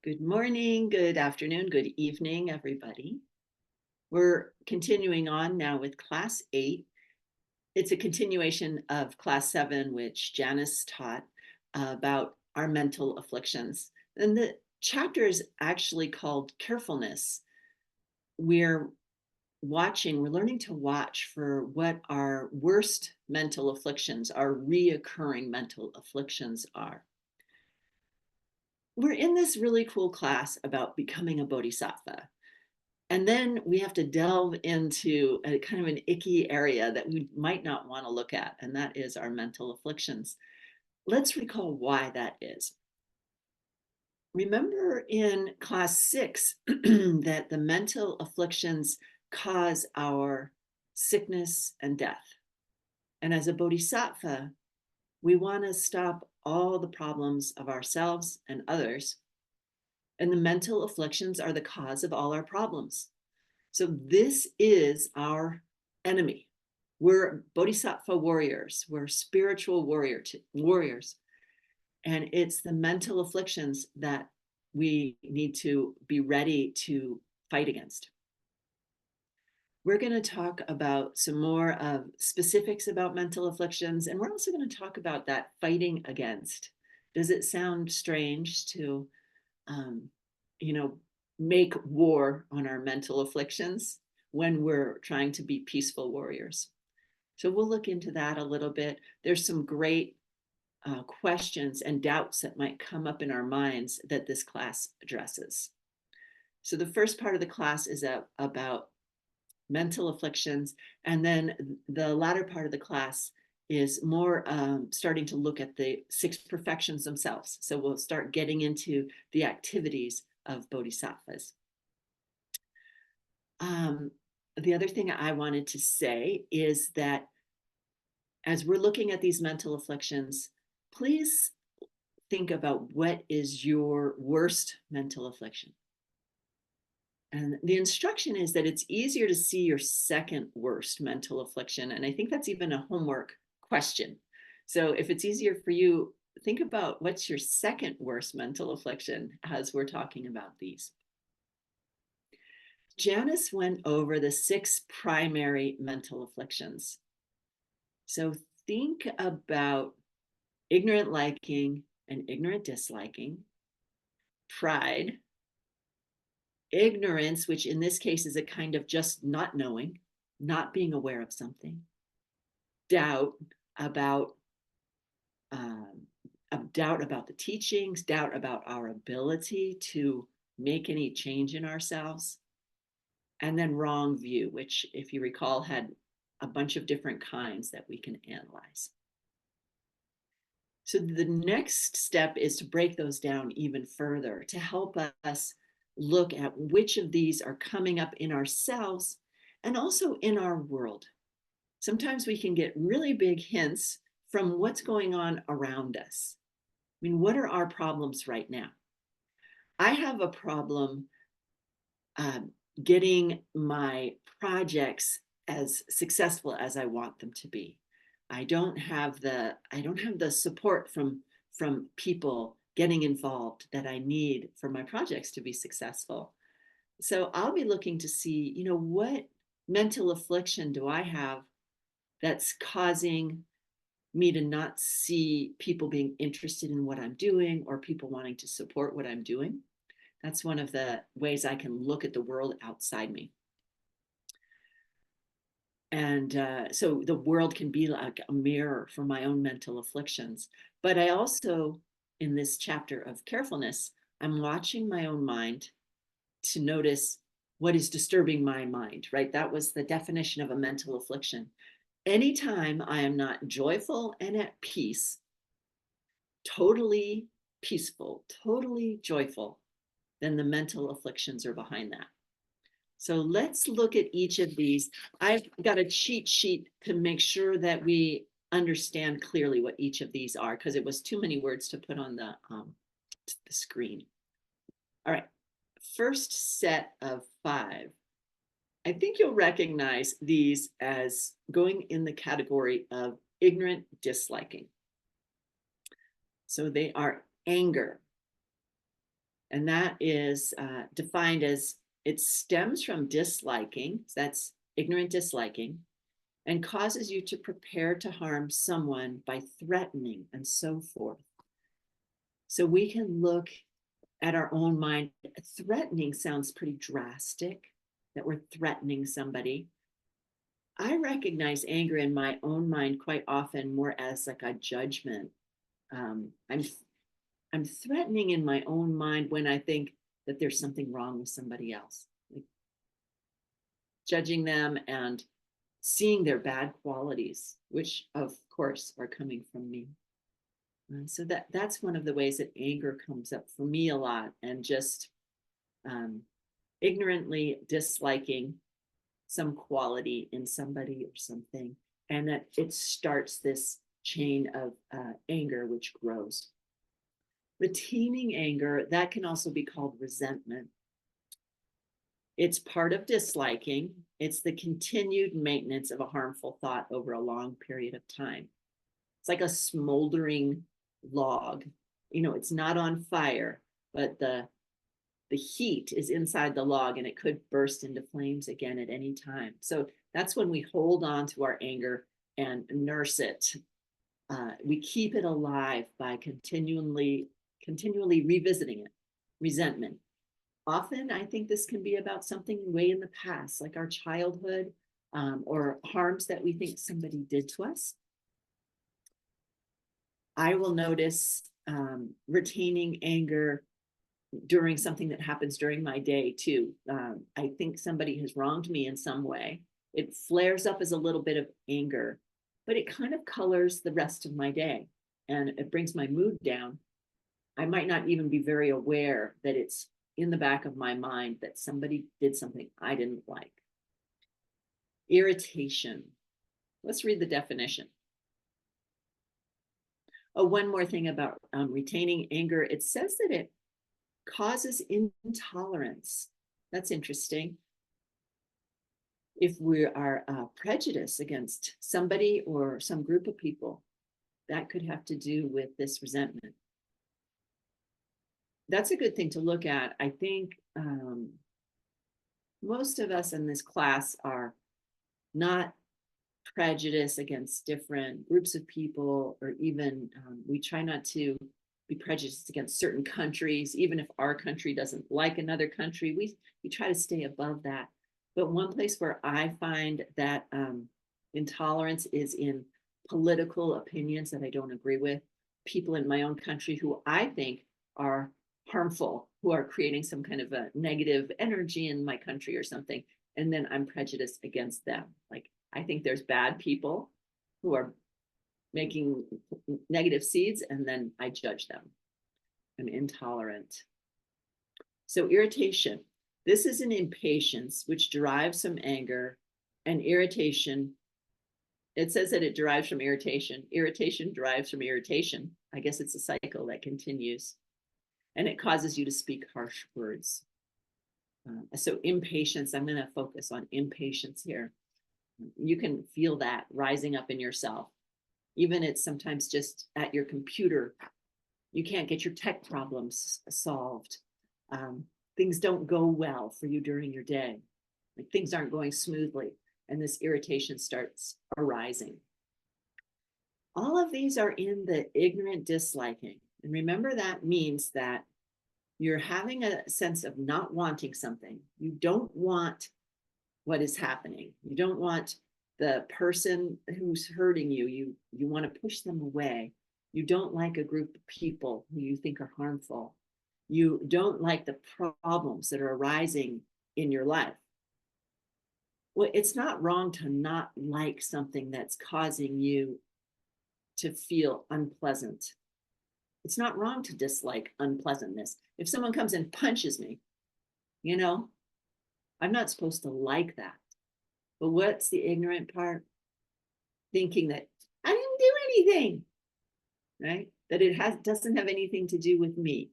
Good morning, good afternoon, good evening, everybody. We're continuing on now with class 8. It's a continuation of class 7, which Janice taught about our mental afflictions. And the chapter is actually called Carefulness. We're learning to watch for what our worst mental afflictions, our reoccurring mental afflictions are. We're in this really cool class about becoming a bodhisattva. And then we have to delve into a kind of an icky area that we might not want to look at, and that is our mental afflictions. Let's recall why that is. Remember in class 6 that the mental afflictions cause our sickness and death. And as a bodhisattva, we want to stop all the problems of ourselves and others. And the mental afflictions are the cause of all our problems. So this is our enemy. We're bodhisattva warriors. We're spiritual warriors. And it's the mental afflictions that we need to be ready to fight against. We're going to talk about some more of specifics about mental afflictions, and we're also going to talk about that fighting against. Does it sound strange to, make war on our mental afflictions when we're trying to be peaceful warriors? So we'll look into that a little bit. There's some great questions and doubts that might come up in our minds that this class addresses. So the first part of the class is about mental afflictions, and then the latter part of the class is more starting to look at the 6 perfections themselves. So we'll start getting into the activities of bodhisattvas. The other thing I wanted to say is that as we're looking at these mental afflictions, please think about what is your worst mental affliction. And the instruction is that it's easier to see your second worst mental affliction. And I think that's even a homework question. So if it's easier for you, think about what's your second worst mental affliction as we're talking about these. Janice went over the 6 primary mental afflictions. So think about ignorant liking and ignorant disliking, pride, ignorance, which in this case is a kind of just not knowing, not being aware of something, doubt about the teachings, doubt about our ability to make any change in ourselves, and then wrong view, which, if you recall, had a bunch of different kinds that we can analyze. So the next step is to break those down even further to help us look at which of these are coming up in ourselves and also in our world. Sometimes we can get really big hints from what's going on around us. I mean, what are our problems right now? I have a problem getting my projects as successful as I want them to be. I don't have the support from people getting involved that I need for my projects to be successful. So I'll be looking to see, what mental affliction do I have that's causing me to not see people being interested in what I'm doing or people wanting to support what I'm doing. That's one of the ways I can look at the world outside me. And so the world can be like a mirror for my own mental afflictions. But I also, in this chapter of carefulness, I'm watching my own mind to notice what is disturbing my mind, right? That was the definition of a mental affliction. Anytime I am not joyful and at peace, totally peaceful, totally joyful, then the mental afflictions are behind that. So let's look at each of these. I've got a cheat sheet to make sure that we understand clearly what each of these are, because it was too many words to put on the screen. All right, first set of 5. I think you'll recognize these as going in the category of ignorant disliking. So they are anger, And that is defined as it stems from disliking, so that's ignorant disliking, and causes you to prepare to harm someone by threatening and so forth. So we can look at our own mind. Threatening sounds pretty drastic, that we're threatening somebody. I recognize anger in my own mind quite often more as like a judgment. I'm threatening in my own mind when I think that there's something wrong with somebody else, like judging them and seeing their bad qualities, which of course are coming from me. So that's one of the ways that anger comes up for me a lot, and just ignorantly disliking some quality in somebody or something, and that it starts this chain of anger which grows. Retaining anger, that can also be called resentment. It's part of disliking. It's the continued maintenance of a harmful thought over a long period of time. It's like a smoldering log. You know, it's not on fire, but the heat is inside the log and it could burst into flames again at any time. So that's when we hold on to our anger and nurse it. We keep it alive by continually revisiting it. Resentment. Often, I think this can be about something way in the past, like our childhood, or harms that we think somebody did to us. I will notice retaining anger during something that happens during my day too. I think somebody has wronged me in some way. It flares up as a little bit of anger, but it kind of colors the rest of my day and it brings my mood down. I might not even be very aware that it's in the back of my mind that somebody did something I didn't like. Irritation. Let's read the definition. Oh, one more thing about retaining anger. It says that it causes intolerance. That's interesting. If we are prejudiced against somebody or some group of people, that could have to do with this resentment. That's a good thing to look at. I think most of us in this class are not prejudiced against different groups of people, or even we try not to be prejudiced against certain countries. Even if our country doesn't like another country, we try to stay above that. But one place where I find that intolerance is in political opinions that I don't agree with, people in my own country who I think are harmful, who are creating some kind of a negative energy in my country or something, and then I'm prejudiced against them. Like, I think there's bad people who are making negative seeds, and then I judge them. I'm intolerant. So irritation. This is an impatience which derives from anger, and irritation. It says that it derives from irritation. Irritation derives from irritation. I guess it's a cycle that continues, and it causes you to speak harsh words. So impatience, I'm going to focus on impatience here. You can feel that rising up in yourself. Even it's sometimes just at your computer. You can't get your tech problems solved. Things don't go well for you during your day. Like, things aren't going smoothly, and this irritation starts arising. All of these are in the ignorant disliking. And remember, that means that you're having a sense of not wanting something. You don't want what is happening. You don't want the person who's hurting you. You want to push them away. You don't like a group of people who you think are harmful. You don't like the problems that are arising in your life. Well, it's not wrong to not like something that's causing you to feel unpleasant. It's not wrong to dislike unpleasantness. If someone comes and punches me, I'm not supposed to like that. But what's the ignorant part? Thinking that I didn't do anything, right? That it doesn't have anything to do with me.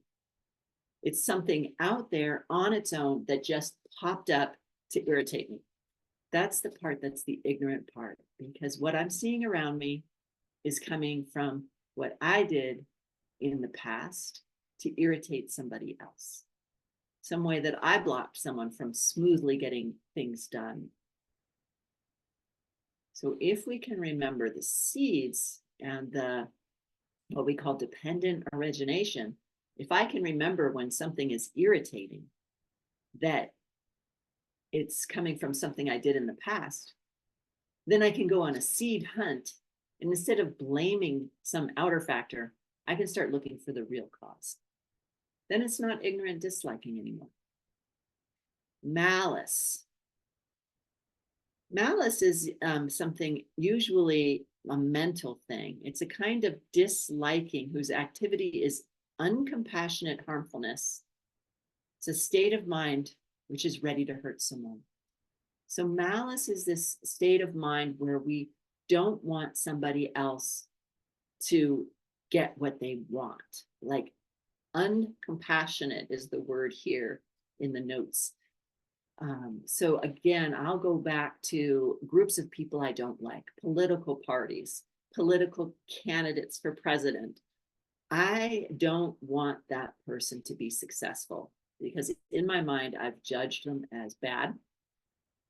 It's something out there on its own that just popped up to irritate me. That's the part that's the ignorant part, because what I'm seeing around me is coming from what I did in the past to irritate somebody else. some way that I blocked someone from smoothly getting things done. So if we can remember the seeds and the what we call dependent origination, if I can remember when something is irritating, that it's coming from something I did in the past, then I can go on a seed hunt. And instead of blaming some outer factor, I can start looking for the real cause. Then it's not ignorant disliking anymore. Malice. Malice is something usually a mental thing. It's a kind of disliking whose activity is uncompassionate harmfulness. It's a state of mind which is ready to hurt someone. So malice is this state of mind where we don't want somebody else to get what they want. Like uncompassionate is the word here in the notes. So again, I'll go back to groups of people I don't like, political parties, political candidates for president. I don't want that person to be successful because in my mind, I've judged them as bad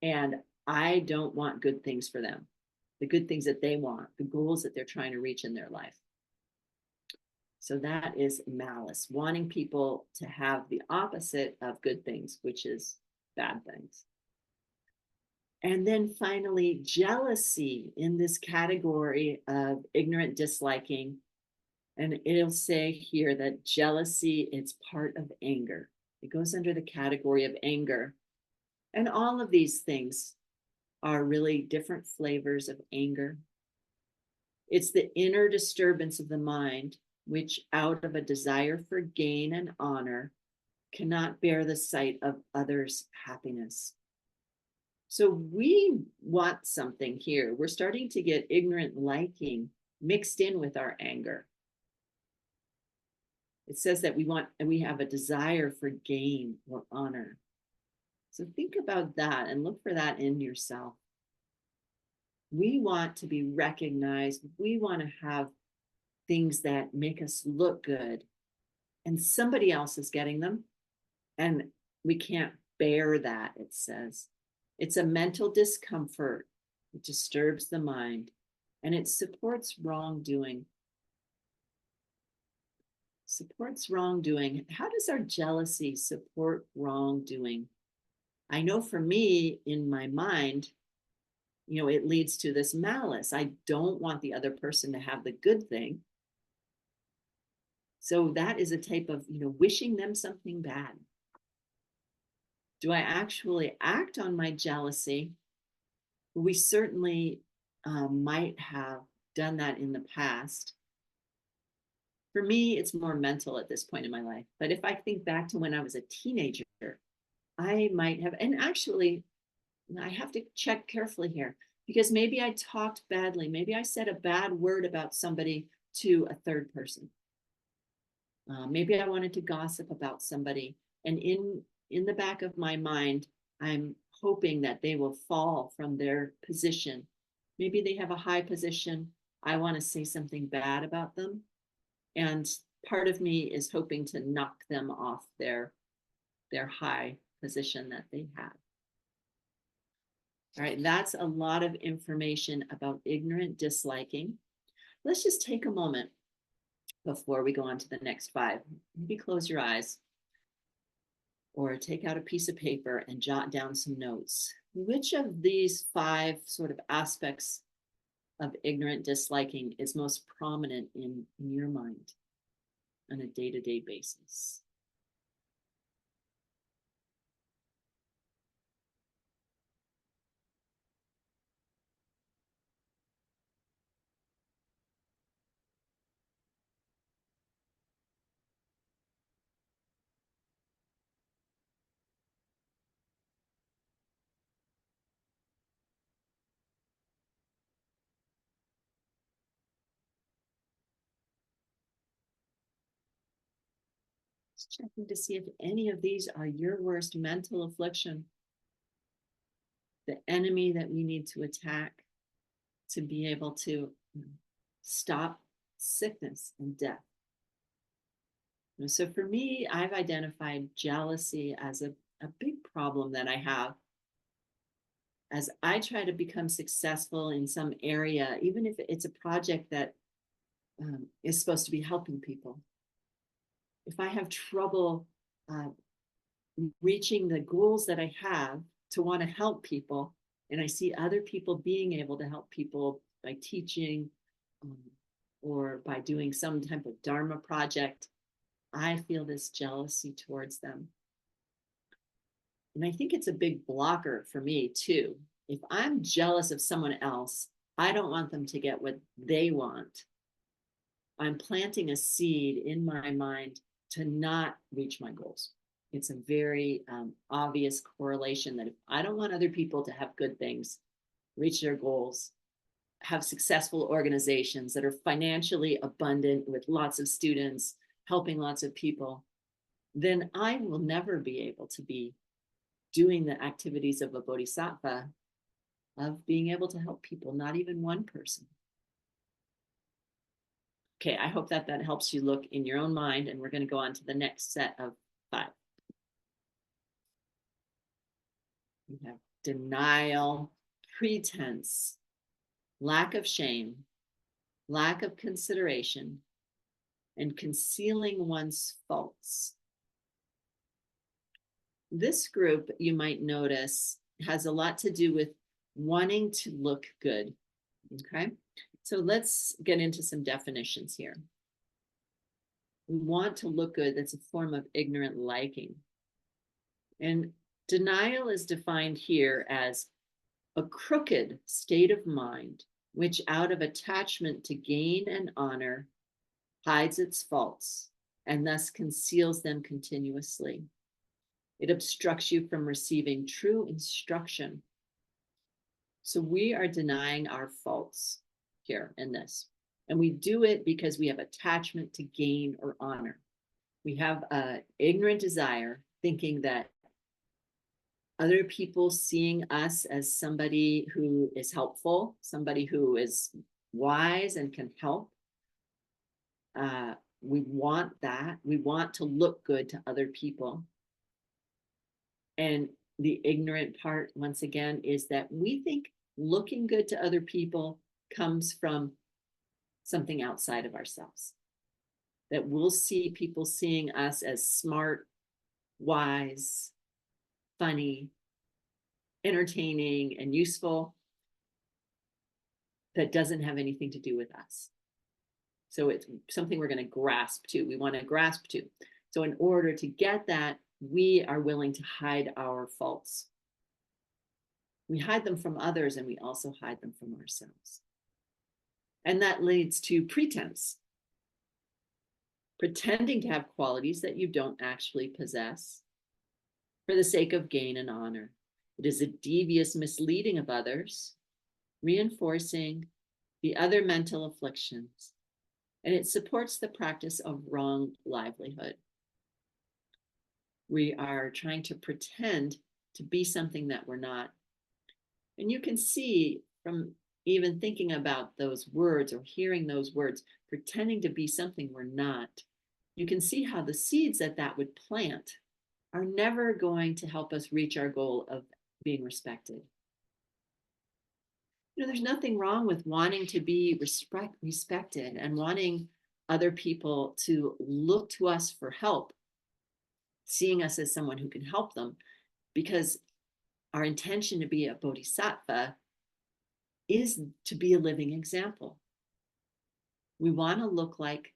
and I don't want good things for them, the good things that they want, the goals that they're trying to reach in their life. So that is malice, wanting people to have the opposite of good things, which is bad things. And then finally, jealousy in this category of ignorant disliking. And it'll say here that jealousy, it's part of anger. It goes under the category of anger. And all of these things are really different flavors of anger. It's the inner disturbance of the mind, which out of a desire for gain and honor, cannot bear the sight of others' happiness. So we want something here. We're starting to get ignorant liking mixed in with our anger. It says that we have a desire for gain or honor. So think about that and look for that in yourself. We want to be recognized. We want to have things that make us look good, and somebody else is getting them. And we can't bear that, it says. It's a mental discomfort. It disturbs the mind and it supports wrongdoing. Supports wrongdoing. How does our jealousy support wrongdoing? I know for me, in my mind, it leads to this malice. I don't want the other person to have the good thing. So that is a type of, wishing them something bad. Do I actually act on my jealousy? We certainly might have done that in the past. For me, it's more mental at this point in my life. But if I think back to when I was a teenager, I might have, and actually, I have to check carefully here because maybe I talked badly. Maybe I said a bad word about somebody to a third person. Maybe I wanted to gossip about somebody. And in the back of my mind, I'm hoping that they will fall from their position. Maybe they have a high position. I want to say something bad about them. And part of me is hoping to knock them off their high position that they have. All right, that's a lot of information about ignorant disliking. Let's just take a moment before we go on to the next 5. Maybe close your eyes or take out a piece of paper and jot down some notes. Which of these 5 sort of aspects of ignorant disliking is most prominent in your mind on a day-to-day basis? Just checking to see if any of these are your worst mental affliction, the enemy that we need to attack to be able to stop sickness and death. So for me, I've identified jealousy as a big problem that I have as I try to become successful in some area, even if it's a project that is supposed to be helping people. If I have trouble uh, reaching the goals that I have to want to help people, and I see other people being able to help people by teaching um, or by doing some type of Dharma project, I feel this jealousy towards them. And I think it's a big blocker for me too. If I'm jealous of someone else, I don't want them to get what they want. I'm planting a seed in my mind to not reach my goals. It's a very obvious correlation that if I don't want other people to have good things, reach their goals, have successful organizations that are financially abundant with lots of students, helping lots of people, then I will never be able to be doing the activities of a bodhisattva, of being able to help people, not even one person. Okay, I hope that helps you look in your own mind, and we're going to go on to the next set of 5. We have denial, pretense, lack of shame, lack of consideration, and concealing one's faults. This group, you might notice, has a lot to do with wanting to look good. Okay, so let's get into some definitions here. We want to look good. That's a form of ignorant liking. And denial is defined here as a crooked state of mind, which out of attachment to gain and honor hides its faults and thus conceals them continuously. It obstructs you from receiving true instruction. So we are denying our faults here in this. And we do it because we have attachment to gain or honor. We have an ignorant desire, thinking that other people seeing us as somebody who is helpful, somebody who is wise and can help. We want that. We want to look good to other people. And the ignorant part, once again, is that we think looking good to other people comes from something outside of ourselves. That we'll see people seeing us as smart, wise, funny, entertaining, and useful. That doesn't have anything to do with us. So it's something we're going to grasp to. We want to grasp to. So in order to get that, we are willing to hide our faults. We hide them from others, and we also hide them from ourselves. And that leads to pretense. Pretending to have qualities that you don't actually possess for the sake of gain and honor. It is a devious misleading of others, reinforcing the other mental afflictions, and it supports the practice of wrong livelihood. We are trying to pretend to be something that we're not. And you can see from even thinking about those words or hearing those words, pretending to be something we're not, you can see how the seeds that would plant are never going to help us reach our goal of being respected. There's nothing wrong with wanting to be respected and wanting other people to look to us for help, seeing us as someone who can help them, because our intention to be a bodhisattva is to be a living example. We want to look like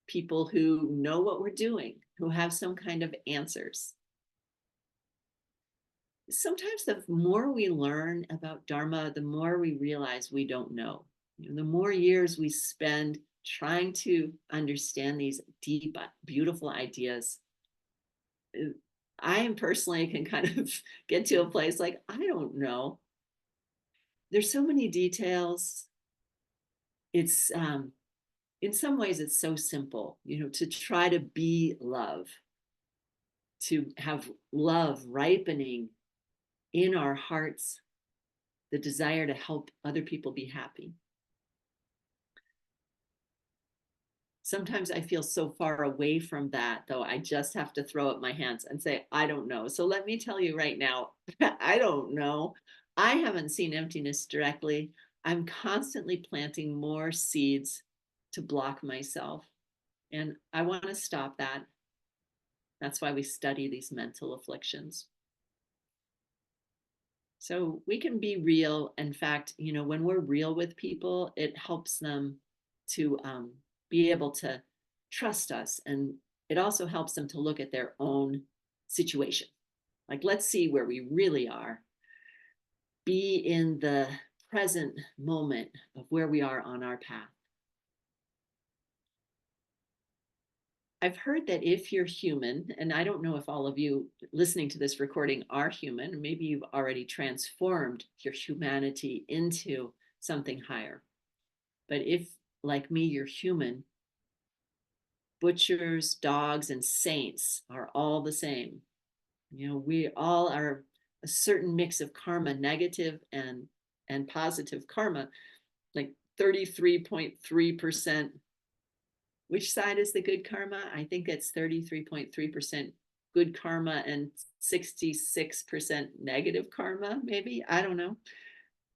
people who know what we're doing, who have some kind of answers. Sometimes the more we learn about Dharma, the more we realize we don't know. The more years we spend trying to understand these deep, beautiful ideas, I personally can kind of get to a place like, I don't know. There's so many details. It's in some ways it's so simple, to try to be love, to have love ripening in our hearts, the desire to help other people be happy. Sometimes I feel so far away from that, though, I just have to throw up my hands and say, I don't know. So let me tell you right now, I don't know. I haven't seen emptiness directly. I'm constantly planting more seeds to block myself. And I want to stop that. That's why we study these mental afflictions. So we can be real. In fact, when we're real with people, it helps them to be able to trust us. And it also helps them to look at their own situation. Like, let's see where we really are. Be in the present moment of where we are on our path. I've heard that if you're human, and I don't know if all of you listening to this recording are human, maybe you've already transformed your humanity into something higher. But if, like me, you're human, butchers, dogs, and saints are all the same. We all are a certain mix of karma, negative and positive karma, like 33.3%. Which side is the good karma? I think it's 33.3% good karma and 66% negative karma, maybe. I don't know.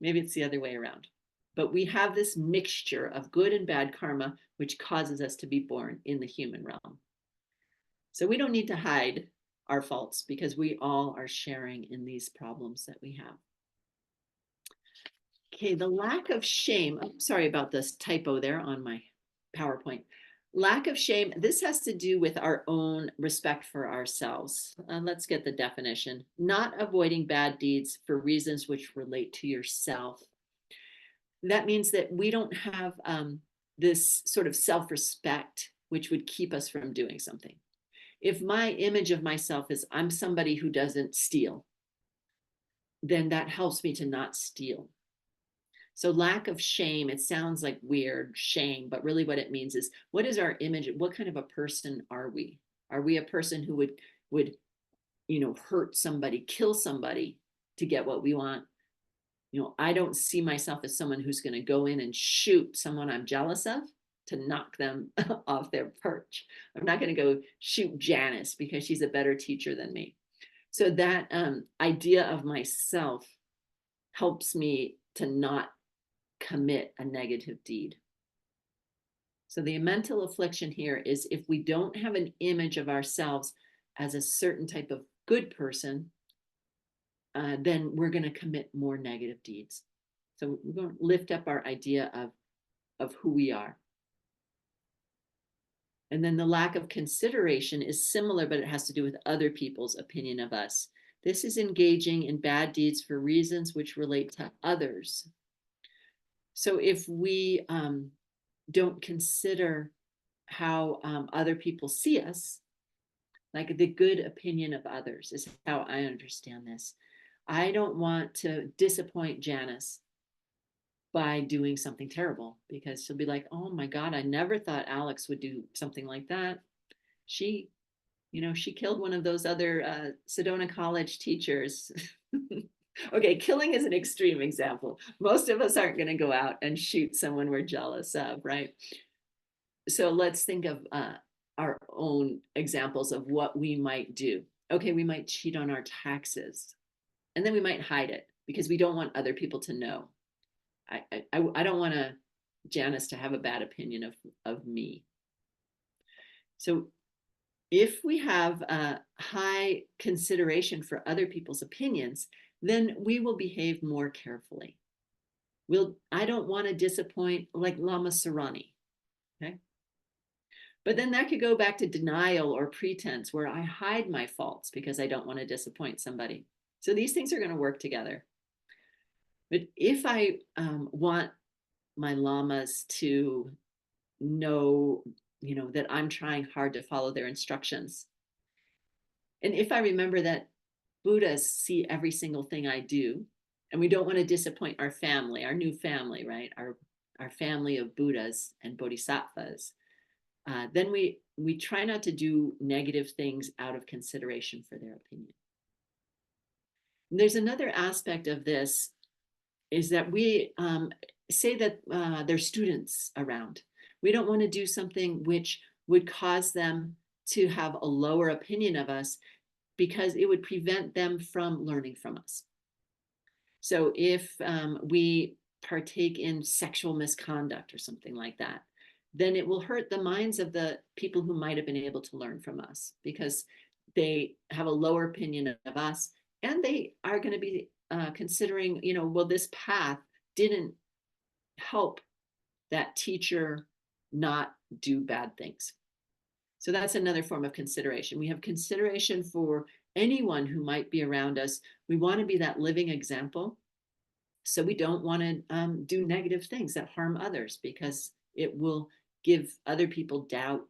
Maybe it's the other way around. But we have this mixture of good and bad karma, which causes us to be born in the human realm. So we don't need to hide our faults because we all are sharing in these problems that we have. Okay, the lack of shame. Oh, sorry about this typo there on my PowerPoint. Lack of shame, this has to do with our own respect for ourselves. Let's get the definition. Not avoiding bad deeds for reasons which relate to yourself. That means that we don't have this sort of self-respect, which would keep us from doing something. If my image of myself is I'm somebody who doesn't steal, then that helps me to not steal. So lack of shame, it sounds like weird, shame, but really what it means is, what is our image? What kind of a person are we? Are we a person who would hurt somebody, kill somebody to get what we want? I don't see myself as someone who's going to go in and shoot someone I'm jealous of to knock them off their perch. I'm not going to go shoot Janice because she's a better teacher than me. So that idea of myself helps me to not commit a negative deed. So the mental affliction here is if we don't have an image of ourselves as a certain type of good person, then we're going to commit more negative deeds. So we're going to lift up our idea of who we are. And then the lack of consideration is similar, but it has to do with other people's opinion of us. This is engaging in bad deeds for reasons which relate to others. So if we don't consider how other people see us, like the good opinion of others is how I understand this. I don't want to disappoint Janice by doing something terrible because she'll be like, oh my God, I never thought Alix would do something like that. She killed one of those other Sedona College teachers. Okay, killing is an extreme example. Most of us aren't going to go out and shoot someone we're jealous of, right? So let's think of our own examples of what we might do. Okay, we might cheat on our taxes, and then we might hide it because we don't want other people to know. I don't want Janice to have a bad opinion of me. So if we have a high consideration for other people's opinions, then we will behave more carefully. I don't want to disappoint like Lama Sarani, okay? But then that could go back to denial or pretense where I hide my faults because I don't want to disappoint somebody. So these things are going to work together. But if I want my lamas to know, that I'm trying hard to follow their instructions, and if I remember that Buddhists see every single thing I do, and we don't want to disappoint our family, our new family, right? Our family of Buddhas and Bodhisattvas, then we try not to do negative things out of consideration for their opinion. And there's another aspect of this is that we say that there's students around. We don't want to do something which would cause them to have a lower opinion of us because it would prevent them from learning from us. So if we partake in sexual misconduct or something like that, then it will hurt the minds of the people who might have been able to learn from us because they have a lower opinion of us, and they are going to be considering, well, this path didn't help that teacher not do bad things. So that's another form of consideration. We have consideration for anyone who might be around us. We want to be that living example. So we don't want to do negative things that harm others, because it will give other people doubt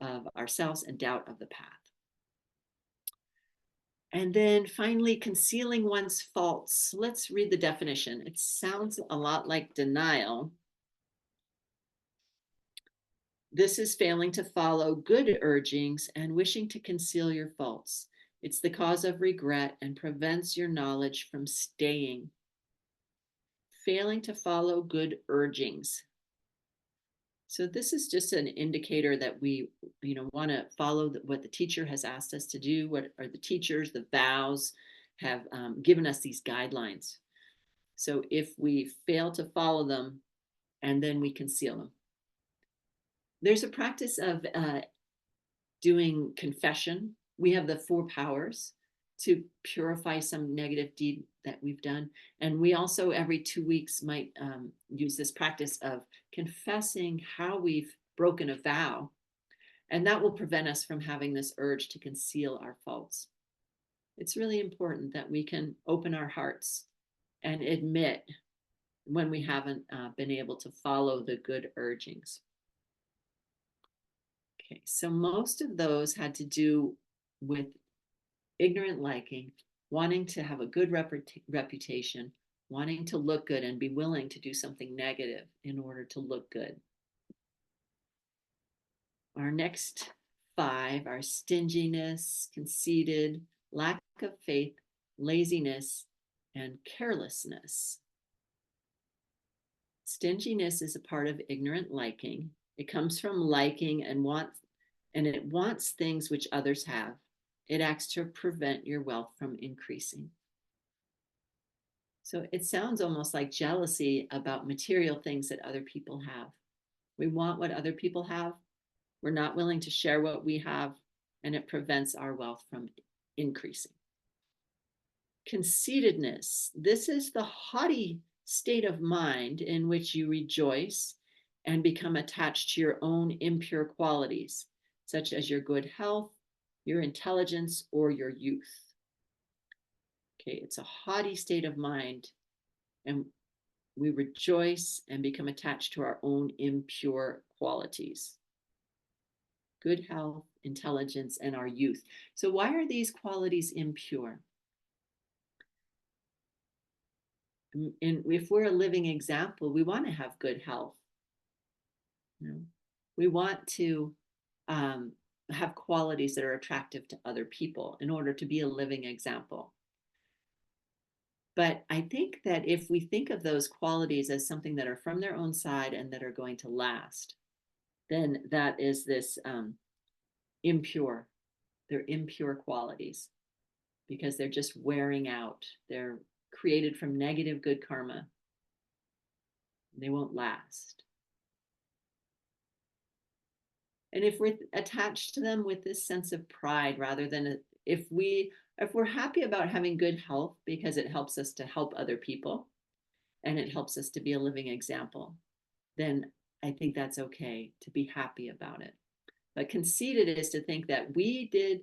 of ourselves and doubt of the path. And then finally, concealing one's faults. Let's read the definition. It sounds a lot like denial. This is failing to follow good urgings and wishing to conceal your faults. It's the cause of regret and prevents your knowledge from staying. Failing to follow good urgings. So this is just an indicator that we, want to follow what the teacher has asked us to do. What are the teachers, the vows have given us these guidelines. So if we fail to follow them, and then we conceal them. There's a practice of doing confession. We have the 4 powers to purify some negative deed that we've done. And we also every 2 weeks might use this practice of confessing how we've broken a vow. And that will prevent us from having this urge to conceal our faults. It's really important that we can open our hearts and admit when we haven't been able to follow the good urgings. Okay, so most of those had to do with ignorant liking, wanting to have a good reputation, wanting to look good and be willing to do something negative in order to look good. Our next 5 are stinginess, conceited, lack of faith, laziness, and carelessness. Stinginess is a part of ignorant liking. It comes from liking and it wants things which others have. It acts to prevent your wealth from increasing. So it sounds almost like jealousy about material things that other people have. We want what other people have. We're not willing to share what we have, and it prevents our wealth from increasing. Conceitedness. This is the haughty state of mind in which you rejoice and become attached to your own impure qualities, such as your good health, your intelligence, or your youth. Okay, it's a haughty state of mind, and we rejoice and become attached to our own impure qualities. Good health, intelligence, and our youth. So why are these qualities impure? And if we're a living example, we want to have good health. We want to have qualities that are attractive to other people in order to be a living example. But I think that if we think of those qualities as something that are from their own side and that are going to last, then that is this impure. They're impure qualities because they're just wearing out. They're created from negative good karma. They won't last. And if we're attached to them with this sense of pride, rather than if we're happy about having good health because it helps us to help other people and it helps us to be a living example, then I think that's okay to be happy about it. But conceited is to think that we did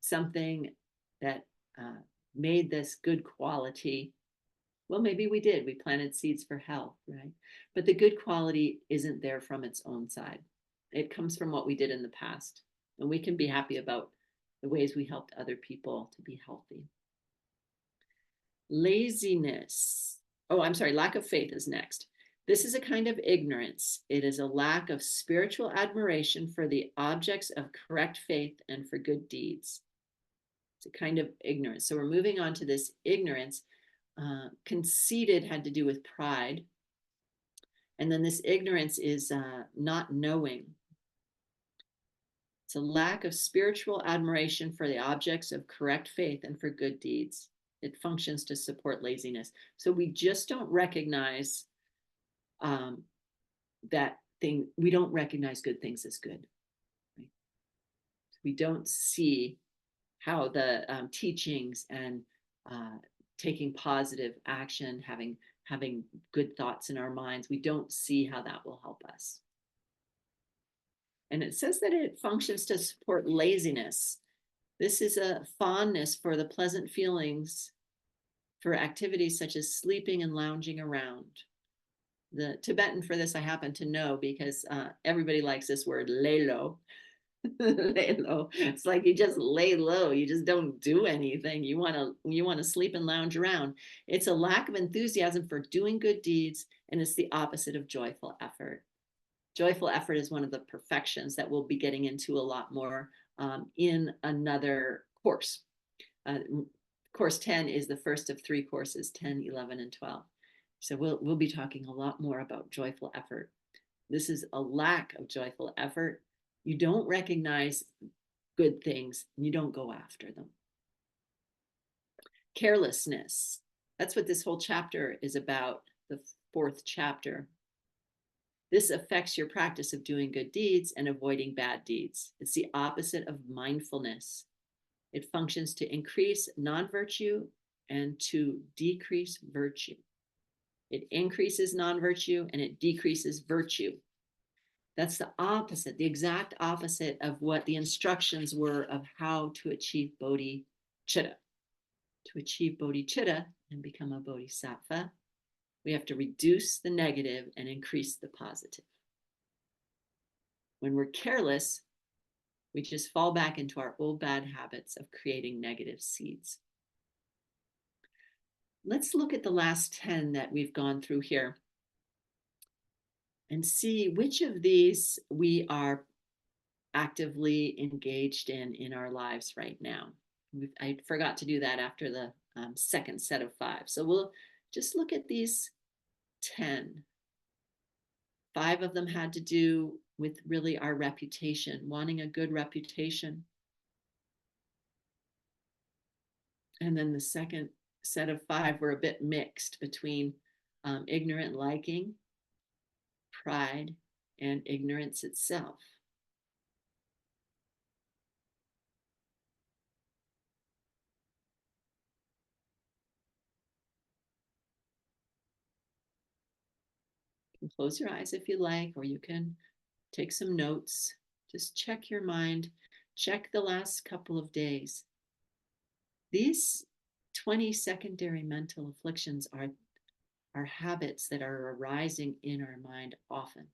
something that made this good quality. Well, maybe we did. We planted seeds for health, right? But the good quality isn't there from its own side. It comes from what we did in the past. And we can be happy about the ways we helped other people to be healthy. Laziness. Oh, I'm sorry. Lack of faith is next. This is a kind of ignorance. It is a lack of spiritual admiration for the objects of correct faith and for good deeds. It's a kind of ignorance. So we're moving on to this ignorance. Conceited had to do with pride. And then this ignorance is not knowing. It's a lack of spiritual admiration for the objects of correct faith and for good deeds. It functions to support laziness. So we just don't recognize that thing. We don't recognize good things as good. Right? We don't see how the teachings and taking positive action, having good thoughts in our minds, we don't see how that will help us. And it says that it functions to support laziness. This is a fondness for the pleasant feelings for activities such as sleeping and lounging around. The Tibetan for this I happen to know because everybody likes this word, lay low. Lay low. It's like you just lay low. You just don't do anything. You want to sleep and lounge around. It's a lack of enthusiasm for doing good deeds, and it's the opposite of joyful effort. Joyful effort is one of the perfections that we'll be getting into a lot more in another course. Course 10 is the first of 3 courses, 10, 11, and 12. So we'll be talking a lot more about joyful effort. This is a lack of joyful effort. You don't recognize good things, and you don't go after them. Carelessness. That's what this whole chapter is about, the 4th chapter. This affects your practice of doing good deeds and avoiding bad deeds. It's the opposite of mindfulness. It functions to increase non-virtue and to decrease virtue. It increases non-virtue and it decreases virtue. That's the opposite, the exact opposite of what the instructions were of how to achieve bodhicitta. To achieve bodhicitta and become a bodhisattva, we have to reduce the negative and increase the positive. When we're careless, we just fall back into our old bad habits of creating negative seeds. Let's look at the last 10 that we've gone through here and see which of these we are actively engaged in our lives right now. I forgot to do that after the second set of 5. So we'll just look at these 10. 5 of them had to do with really our reputation, wanting a good reputation. And then the second set of 5 were a bit mixed between ignorant liking, pride, and ignorance itself. You can close your eyes if you like, or you can take some notes. Just check your mind. Check the last couple of days. These 20 secondary mental afflictions are habits that are arising in our mind often.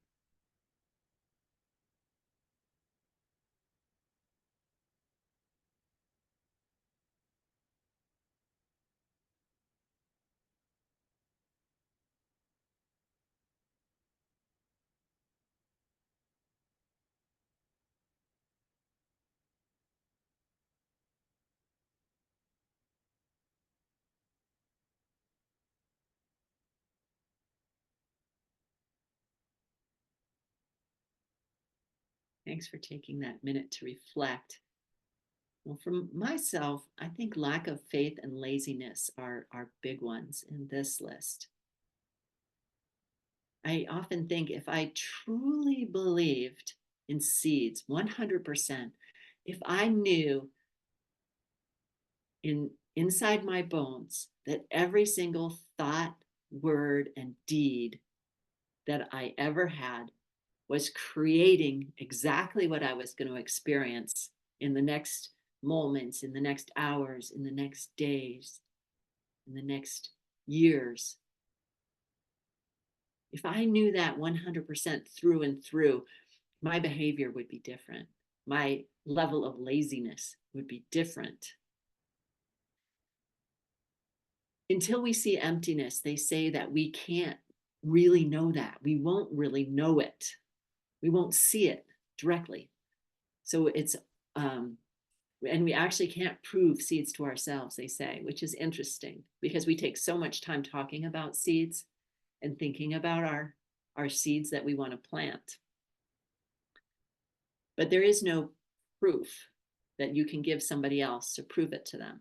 Thanks for taking that minute to reflect. Well, for myself, I think lack of faith and laziness are big ones in this list. I often think if I truly believed in seeds 100%, if I knew inside my bones that every single thought, word, and deed that I ever had was creating exactly what I was going to experience in the next moments, in the next hours, in the next days, in the next years. If I knew that 100% through and through, my behavior would be different. My level of laziness would be different. Until we see emptiness, they say that we can't really know that. We won't really know it. We won't see it directly. So it's, and we actually can't prove seeds to ourselves, they say, which is interesting because we take so much time talking about seeds and thinking about our our seeds that we want to plant. But there is no proof that you can give somebody else to prove it to them.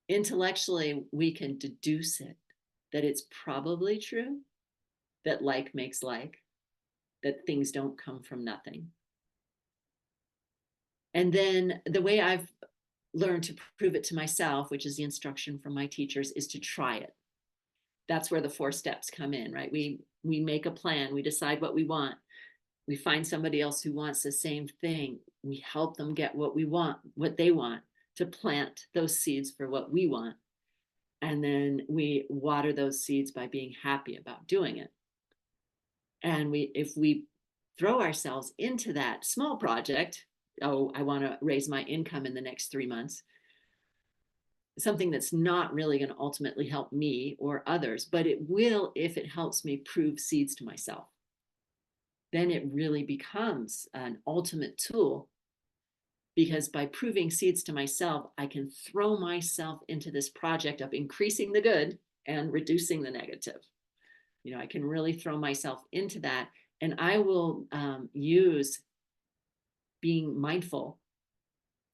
Intellectually, we can deduce it, that it's probably true, that like makes like, that things don't come from nothing. And then the way I've learned to prove it to myself, which is the instruction from my teachers, is to try it. That's where the 4 steps come in, right? We make a plan, we decide what we want, we find somebody else who wants the same thing, we help them get what we want, what they want, to plant those seeds for what we want. And then we water those seeds by being happy about doing it. And if we throw ourselves into that small project, oh, I want to raise my income in the next 3 months, something that's not really going to ultimately help me or others, but it will if it helps me prove seeds to myself. Then it really becomes an ultimate tool, because by proving seeds to myself, I can throw myself into this project of increasing the good and reducing the negative. You know, I can really throw myself into that, and I will use being mindful,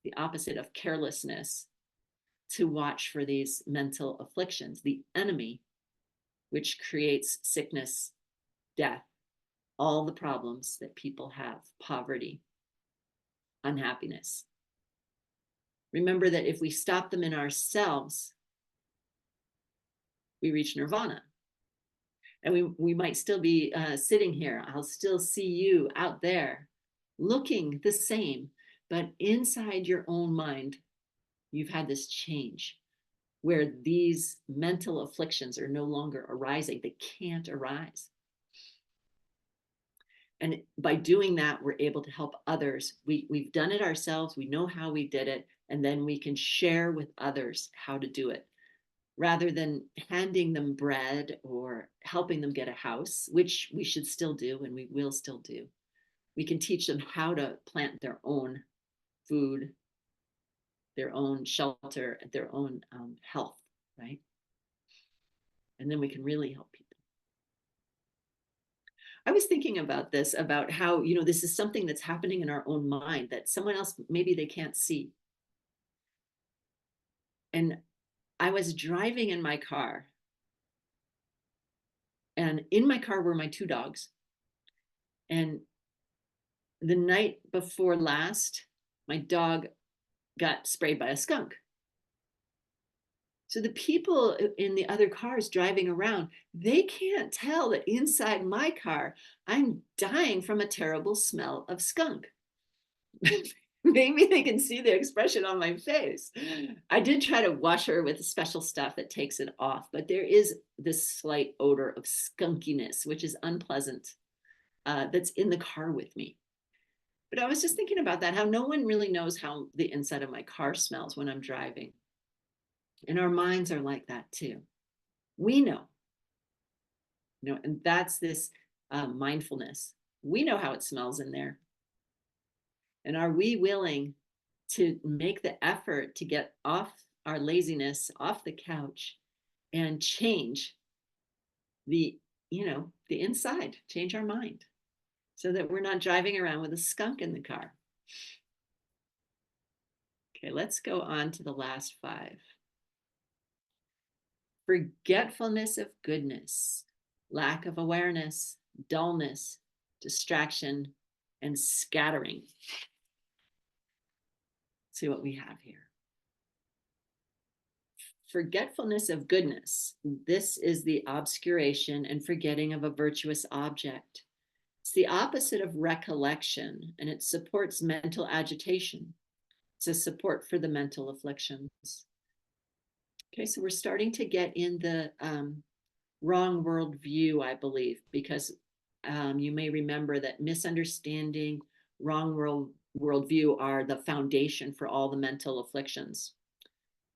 the opposite of carelessness, to watch for these mental afflictions, the enemy, which creates sickness, death, all the problems that people have, poverty, unhappiness. Remember that if we stop them in ourselves, we reach nirvana. And we might still be sitting here. I'll still see you out there looking the same, but inside your own mind, you've had this change where these mental afflictions are no longer arising. They can't arise. And by doing that, we're able to help others. We've done it ourselves. We know how we did it. And then we can share with others how to do it, rather than handing them bread or helping them get a house, which we should still do and we will still do. We can teach them how to plant their own food, their own shelter, their own health, right? And then we can really help people. I was thinking about this, about how, you know, this is something that's happening in our own mind that someone else, maybe they can't see. And I was driving in my car, and in my car were my 2 dogs. And the night before last, my dog got sprayed by a skunk. So the people in the other cars driving around, they can't tell that inside my car, I'm dying from a terrible smell of skunk. Maybe they can see the expression on my face. I did try to wash her with special stuff that takes it off, but there is this slight odor of skunkiness, which is unpleasant, that's in the car with me. But I was just thinking about that, how no one really knows how the inside of my car smells when I'm driving. And our minds are like that too. We know, you know, and that's this mindfulness. We know how it smells in there. And are we willing to make the effort to get off our laziness, off the couch, and change the, you know, the inside, change our mind, so that we're not driving around with a skunk in the car? Okay, let's go on to the last 5. Forgetfulness of goodness, lack of awareness, dullness, distraction, and scattering. Let's see what we have here. Forgetfulness of goodness. This is the obscuration and forgetting of a virtuous object. It's the opposite of recollection, and it supports mental agitation. It's a support for the mental afflictions. Okay, so we're starting to get in the wrong worldview, I believe, because you may remember that misunderstanding, wrong worldview are the foundation for all the mental afflictions.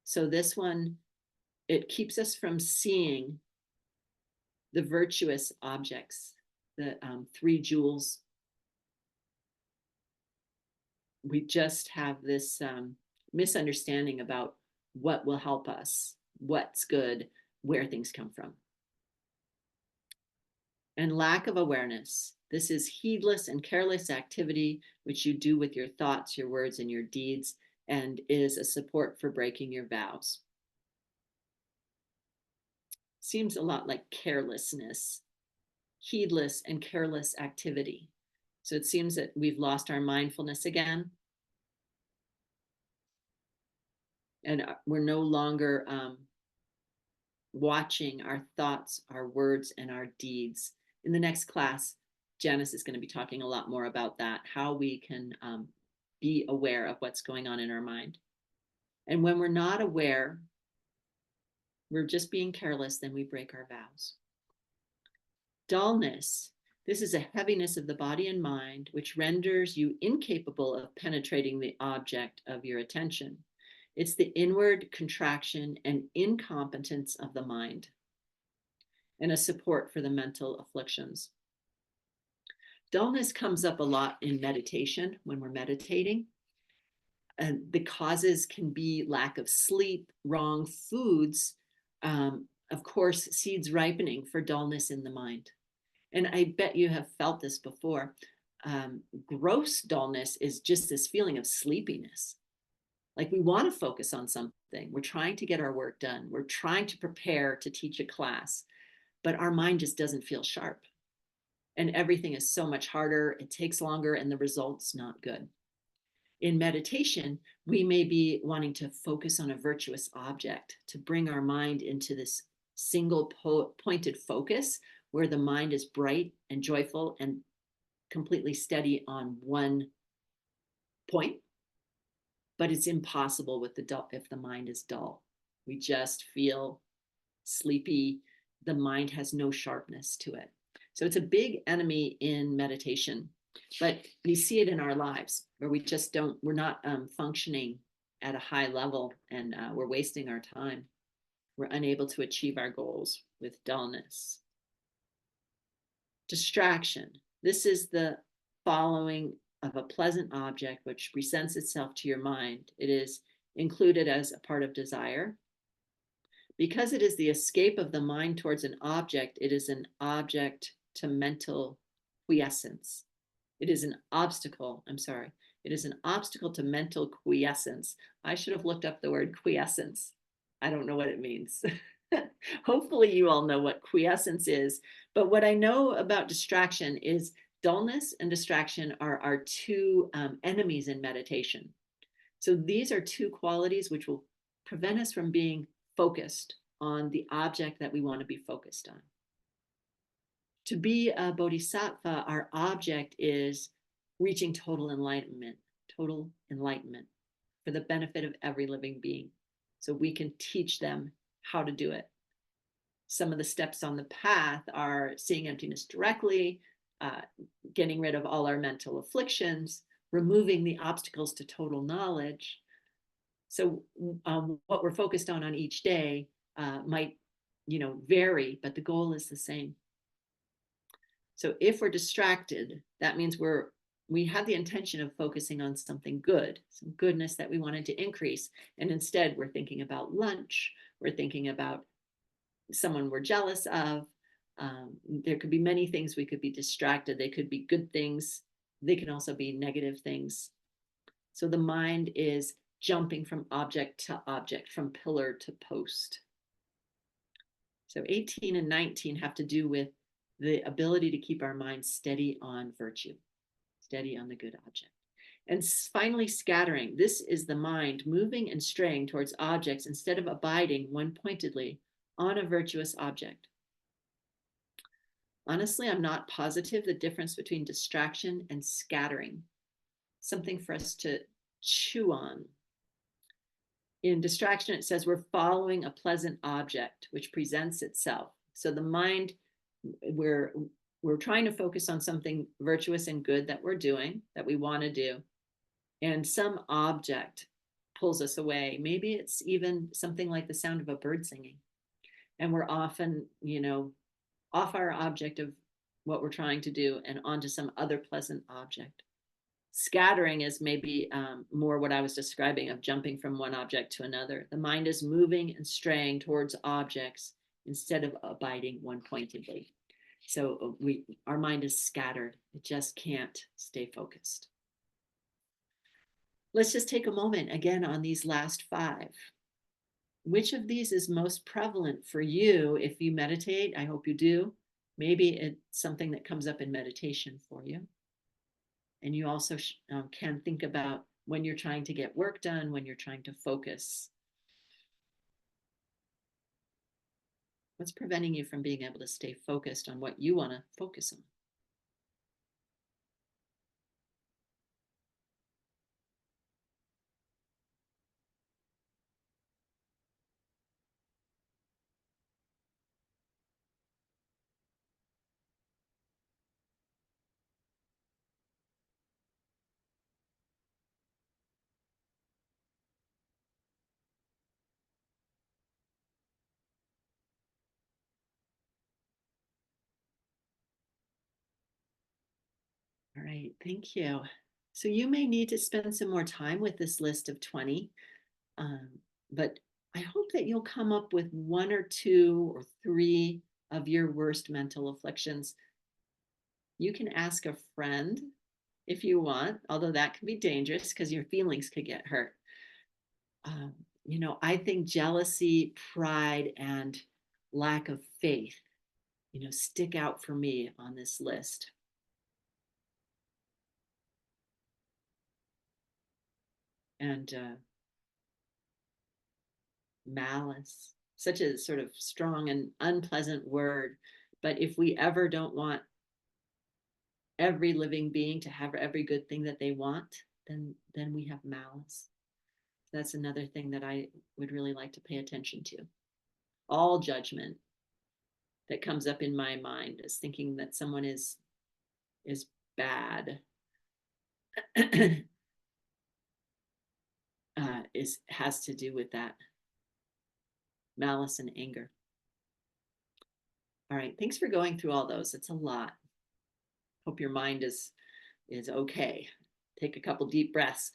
So this one, it keeps us from seeing the virtuous objects, the 3 jewels. We just have this misunderstanding about what will help us, what's good, where things come from. And lack of awareness. This is heedless and careless activity which you do with your thoughts, your words, and your deeds, and is a support for breaking your vows. Seems a lot like carelessness, heedless and careless activity. So it seems that we've lost our mindfulness again. And we're no longer watching our thoughts, our words, and our deeds. In the next class, Janice is going to be talking a lot more about that, how we can be aware of what's going on in our mind. And when we're not aware, we're just being careless, then we break our vows. Dullness. This is a heaviness of the body and mind, which renders you incapable of penetrating the object of your attention. It's the inward contraction and incompetence of the mind, and a support for the mental afflictions. Dullness comes up a lot in meditation when we're meditating. And the causes can be lack of sleep, wrong foods, of course, seeds ripening for dullness in the mind. And I bet you have felt this before. Gross dullness is just this feeling of sleepiness. Like we want to focus on something. We're trying to get our work done. We're trying to prepare to teach a class, but our mind just doesn't feel sharp. And everything is so much harder. It takes longer and the result's not good. In meditation, we may be wanting to focus on a virtuous object to bring our mind into this single pointed focus where the mind is bright and joyful and completely steady on one point. But it's impossible with if the mind is dull. We just feel sleepy. The mind has no sharpness to it. So it's a big enemy in meditation, but we see it in our lives where we're not functioning at a high level, and we're wasting our time. We're unable to achieve our goals with dullness. Distraction. This is the following of a pleasant object which presents itself to your mind. It is included as a part of desire. Because it is the escape of the mind towards an object, it is an object to mental quiescence. It is an obstacle to mental quiescence. I should have looked up the word quiescence. I don't know what it means. Hopefully you all know what quiescence is. But what I know about distraction is dullness and distraction are our two enemies in meditation. So these are two qualities which will prevent us from being focused on the object that we want to be focused on. To be a bodhisattva, our object is reaching total enlightenment for the benefit of every living being. So we can teach them how to do it. Some of the steps on the path are seeing emptiness directly, getting rid of all our mental afflictions, removing the obstacles to total knowledge. So what we're focused on each day might, vary, but the goal is the same. So if we're distracted, that means we have the intention of focusing on something good, some goodness that we wanted to increase. And instead we're thinking about lunch, we're thinking about someone we're jealous of. There could be many things we could be distracted. They could be good things. They can also be negative things. So the mind is jumping from object to object, from pillar to post. So 18 and 19 have to do with the ability to keep our mind steady on virtue, steady on the good object. And finally, scattering. This is the mind moving and straying towards objects instead of abiding one pointedly on a virtuous object. Honestly, I'm not positive the difference between distraction and scattering. Something for us to chew on. In distraction, it says we're following a pleasant object which presents itself. So the mind, we're trying to focus on something virtuous and good that we're doing, that we want to do, and some object pulls us away. Maybe it's even something like the sound of a bird singing, and we're often, off our object of what we're trying to do and onto some other pleasant object. Scattering is maybe more what I was describing of jumping from one object to another. The mind is moving and straying towards objects instead of abiding one pointedly. So our mind is scattered. It just can't stay focused. Let's just take a moment again on these last 5. Which of these is most prevalent for you if you meditate? I hope you do. Maybe it's something that comes up in meditation for you. And you also can think about when you're trying to get work done, when you're trying to focus. What's preventing you from being able to stay focused on what you want to focus on? All right, thank you. So you may need to spend some more time with this list of 20, but I hope that you'll come up with 1 or 2 or 3 of your worst mental afflictions. You can ask a friend if you want, although that can be dangerous because your feelings could get hurt. I think jealousy, pride, and lack of faith, stick out for me on this list. And malice, such a sort of strong and unpleasant word. But if we ever don't want every living being to have every good thing that they want, then we have malice. That's another thing that I would really like to pay attention to. All judgment that comes up in my mind is thinking that someone is bad has to do with that malice and anger. All right, thanks for going through all those. It's a lot. Hope your mind is okay. Take a couple deep breaths.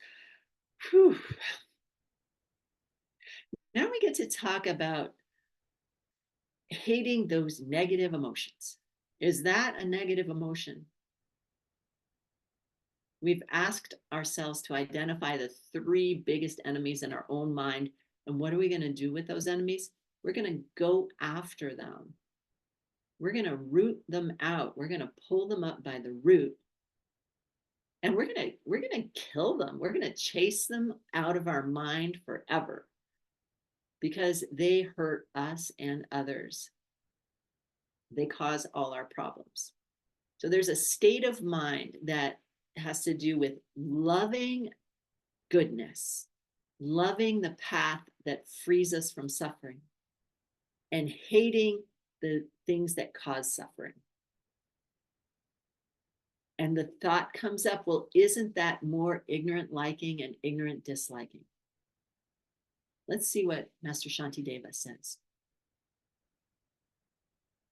Whew. Now we get to talk about hating those negative emotions. Is that a negative emotion? We've asked ourselves to identify the 3 biggest enemies in our own mind. And what are we going to do with those enemies? We're going to go after them. We're going to root them out. We're going to pull them up by the root. And we're going to kill them. We're going to chase them out of our mind forever because they hurt us and others. They cause all our problems. So there's a state of mind that has to do with loving goodness, loving the path that frees us from suffering, and hating the things that cause suffering. And the thought comes up, well, isn't that more ignorant liking and ignorant disliking? Let's see what Master Shantideva says.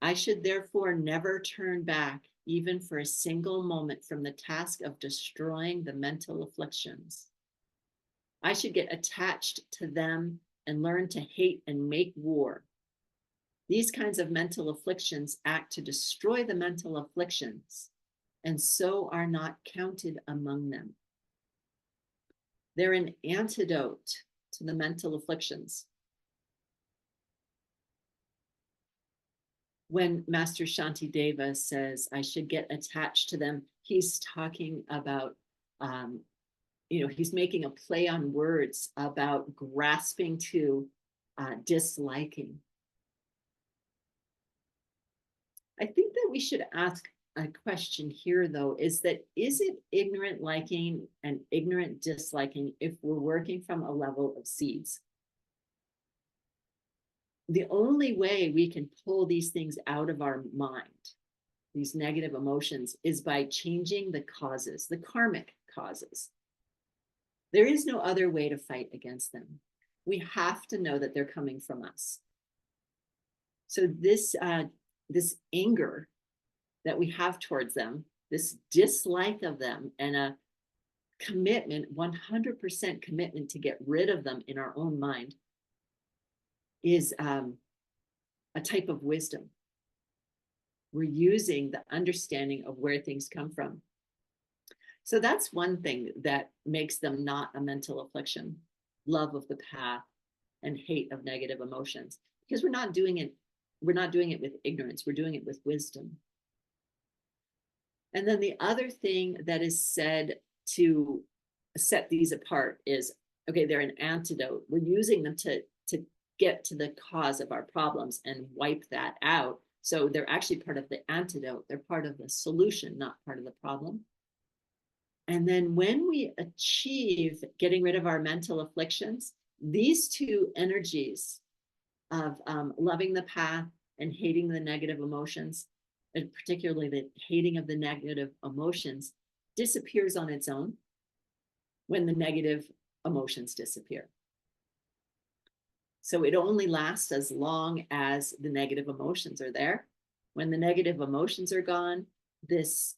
I should therefore never turn back, even for a single moment, from the task of destroying the mental afflictions. I should get attached to them and learn to hate and make war. These kinds of mental afflictions act to destroy the mental afflictions, and so are not counted among them. They're an antidote to the mental afflictions. When Master Shantideva says, I should get attached to them, he's talking about, he's making a play on words about grasping to disliking. I think that we should ask a question here, though, is it ignorant liking and ignorant disliking if we're working from a level of seeds? The only way we can pull these things out of our mind, these negative emotions, is by changing the causes, the karmic causes. There is no other way to fight against them. We have to know that they're coming from us. So this anger that we have towards them, this dislike of them, and a commitment, 100% commitment to get rid of them in our own mind, is a type of wisdom. we're using the understanding of where things come from. So that's one thing that makes them not a mental affliction: love of the path and hate of negative emotions, because we're not doing it with ignorance, we're doing it with wisdom. And then the other thing that is said to set these apart is, okay, they're an antidote. We're using them to get to the cause of our problems and wipe that out. So they're actually part of the antidote. They're part of the solution, not part of the problem. And then when we achieve getting rid of our mental afflictions, these two energies of loving the path and hating the negative emotions, and particularly the hating of the negative emotions, disappears on its own when the negative emotions disappear. So it only lasts as long as the negative emotions are there. When the negative emotions are gone, this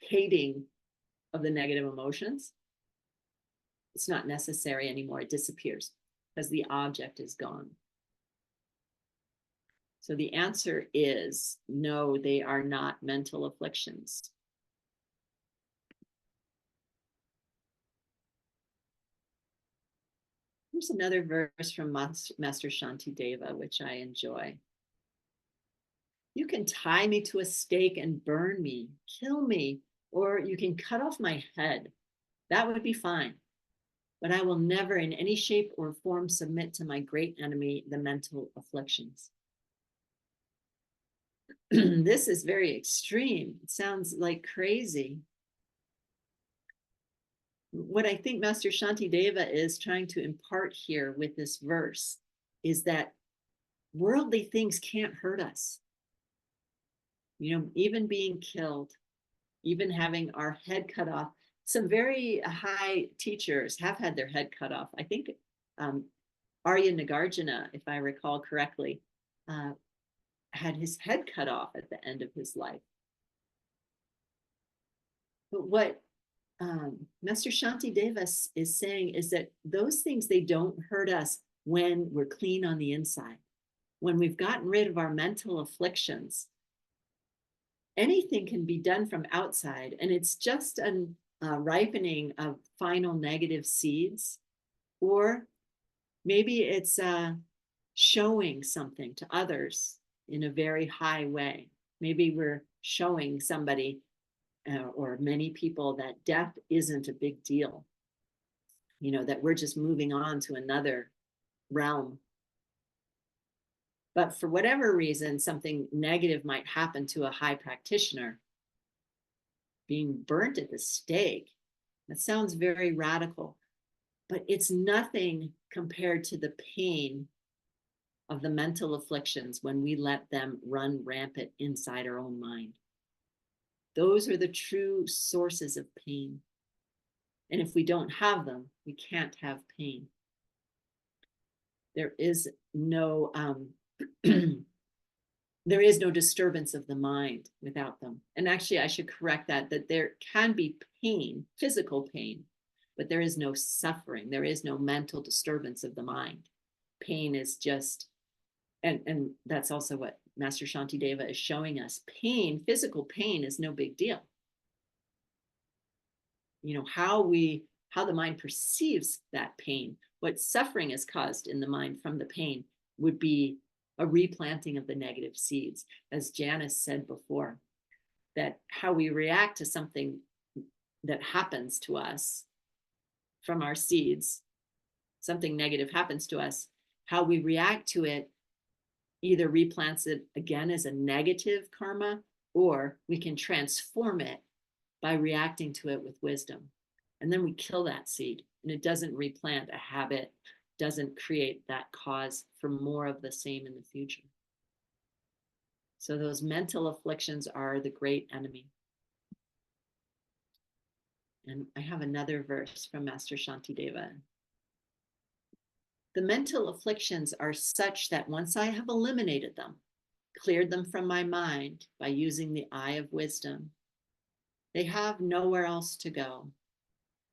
hating of the negative emotions, it's not necessary anymore. It disappears because the object is gone. So the answer is no, they are not mental afflictions. Here's another verse from Master Shantideva, which I enjoy. You can tie me to a stake and burn me, kill me, or you can cut off my head. That would be fine. But I will never in any shape or form submit to my great enemy, the mental afflictions. This is very extreme. It sounds like crazy. What I think Master Shantideva is trying to impart here with this verse is that worldly things can't hurt us. You know, even being killed, even having our head cut off. Some very high teachers have had their head cut off. I think Arya Nagarjuna, if I recall correctly, had his head cut off at the end of his life. But what Master Shantideva is saying is that those things, they don't hurt us when we're clean on the inside. When we've gotten rid of our mental afflictions, anything can be done from outside, and it's just a ripening of final negative seeds, or maybe it's showing something to others in a very high way. Maybe we're showing somebody or many people that death isn't a big deal, you know, that we're just moving on to another realm. But for whatever reason, something negative might happen to a high practitioner. Being burnt at the stake, that sounds very radical, but it's nothing compared to the pain of the mental afflictions when we let them run rampant inside our own mind. Those are the true sources of pain. And if we don't have them, we can't have pain. There is no there is no disturbance of the mind without them. And actually, I should correct that there can be pain, physical pain, but there is no suffering. There is no mental disturbance of the mind. Pain is just, and that's also what Master Shantideva is showing us. Pain, physical pain, is no big deal. You know, how the mind perceives that pain, what suffering is caused in the mind from the pain, would be a replanting of the negative seeds. As Janice said before, that how we react to something that happens to us from our seeds, something negative happens to us, how we react to it either replants it again as a negative karma, or we can transform it by reacting to it with wisdom. And then we kill that seed, and it doesn't replant a habit, doesn't create that cause for more of the same in the future. So those mental afflictions are the great enemy. And I have another verse from Master Shantideva. The mental afflictions are such that once I have eliminated them, cleared them from my mind by using the eye of wisdom, they have nowhere else to go,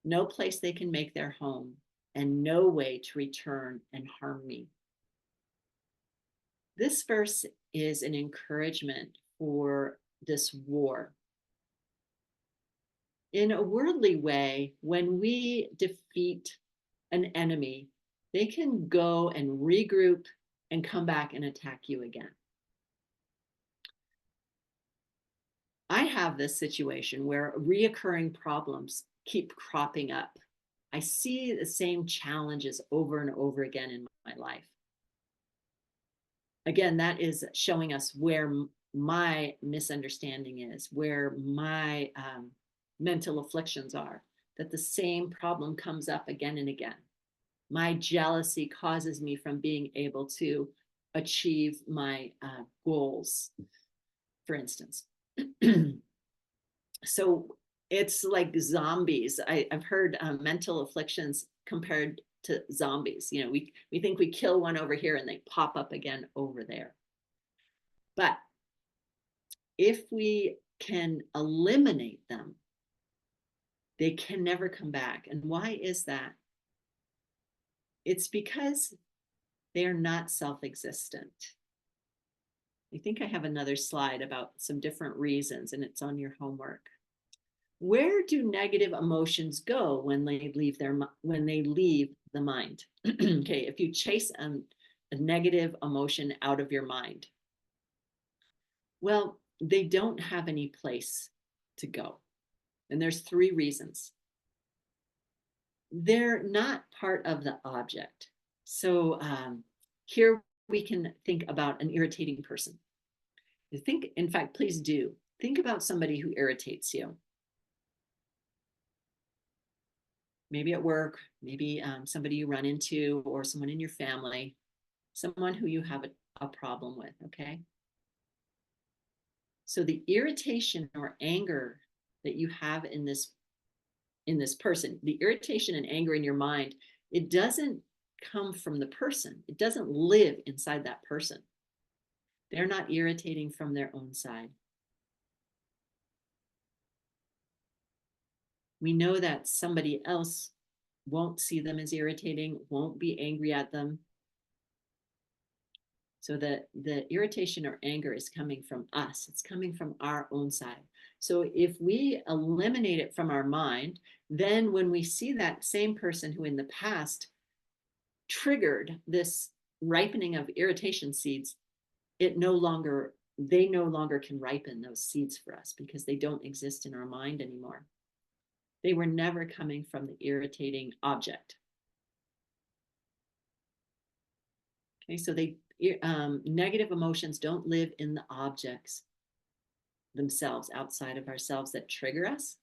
no place they can make their home, and no way to return and harm me. This verse is an encouragement for this war. In a worldly way, when we defeat an enemy, they can go and regroup and come back and attack you again. I have this situation where reoccurring problems keep cropping up. I see the same challenges over and over again in my life. Again, that is showing us where my misunderstanding is, where my mental afflictions are, that the same problem comes up again and again. My jealousy causes me from being able to achieve my goals, for instance. So it's like zombies. I've heard mental afflictions compared to zombies. You know, we think we kill one over here and they pop up again over there. But if we can eliminate them, they can never come back. And why is that? It's because they are not self-existent. I think I have another slide about some different reasons, and it's on your homework. Where do negative emotions go when they leave the mind? Okay, if you chase a negative emotion out of your mind, well, they don't have any place to go. And there's 3 reasons. They're not part of the object. So here we can think about an irritating person. Think, in fact, please do think about somebody who irritates you. Maybe at work, maybe somebody you run into, or someone in your family, someone who you have a problem with, okay? So the irritation or anger that you have in this person, the irritation and anger in your mind, it doesn't come from the person. It doesn't live inside that person. They're not irritating from their own side. We know that somebody else won't see them as irritating, won't be angry at them. So the irritation or anger is coming from us. It's coming from our own side. So if we eliminate it from our mind, then when we see that same person who in the past triggered this ripening of irritation seeds, they no longer can ripen those seeds for us because they don't exist in our mind anymore. They were never coming from the irritating object. Okay, so negative emotions don't live in the objects themselves, outside of ourselves, that trigger us.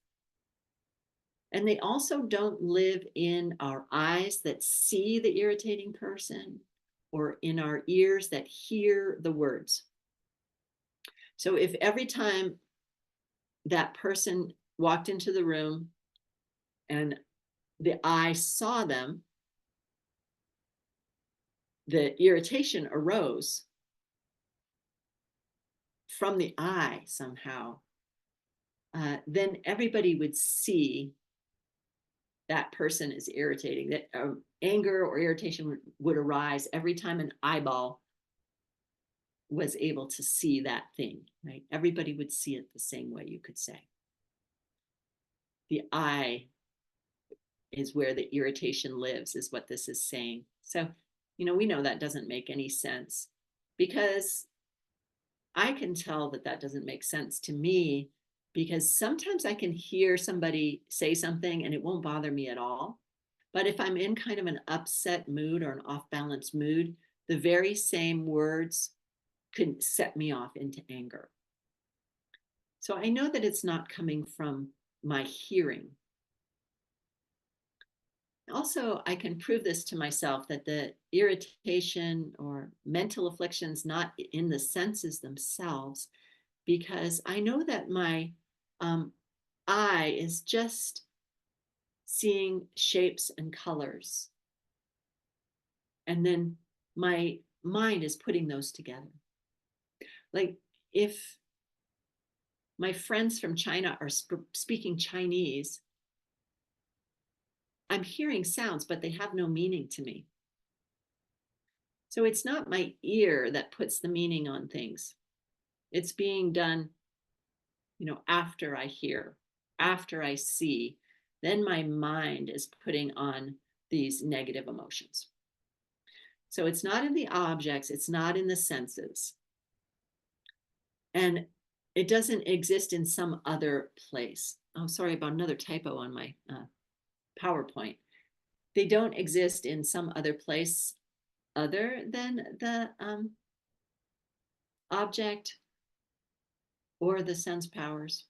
And they also don't live in our eyes that see the irritating person, or in our ears that hear the words. So if every time that person walked into the room and the eye saw them, the irritation arose from the eye somehow, then everybody would see that person is irritating, that anger or irritation would arise every time an eyeball was able to see that thing, right? Everybody would see it the same way, you could say. The eye is where the irritation lives, is what this is saying. So, we know that doesn't make any sense, because I can tell that doesn't make sense to me, because sometimes I can hear somebody say something and it won't bother me at all. But if I'm in kind of an upset mood or an off-balance mood, the very same words could set me off into anger. So I know that it's not coming from my hearing. Also, I can prove this to myself, that the irritation or mental afflictions not in the senses themselves, because I know that my eye is just seeing shapes and colors. And then my mind is putting those together. Like if my friends from China are speaking Chinese, I'm hearing sounds, but they have no meaning to me. So it's not my ear that puts the meaning on things. It's being done, after I hear, after I see, then my mind is putting on these negative emotions. So it's not in the objects, it's not in the senses. And it doesn't exist in some other place. Oh, sorry about another typo on my PowerPoint. They don't exist in some other place other than the object or the sense powers.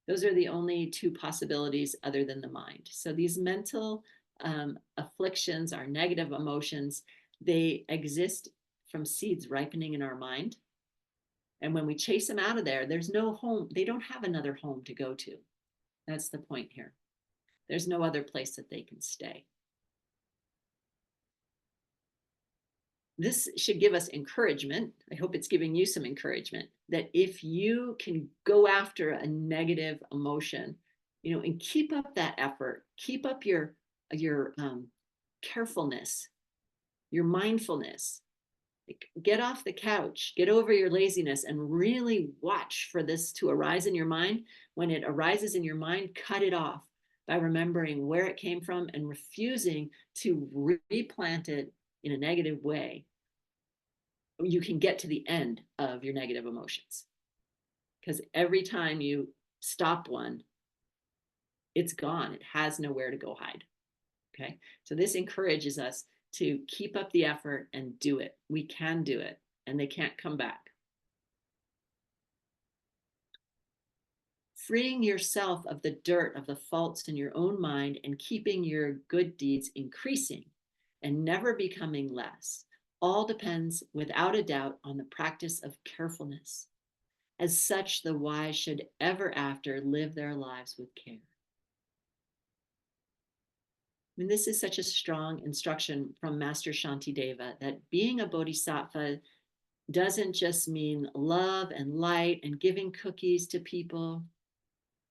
Those are the only two possibilities other than the mind. So these mental afflictions, our negative emotions, they exist from seeds ripening in our mind. And when we chase them out of there, there's no home. They don't have another home to go to. That's the point here. There's no other place that they can stay. This should give us encouragement. I hope it's giving you some encouragement that if you can go after a negative emotion, and keep up that effort, keep up your carefulness, your mindfulness, get off the couch, get over your laziness, and really watch for this to arise in your mind. When it arises in your mind, cut it off by remembering where it came from and refusing to replant it in a negative way. You can get to the end of your negative emotions. Because every time you stop one, it's gone. It has nowhere to go hide. Okay. So this encourages us to keep up the effort and do it. We can do it, and they can't come back. Freeing yourself of the dirt of the faults in your own mind and keeping your good deeds increasing and never becoming less all depends without a doubt on the practice of carefulness. As such, the wise should ever after live their lives with care. I mean, this is such a strong instruction from Master Shantideva that being a bodhisattva doesn't just mean love and light and giving cookies to people.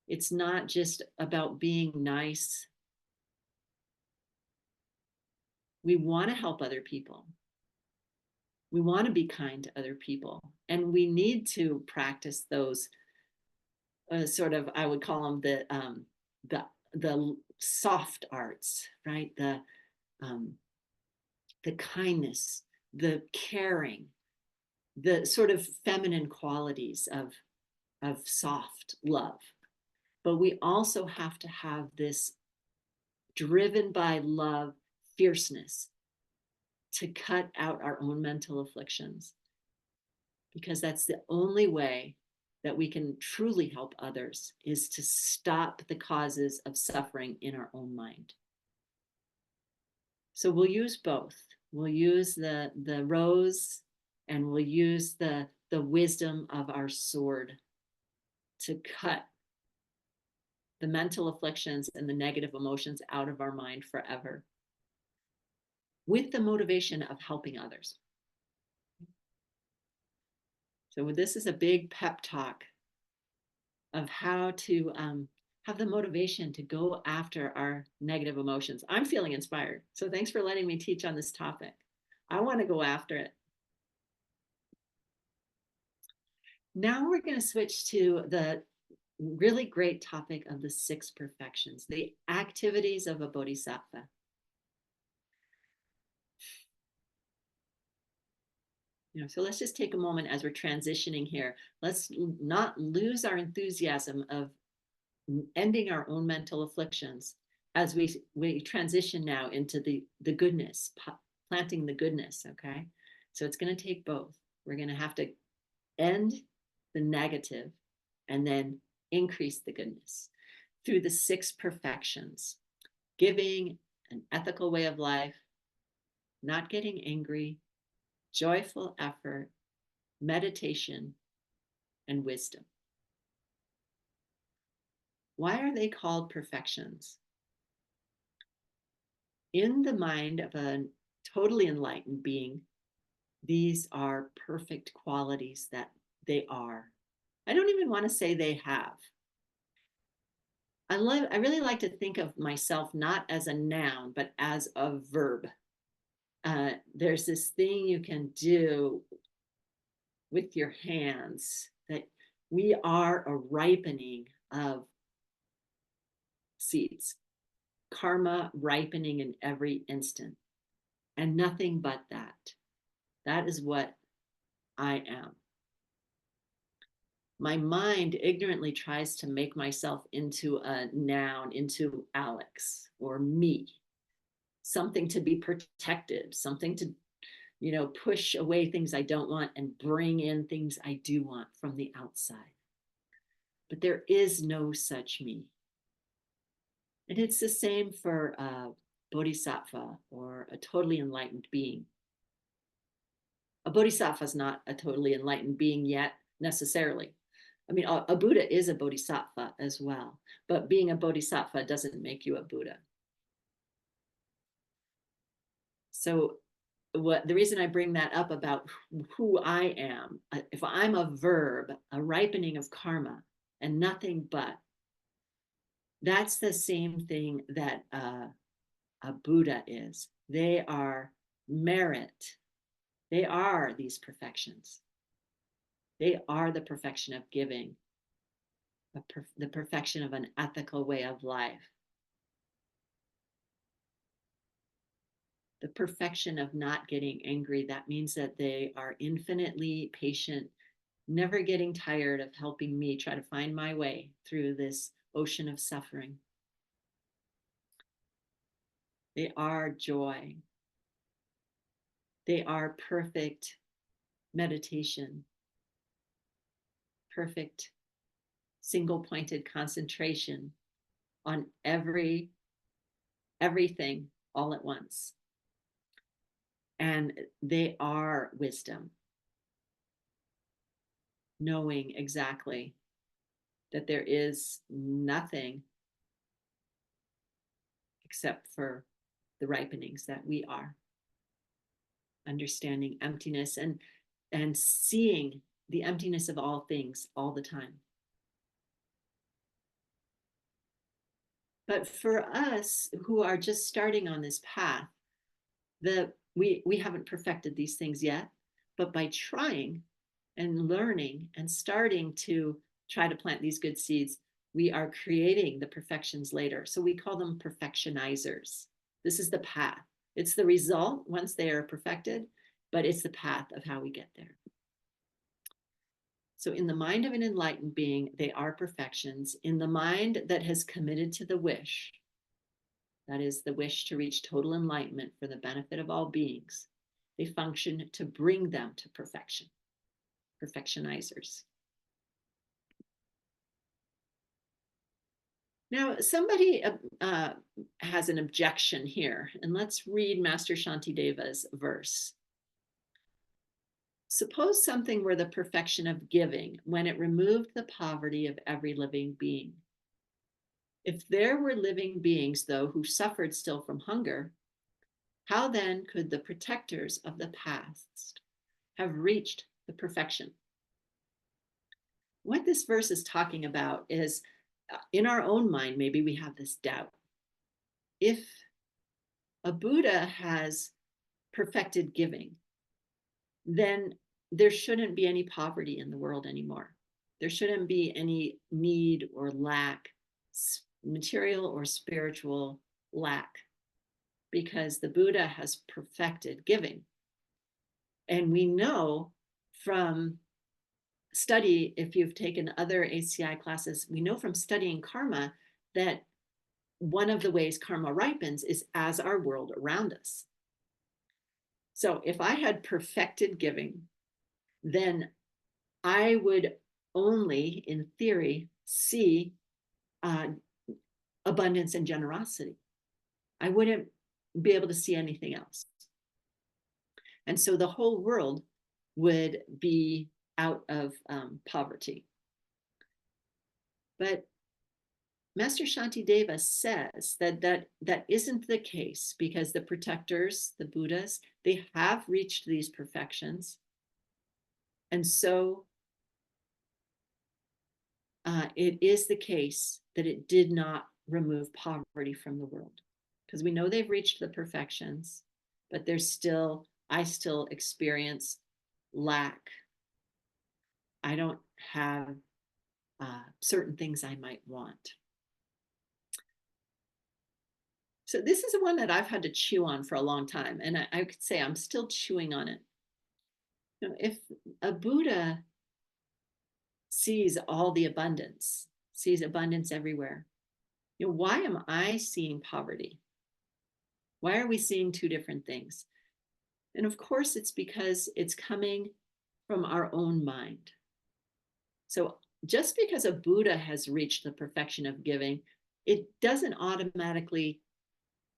It's not just about being nice. We want to help other people. We want to be kind to other people. And we need to practice those sort of, I would call them the soft arts, right? The kindness, the caring, the sort of feminine qualities of soft love. But we also have to have this driven by love fierceness to cut out our own mental afflictions, because that's the only way that we can truly help others, is to stop the causes of suffering in our own mind. So we'll use both. We'll use the rose, and we'll use the wisdom of our sword to cut the mental afflictions and the negative emotions out of our mind forever, with the motivation of helping others. So this is a big pep talk of how to have the motivation to go after our negative emotions. I'm feeling inspired. So thanks for letting me teach on this topic. I want to go after it. Now we're going to switch to the really great topic of the 6 perfections, the activities of a bodhisattva. So let's just take a moment as we're transitioning here. Let's not lose our enthusiasm of ending our own mental afflictions as we transition now into the goodness, planting the goodness, okay? So it's going to take both. We're going to have to end the negative and then increase the goodness through the 6 perfections: giving, an ethical way of life, not getting angry, joyful effort, meditation, and wisdom. Why are they called perfections? In the mind of a totally enlightened being, these are perfect qualities that they are. I don't even want to say they have. I really like to think of myself not as a noun, but as a verb. there's this thing you can do with your hands that we are a ripening of seeds, karma ripening in every instant, and nothing but that. That is what I am. My mind ignorantly tries to make myself into a noun, into Alix or me, something to be protected, something to, push away things I don't want and bring in things I do want from the outside. But there is no such me. And it's the same for a bodhisattva or a totally enlightened being. A bodhisattva is not a totally enlightened being yet, necessarily. I mean, a Buddha is a bodhisattva as well, but being a bodhisattva doesn't make you a Buddha. So the reason I bring that up about who I am, if I'm a verb, a ripening of karma and nothing but, that's the same thing that a Buddha is. They are merit. They are these perfections. They are the perfection of giving, the perfection of an ethical way of life, the perfection of not getting angry. That means that they are infinitely patient, never getting tired of helping me try to find my way through this ocean of suffering. They are joy. They are perfect meditation, perfect single-pointed concentration on everything all at once. And they are wisdom, knowing exactly that there is nothing except for the ripenings that we are, understanding emptiness and seeing the emptiness of all things all the time. But for us who are just starting on this path, we haven't perfected these things yet, but by trying and learning and starting to try to plant these good seeds, we are creating the perfections later. So we call them perfectionizers. This is the path. It's the result once they are perfected, but it's the path of how we get there. So in the mind of an enlightened being, they are perfections. In the mind that has committed to the wish, that is the wish to reach total enlightenment for the benefit of all beings, they function to bring them to perfection, perfectionizers. Now, somebody has an objection here, and let's read Master Shantideva's verse. Suppose something were the perfection of giving when it removed the poverty of every living being. If there were living beings, though, who suffered still from hunger, how then could the protectors of the past have reached the perfection? What this verse is talking about is, in our own mind, maybe we have this doubt. If a Buddha has perfected giving, then there shouldn't be any poverty in the world anymore. There shouldn't be any need or lack, material or spiritual lack, because the Buddha has perfected giving. And we know from study, if you've taken other ACI classes, we know from studying karma that one of the ways karma ripens is as our world around us. So if I had perfected giving, then I would only, in theory, see abundance and generosity. I wouldn't be able to see anything else. And so the whole world would be out of poverty. But Master Shantideva says that isn't the case, because the protectors, the Buddhas, they have reached these perfections. And so it is the case that it did not remove poverty from the world, because we know they've reached the perfections. but I still experience lack. I don't have certain things I might want. So this is one that I've had to chew on for a long time, and I could say I'm still chewing on it. You know, if a Buddha sees all the abundance, sees abundance everywhere, you know, why am I seeing poverty? Why are we seeing two different things? And of course, it's because it's coming from our own mind. So just because a Buddha has reached the perfection of giving, it doesn't automatically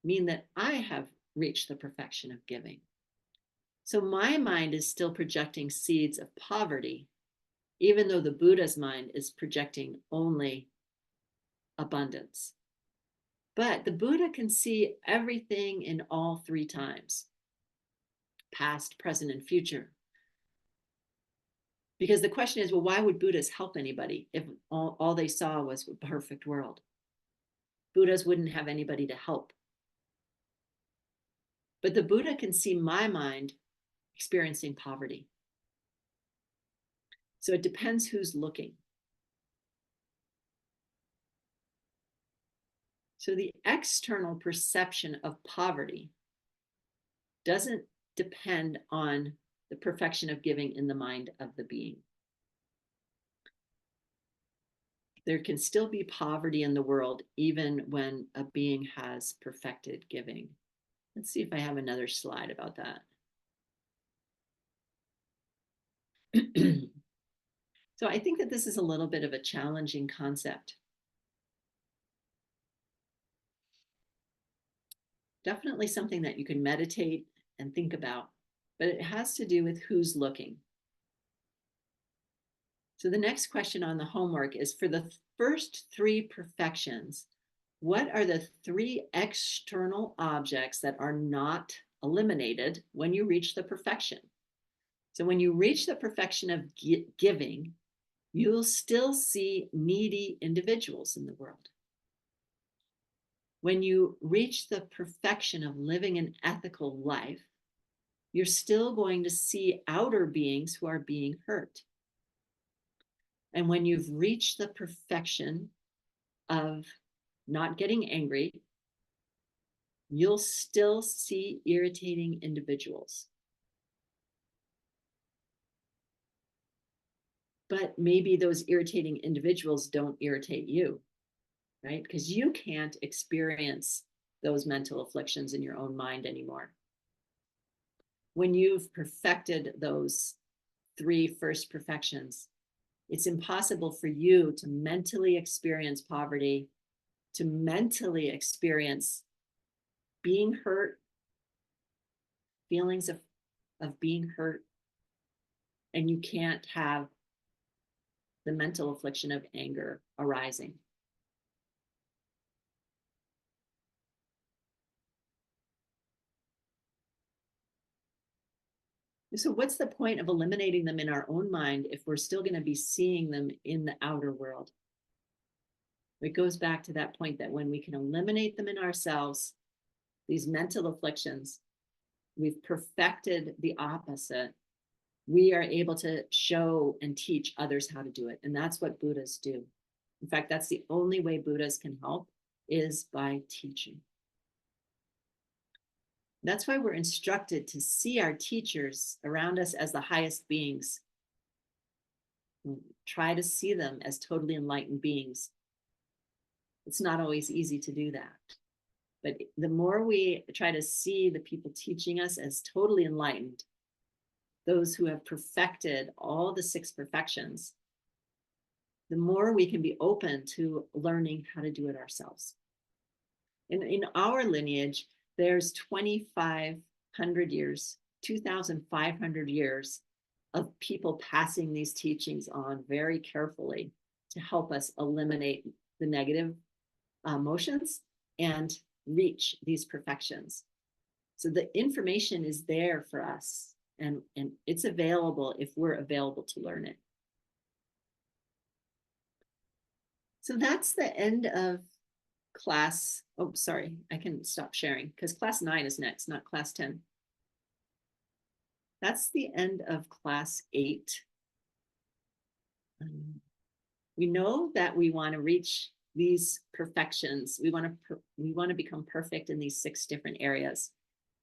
mean that I have reached the perfection of giving. So my mind is still projecting seeds of poverty, even though the Buddha's mind is projecting only abundance. But the Buddha can see everything in all three times, past, present, and future. Because the question is, well, why would Buddhas help anybody if all they saw was a perfect world? Buddhas wouldn't have anybody to help. But the Buddha can see my mind experiencing poverty. So it depends who's looking. So the external perception of poverty doesn't depend on the perfection of giving in the mind of the being. There can still be poverty in the world even when a being has perfected giving. Let's see if I have another slide about that. So I think that this is a little bit of a challenging concept. Definitely something that you can meditate and think about, but it has to do with who's looking. So the next question on the homework is, for the first three perfections, what are the three external objects that are not eliminated when you reach the perfection? So when you reach the perfection of giving, you'll still see needy individuals in the world. When you reach the perfection of living an ethical life, you're still going to see outer beings who are being hurt. And when you've reached the perfection of not getting angry, you'll still see irritating individuals. But maybe those irritating individuals don't irritate you, right? Because you can't experience those mental afflictions in your own mind anymore. When you've perfected those three first perfections, it's impossible for you to mentally experience poverty, to mentally experience being hurt, feelings of being hurt, and you can't have the mental affliction of anger arising. So what's the point of eliminating them in our own mind if we're still going to be seeing them in the outer world? It goes back to that point that when we can eliminate them in ourselves, these mental afflictions, we've perfected the opposite. We are able to show and teach others how to do it. And that's what Buddhas do. In fact, that's the only way Buddhas can help, is by teaching. That's why we're instructed to see our teachers around us as the highest beings. Try to see them as totally enlightened beings. It's not always easy to do that. But the more we try to see the people teaching us as totally enlightened, those who have perfected all the six perfections, the more we can be open to learning how to do it ourselves. In our lineage, there's 2,500 years, 2,500 years of people passing these teachings on very carefully to help us eliminate the negative emotions and reach these perfections. So the information is there for us, and it's available if we're available to learn it. So that's the end of class. Oh, sorry, I can stop sharing because class 9 is next, not class 10. That's the end of class 8. We know that we want to reach these perfections. We want to become perfect in these 6 different areas.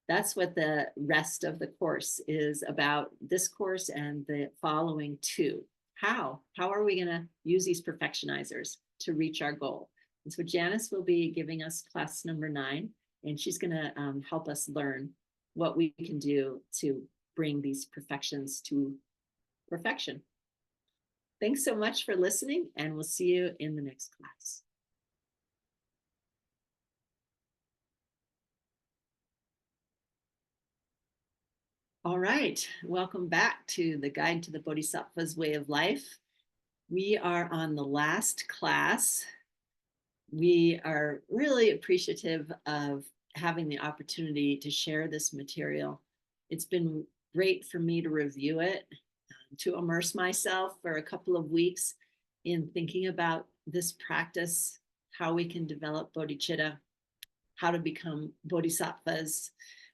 That's what the rest of the course is about, this course and the following 2. How are we going to use these perfectionizers to reach our goal? And so Janice will be giving us class number 9, and she's going to help us learn what we can do to bring these perfections to perfection. Thanks so much for listening, and we'll see you in the next class. All right, welcome back to the Guide to the Bodhisattva's Way of Life. We are on the last class. We are really appreciative of having the opportunity to share this material. It's been great for me to review it, to immerse myself for a couple of weeks in thinking about this practice, how we can develop bodhicitta, how to become bodhisattvas.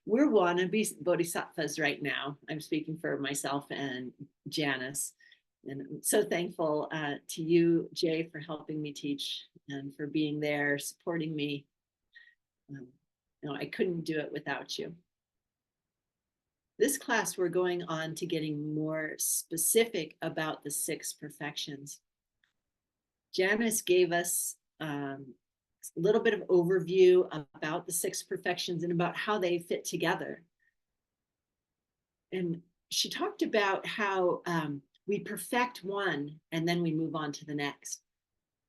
We're wannabe bodhisattvas right now. I'm speaking for myself and Janice. And I'm so thankful to you, Jay, for helping me teach and for being there, supporting me. I couldn't do it without you. This class, we're going on to getting more specific about the 6 perfections. Janice gave us a little bit of overview about the 6 perfections and about how they fit together. And she talked about how we perfect one and then we move on to the next.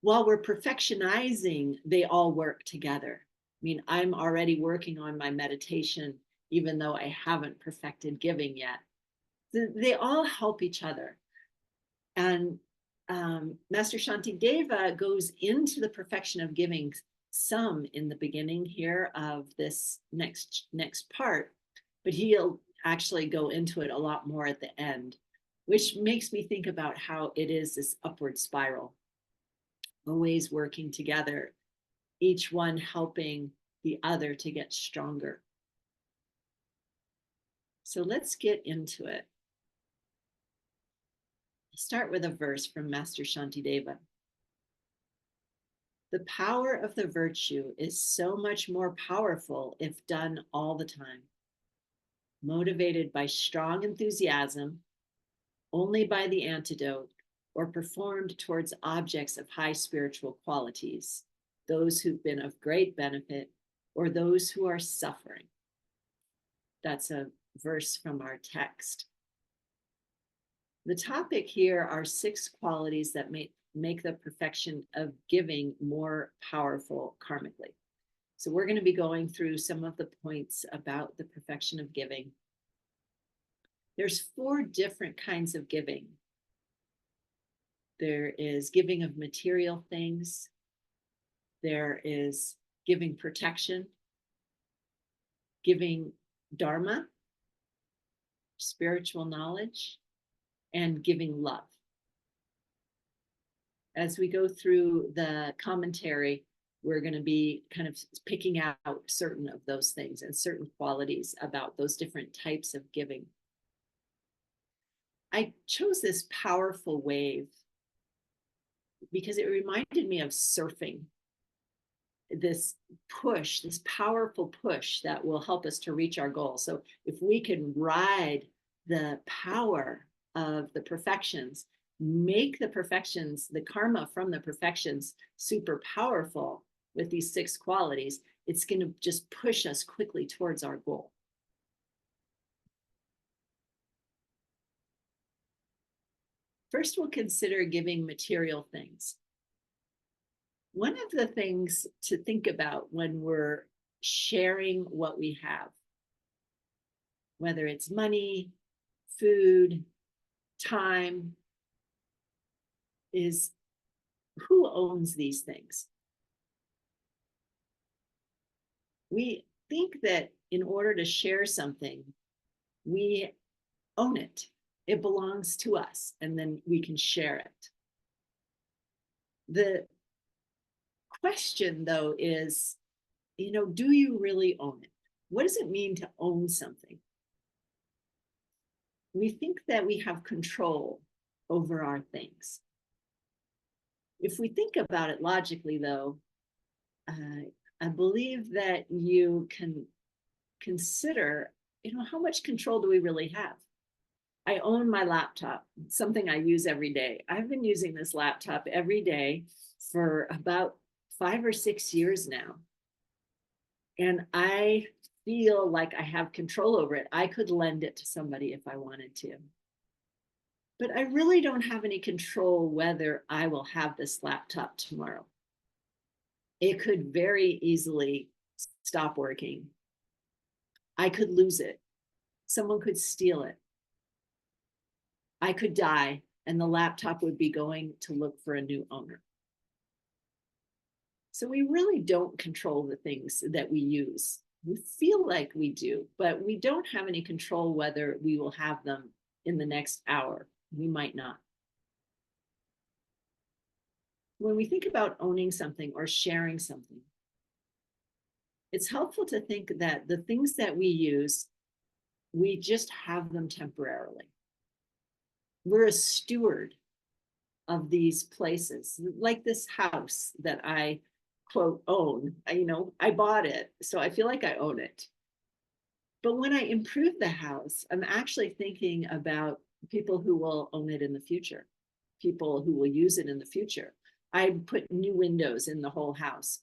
While we're perfectionizing, they all work together. I mean, I'm already working on my meditation, even though I haven't perfected giving yet. They all help each other. And Master Shantideva goes into the perfection of giving some in the beginning here of this next part, but he'll actually go into it a lot more at the end, which makes me think about how it is this upward spiral, always working together, each one helping the other to get stronger. So let's get into it. I'll start with a verse from Master Shantideva. The power of the virtue is so much more powerful if done all the time. Motivated by strong enthusiasm, only by the antidote, or performed towards objects of high spiritual qualities, those who've been of great benefit, or those who are suffering. That's a verse from our text. The topic here are 6 qualities that make the perfection of giving more powerful karmically. So we're going to be going through some of the points about the perfection of giving. There's 4 different kinds of giving. There is giving of material things. There is giving protection, giving dharma, spiritual knowledge, and giving love. As we go through the commentary, we're going to be kind of picking out certain of those things and certain qualities about those different types of giving. I chose this powerful wave because it reminded me of surfing. This push, this powerful push that will help us to reach our goal. So if we can ride the power of the perfections, make the perfections, the karma from the perfections super powerful with these 6 qualities, it's going to just push us quickly towards our goal. First, we'll consider giving material things. One of the things to think about when we're sharing what we have, whether it's money, food, time, is who owns these things? We think that in order to share something, we own it. It belongs to us, and then we can share it. The question, though, is, do you really own it? What does it mean to own something? we think that we have control over our things. If we think about it logically, though, I believe that you can consider, how much control do we really have? I own my laptop, something I use every day. I've been using this laptop every day for about 5 or 6 years now. And I feel like I have control over it. I could lend it to somebody if I wanted to. But I really don't have any control whether I will have this laptop tomorrow. It could very easily stop working. I could lose it. Someone could steal it. I could die, and the laptop would be going to look for a new owner. So we really don't control the things that we use. We feel like we do, but we don't have any control whether we will have them in the next hour. We might not. When we think about owning something or sharing something, it's helpful to think that the things that we use, we just have them temporarily. We're a steward of these places, like this house that I, quote, own. I bought it, so I feel like I own it. But when I improve the house, I'm actually thinking about people who will own it in the future, people who will use it in the future. I put new windows in the whole house.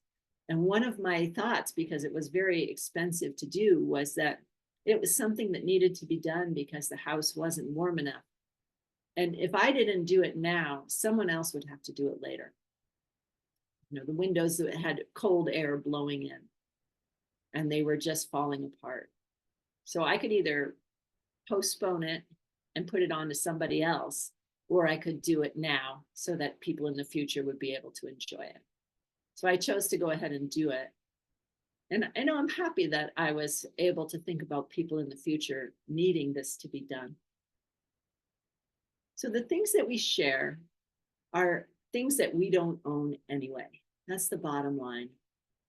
And one of my thoughts, because it was very expensive to do, was that it was something that needed to be done because the house wasn't warm enough. And if I didn't do it now, someone else would have to do it later. The windows that had cold air blowing in, and they were just falling apart. So I could either postpone it and put it on to somebody else, or I could do it now so that people in the future would be able to enjoy it. So I chose to go ahead and do it. And I know I'm happy that I was able to think about people in the future needing this to be done. So the things that we share are things that we don't own anyway. That's the bottom line.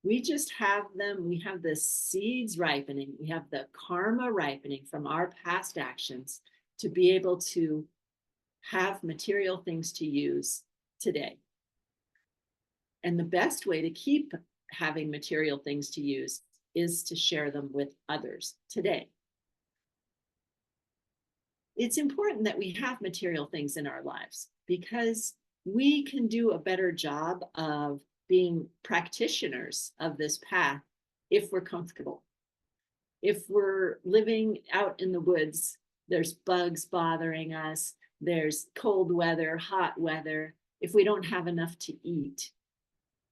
We just have them. We have the seeds ripening. We have the karma ripening from our past actions to be able to have material things to use today. And the best way to keep having material things to use is to share them with others today. It's important that we have material things in our lives because we can do a better job of being practitioners of this path if we're comfortable. If we're living out in the woods, there's bugs bothering us, there's cold weather, hot weather. If we don't have enough to eat,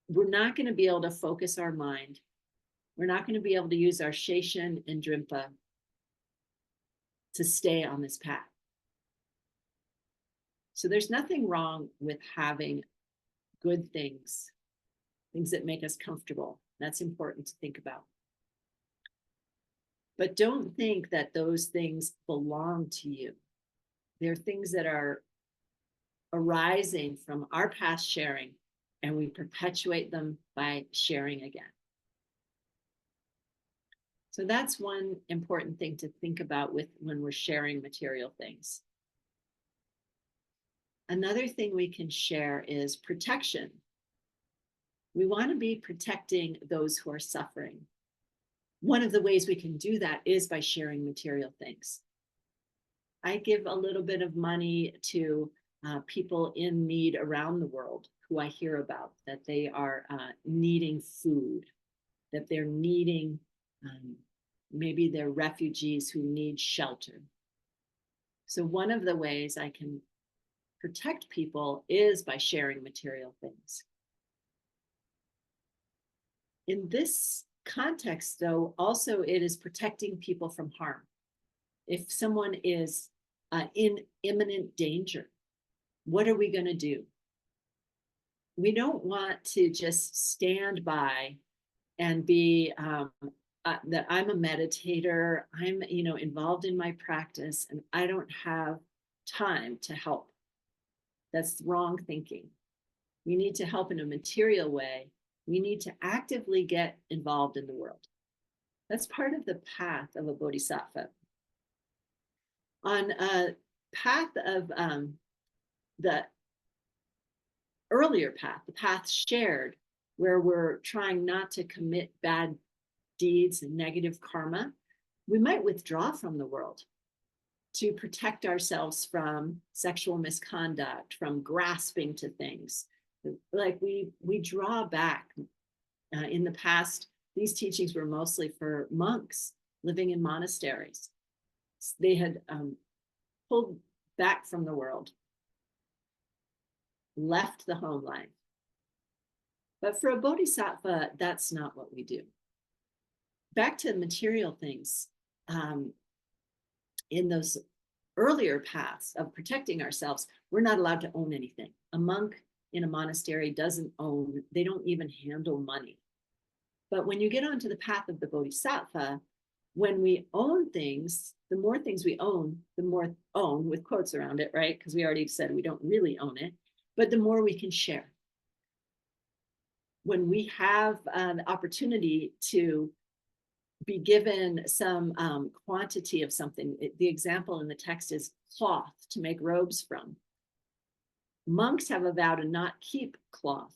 we're not going to be able to focus our mind. We're not going to be able to use our Sheshan and Drimpa to stay on this path. So there's nothing wrong with having good things, things that make us comfortable. That's important to think about. But don't think that those things belong to you. They're things that are arising from our past sharing, and we perpetuate them by sharing again. So that's one important thing to think about when we're sharing material things. Another thing we can share is protection. We want to be protecting those who are suffering. One of the ways we can do that is by sharing material things. I give a little bit of money to people in need around the world who I hear about, that they are needing food, that they're needing, maybe they're refugees who need shelter. So one of the ways I can protect people is by sharing material things. In this context, though, also it is protecting people from harm. If someone is in imminent danger, what are we going to do? We don't want to just stand by and be that I'm a meditator, I'm involved in my practice, and I don't have time to help. That's wrong thinking. We need to help in a material way. We need to actively get involved in the world. That's part of the path of a bodhisattva. On a path of the earlier path, the path shared, where we're trying not to commit bad deeds and negative karma, we might withdraw from the world to protect ourselves from sexual misconduct, from grasping to things. Like we draw back. In the past, these teachings were mostly for monks living in monasteries. They had pulled back from the world, left the home life. But for a bodhisattva, that's not what we do. Back to material things, in those earlier paths of protecting ourselves, we're not allowed to own anything. A monk in a monastery doesn't own, they don't even handle money. But when you get onto the path of the bodhisattva, when we own things, the more things we own, the more own with quotes around it, right? Because we already said we don't really own it, but the more we can share. When we have an opportunity to be given some quantity of something, the example in the text is cloth to make robes from. Monks have a vow to not keep cloth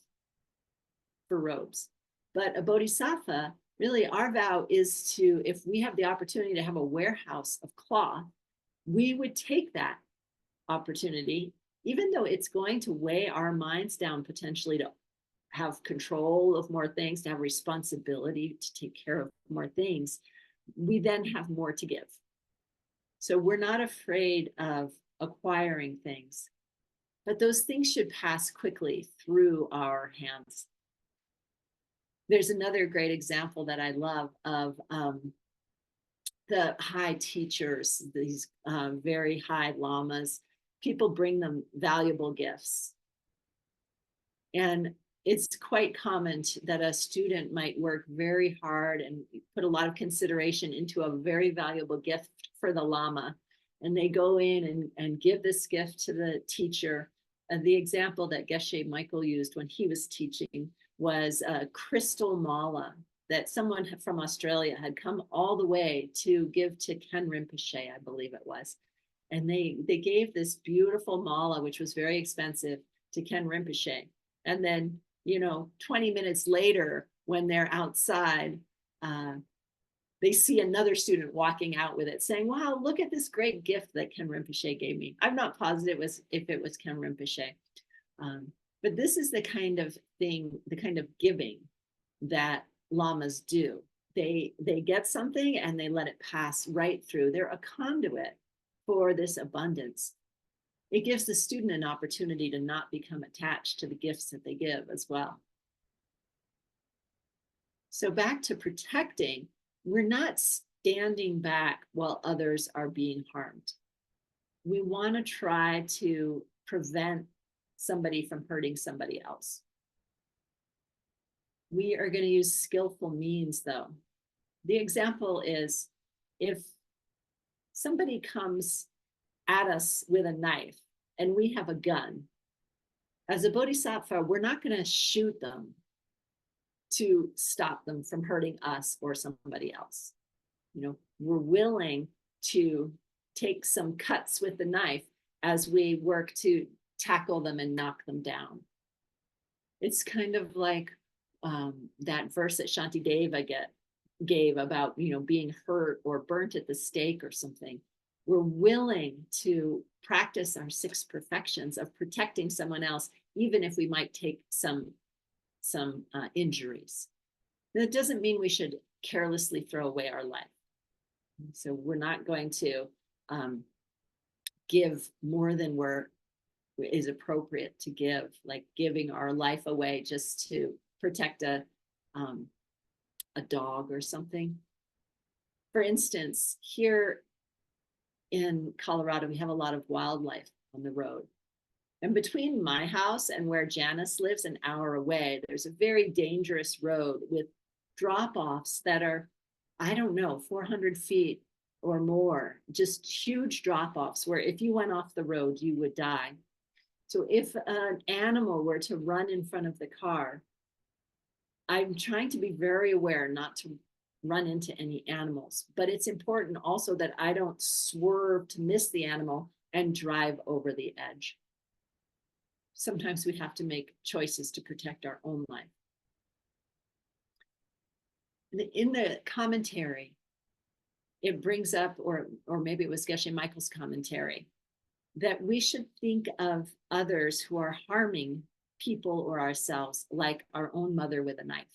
for robes, but a bodhisattva, really our vow is to, if we have the opportunity to have a warehouse of cloth, we would take that opportunity, even though it's going to weigh our minds down potentially to have control of more things, to have responsibility to take care of more things, we then have more to give. So we're not afraid of acquiring things, but those things should pass quickly through our hands. There's another great example that I love of the high teachers, these very high lamas. People bring them valuable gifts. And it's quite common that a student might work very hard and put a lot of consideration into a very valuable gift for the Lama. And they go in and give this gift to the teacher. And the example that Geshe Michael used when he was teaching was a crystal mala that someone from Australia had come all the way to give to Ken Rinpoche, I believe it was. And they gave this beautiful mala, which was very expensive, to Ken Rinpoche. And then, 20 minutes later, when they're outside, they see another student walking out with it saying, wow, look at this great gift that Ken Rinpoche gave me. I'm not positive if it was Ken Rinpoche. But this is the kind of thing, the kind of giving that lamas do. They get something and they let it pass right through. They're a conduit for this abundance. It gives the student an opportunity to not become attached to the gifts that they give as well. So back to protecting, we're not standing back while others are being harmed. We want to try to prevent somebody from hurting somebody else. We are going to use skillful means, though. The example is if somebody comes at us with a knife and we have a gun, as a bodhisattva, we're not going to shoot them to stop them from hurting us or somebody else. We're willing to take some cuts with the knife as we work to tackle them and knock them down. It's kind of like that verse that Shantideva gave about, being hurt or burnt at the stake or something. We're willing to practice our 6 perfections of protecting someone else, even if we might take some injuries. That doesn't mean we should carelessly throw away our life. So we're not going to give more than is appropriate to give, like giving our life away just to protect a dog or something. For instance, here in Colorado, we have a lot of wildlife on the road. And between my house and where Janice lives, an hour away, there's a very dangerous road with drop-offs that are, 400 feet or more, just huge drop-offs where if you went off the road, you would die. So if an animal were to run in front of the car, I'm trying to be very aware not to run into any animals. But it's important also that I don't swerve to miss the animal and drive over the edge. Sometimes we have to make choices to protect our own life. In the commentary, it brings up, or maybe it was Geshe Michael's commentary, that we should think of others who are harming people or ourselves like our own mother with a knife.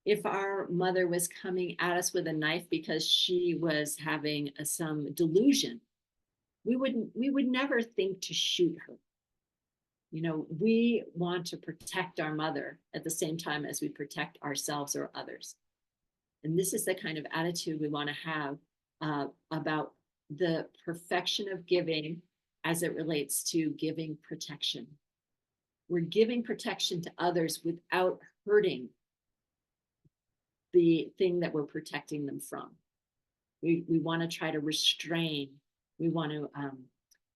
If our mother was coming at us with a knife because she was having some delusion, we would never think to shoot her. You know, we want to protect our mother at the same time as we protect ourselves or others. And this is the kind of attitude we want to have about the perfection of giving as it relates to giving protection. We're giving protection to others without hurting the thing that we're protecting them from. We want to try to restrain. We want to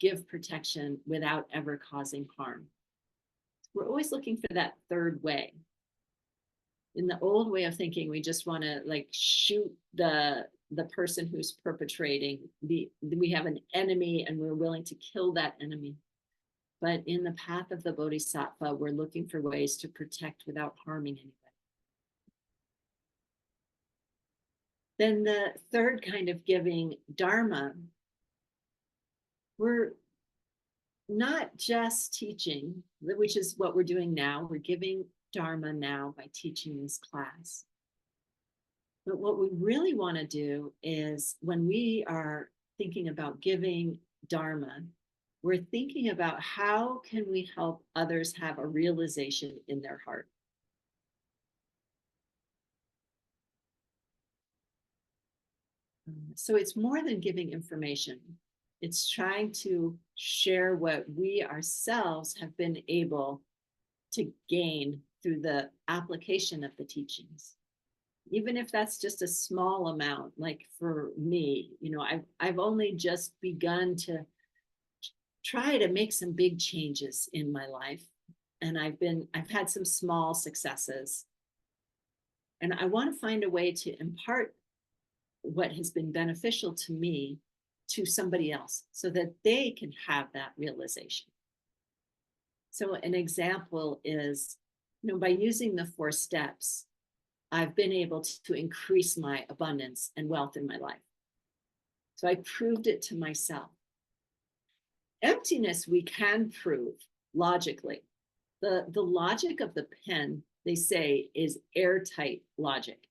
give protection without ever causing harm. We're always looking for that third way. In the old way of thinking, we just want to like shoot the person who's perpetrating. We have an enemy and we're willing to kill that enemy. But in the path of the Bodhisattva, we're looking for ways to protect without harming anybody. Then the third kind of giving, Dharma, we're not just teaching, which is what we're doing now. We're giving Dharma now by teaching this class. But what we really want to do is when we are thinking about giving Dharma, we're thinking about how can we help others have a realization in their heart. So it's more than giving information. It's trying to share what we ourselves have been able to gain through the application of the teachings. Even if that's just a small amount, like for me, you know, I've only just begun to try to make some big changes in my life. And I've had some small successes. And I want to find a way to impart what has been beneficial to me to somebody else so that they can have that realization. So an example is, you know, by using the 4 steps, I've been able to increase my abundance and wealth in my life. So I proved it to myself. Emptiness we can prove logically. The logic of the pen, they say, is airtight logic.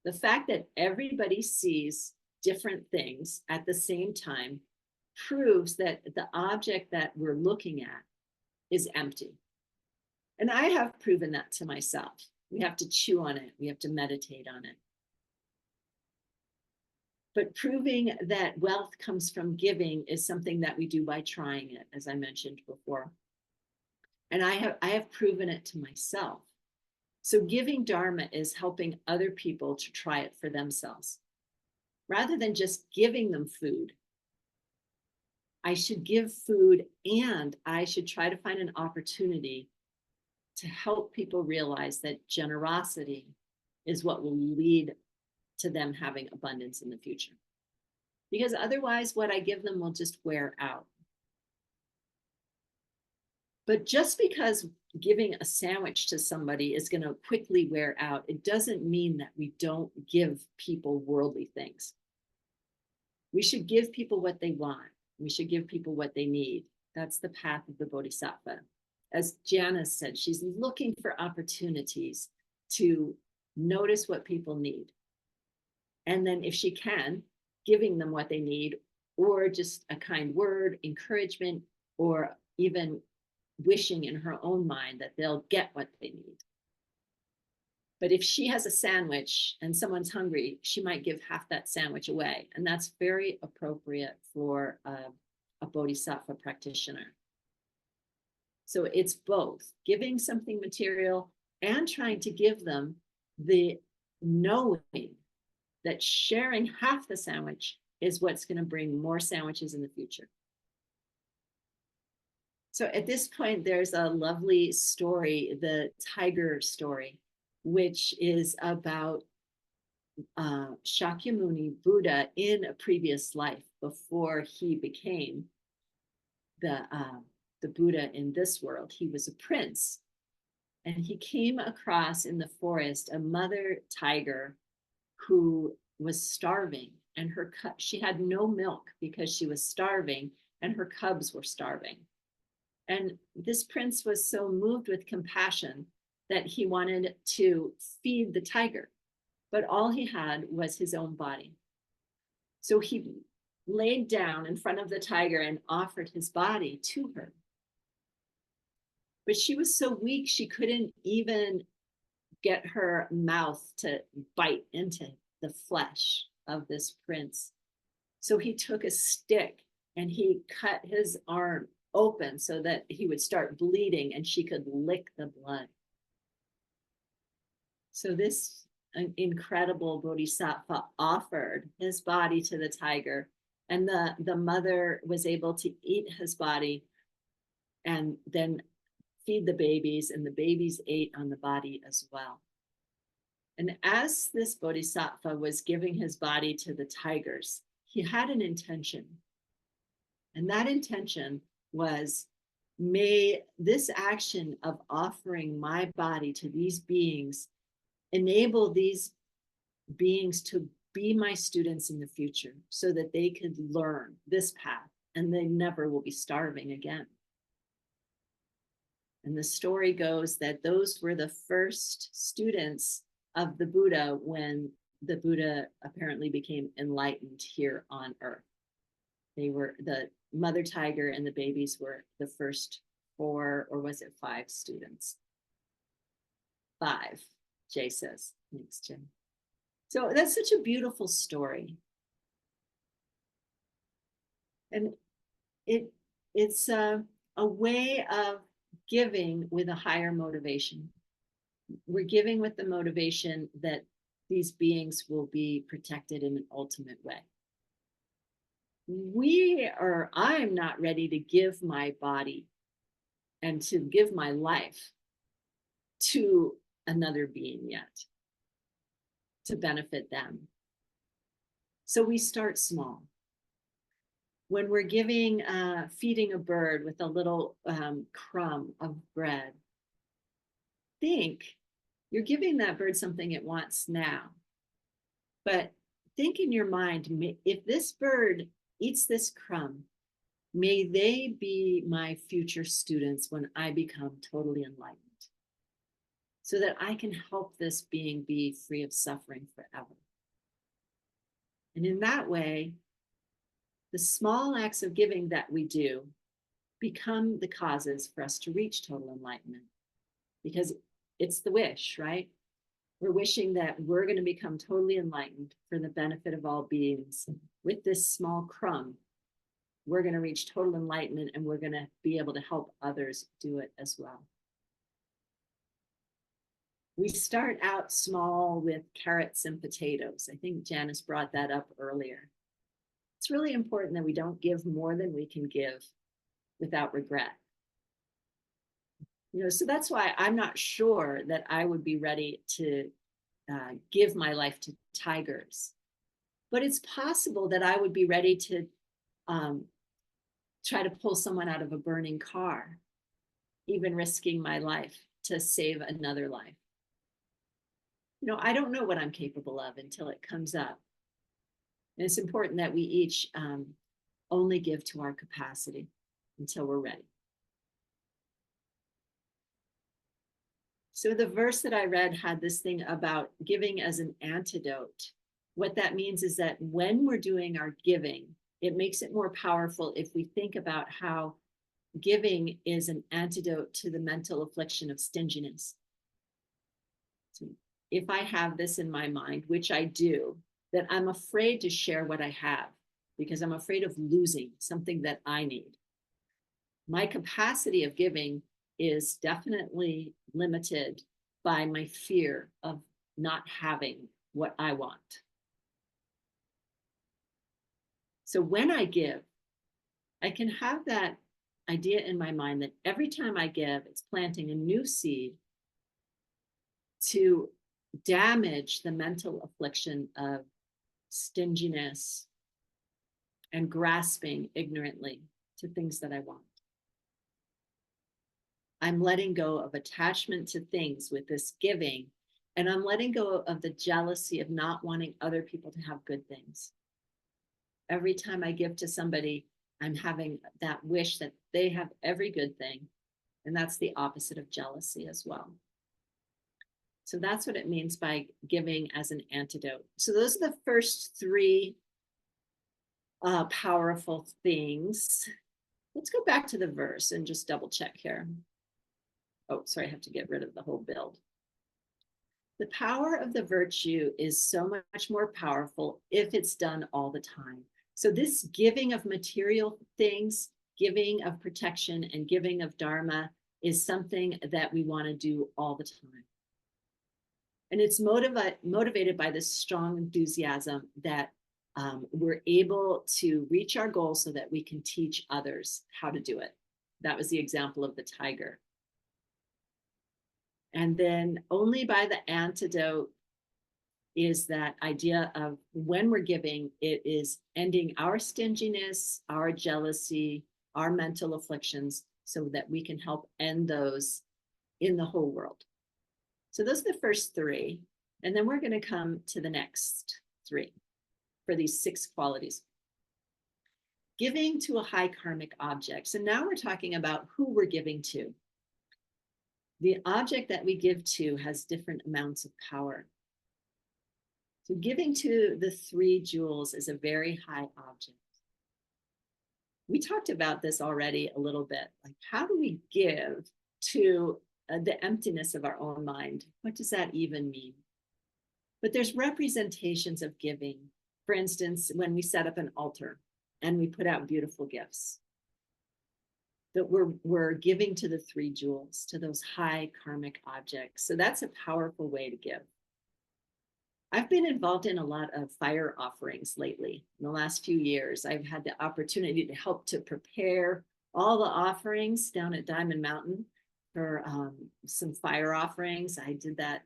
The fact that everybody sees different things at the same time proves that the object that we're looking at is empty. And I have proven that to myself. We have to chew on it. We have to meditate on it. But proving that wealth comes from giving is something that we do by trying it, as I mentioned before. And I have proven it to myself. So giving Dharma is helping other people to try it for themselves. Rather than just giving them food, I should give food and I should try to find an opportunity to help people realize that generosity is what will lead to them having abundance in the future. Because otherwise, what I give them will just wear out. But just because giving a sandwich to somebody is going to quickly wear out, it doesn't mean that we don't give people worldly things. We should give people what they want. We should give people what they need. That's the path of the Bodhisattva. As Janice said, she's looking for opportunities to notice what people need. And then if she can, giving them what they need, or just a kind word, encouragement, or even wishing in her own mind that they'll get what they need. But if she has a sandwich and someone's hungry, she might give half that sandwich away. And that's very appropriate for a bodhisattva practitioner. So it's both giving something material and trying to give them the knowing that sharing half the sandwich is what's going to bring more sandwiches in the future. So at this point, there's a lovely story, the tiger story, which is about Shakyamuni Buddha in a previous life before he became the Buddha in this world. He was a prince, and he came across in the forest a mother tiger who was starving, and she had no milk because she was starving, and her cubs were starving. And this prince was so moved with compassion that he wanted to feed the tiger, but all he had was his own body. So he laid down in front of the tiger and offered his body to her. But she was so weak, she couldn't even get her mouth to bite into the flesh of this prince. So he took a stick and he cut his arm open so that he would start bleeding and she could lick the blood. So this incredible bodhisattva offered his body to the tiger, and the mother was able to eat his body and then feed the babies, and the babies ate on the body as well. And as this bodhisattva was giving his body to the tigers, he had an intention. And that intention was, may this action of offering my body to these beings enable these beings to be my students in the future so that they could learn this path and they never will be starving again. And the story goes that those were the first students of the Buddha when the Buddha apparently became enlightened here on earth. They were, the mother tiger and the babies were the first 4, or was it 5 students? 5, Jay says. Thanks, Jim. So that's such a beautiful story. And it's a way of giving with a higher motivation. We're giving with the motivation that these beings will be protected in an ultimate way. I'm not ready to give my body and to give my life to another being yet to benefit them. So we start small. When we're giving, feeding a bird with a little crumb of bread, think you're giving that bird something it wants now. But think in your mind, if this bird eats this crumb, may they be my future students when I become totally enlightened, so that I can help this being be free of suffering forever. And in that way, the small acts of giving that we do become the causes for us to reach total enlightenment, because it's the wish, right? We're wishing that we're going to become totally enlightened for the benefit of all beings. With this small crumb, we're going to reach total enlightenment, and we're going to be able to help others do it as well. We start out small with carrots and potatoes. I think Janice brought that up earlier. It's really important that we don't give more than we can give without regret. So that's why I'm not sure that I would be ready to give my life to tigers. But it's possible that I would be ready to try to pull someone out of a burning car, even risking my life to save another life. I don't know what I'm capable of until it comes up. And it's important that we each only give to our capacity until we're ready. So the verse that I read had this thing about giving as an antidote. What that means is that when we're doing our giving, it makes it more powerful if we think about how giving is an antidote to the mental affliction of stinginess. So if I have this in my mind, which I do, that I'm afraid to share what I have because I'm afraid of losing something that I need. My capacity of giving is definitely limited by my fear of not having what I want. So when I give, I can have that idea in my mind that every time I give, it's planting a new seed to damage the mental affliction of stinginess and grasping ignorantly to things that I want. I'm letting go of attachment to things with this giving, and I'm letting go of the jealousy of not wanting other people to have good things. Every time I give to somebody, I'm having that wish that they have every good thing. And that's the opposite of jealousy as well. So that's what it means by giving as an antidote. So those are the first three powerful things. Let's go back to the verse and just double check here. Oh, sorry, I have to get rid of the whole build. The power of the virtue is so much more powerful if it's done all the time. So this giving of material things, giving of protection, and giving of dharma is something that we want to do all the time. And it's motivated by this strong enthusiasm that we're able to reach our goal so that we can teach others how to do it. That was the example of the tiger. And then only by the antidote is that idea of when we're giving, it is ending our stinginess, our jealousy, our mental afflictions, so that we can help end those in the whole world. So those are the first three. And then we're going to come to the next three for these 6 qualities. Giving to a high karmic object. So now we're talking about who we're giving to. The object that we give to has different amounts of power. So giving to the 3 jewels is a very high object. We talked about this already a little bit. Like, how do we give to the emptiness of our own mind? What does that even mean? But there's representations of giving. For instance, when we set up an altar and we put out beautiful gifts, that we're giving to the 3 jewels, to those high karmic objects. So that's a powerful way to give. I've been involved in a lot of fire offerings lately. In the last few years, I've had the opportunity to help to prepare all the offerings down at Diamond Mountain for some fire offerings. I did that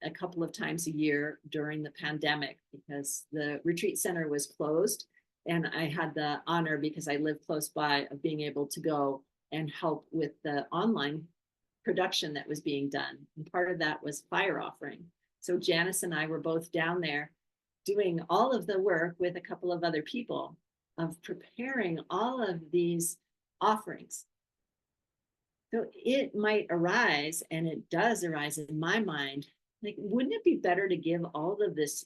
a couple of times a year during the pandemic because the retreat center was closed. And I had the honor, because I live close by, of being able to go and help with the online production that was being done. And part of that was fire offering. So Janice and I were both down there doing all of the work with a couple of other people of preparing all of these offerings. So it might arise, and it does arise in my mind, like, wouldn't it be better to give all of this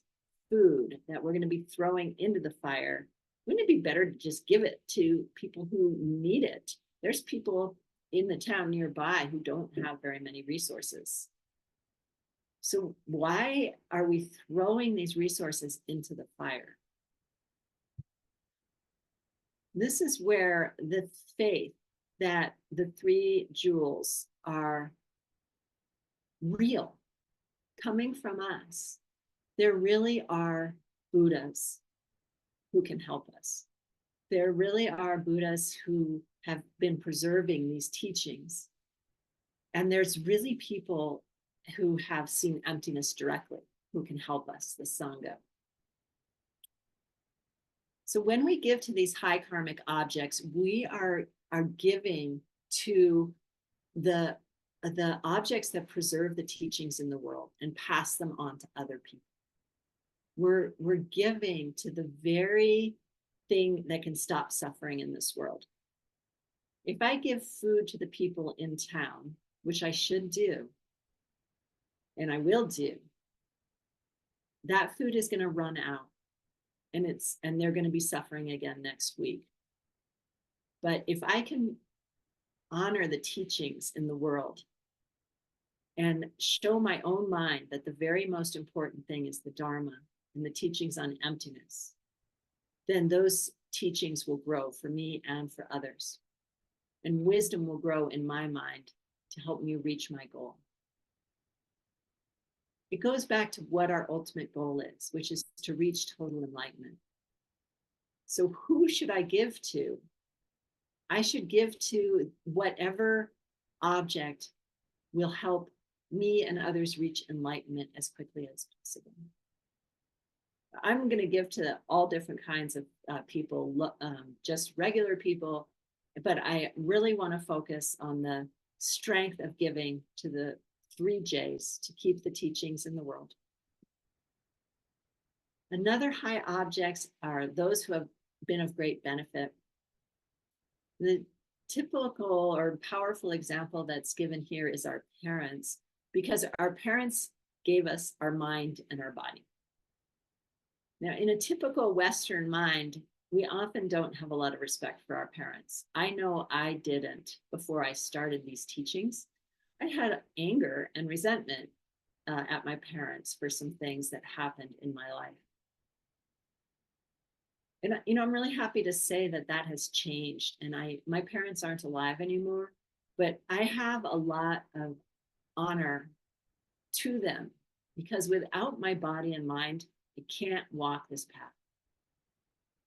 food that we're going to be throwing into the fire? Wouldn't it be better to just give it to people who need it? There's people in the town nearby who don't have very many resources. So why are we throwing these resources into the fire? This is where the faith that the 3 jewels are real, coming from us. There really are Buddhas who can help us. There really are Buddhas who have been preserving these teachings. And there's really people who have seen emptiness directly, who can help us, the Sangha. So when we give to these high karmic objects, we are giving to the objects that preserve the teachings in the world and pass them on to other people. We're giving to the very thing that can stop suffering in this world. If I give food to the people in town, which I should do, and I will do, that food is going to run out, and they're going to be suffering again next week. But if I can honor the teachings in the world and show my own mind that the very most important thing is the Dharma and the teachings on emptiness, then those teachings will grow for me and for others. And wisdom will grow in my mind to help me reach my goal. It goes back to what our ultimate goal is, which is to reach total enlightenment. So who should I give to? I should give to whatever object will help me and others reach enlightenment as quickly as possible. I'm going to give to all different kinds of people, just regular people, but I really want to focus on the strength of giving to the 3Js to keep the teachings in the world. Another high objects are those who have been of great benefit. The typical or powerful example that's given here is our parents, because our parents gave us our mind and our body. Now, in a typical Western mind, we often don't have a lot of respect for our parents. I know I didn't before I started these teachings. I had anger and resentment at my parents for some things that happened in my life. And I'm really happy to say that that has changed. And my parents aren't alive anymore, but I have a lot of honor to them, because without my body and mind, I can't walk this path.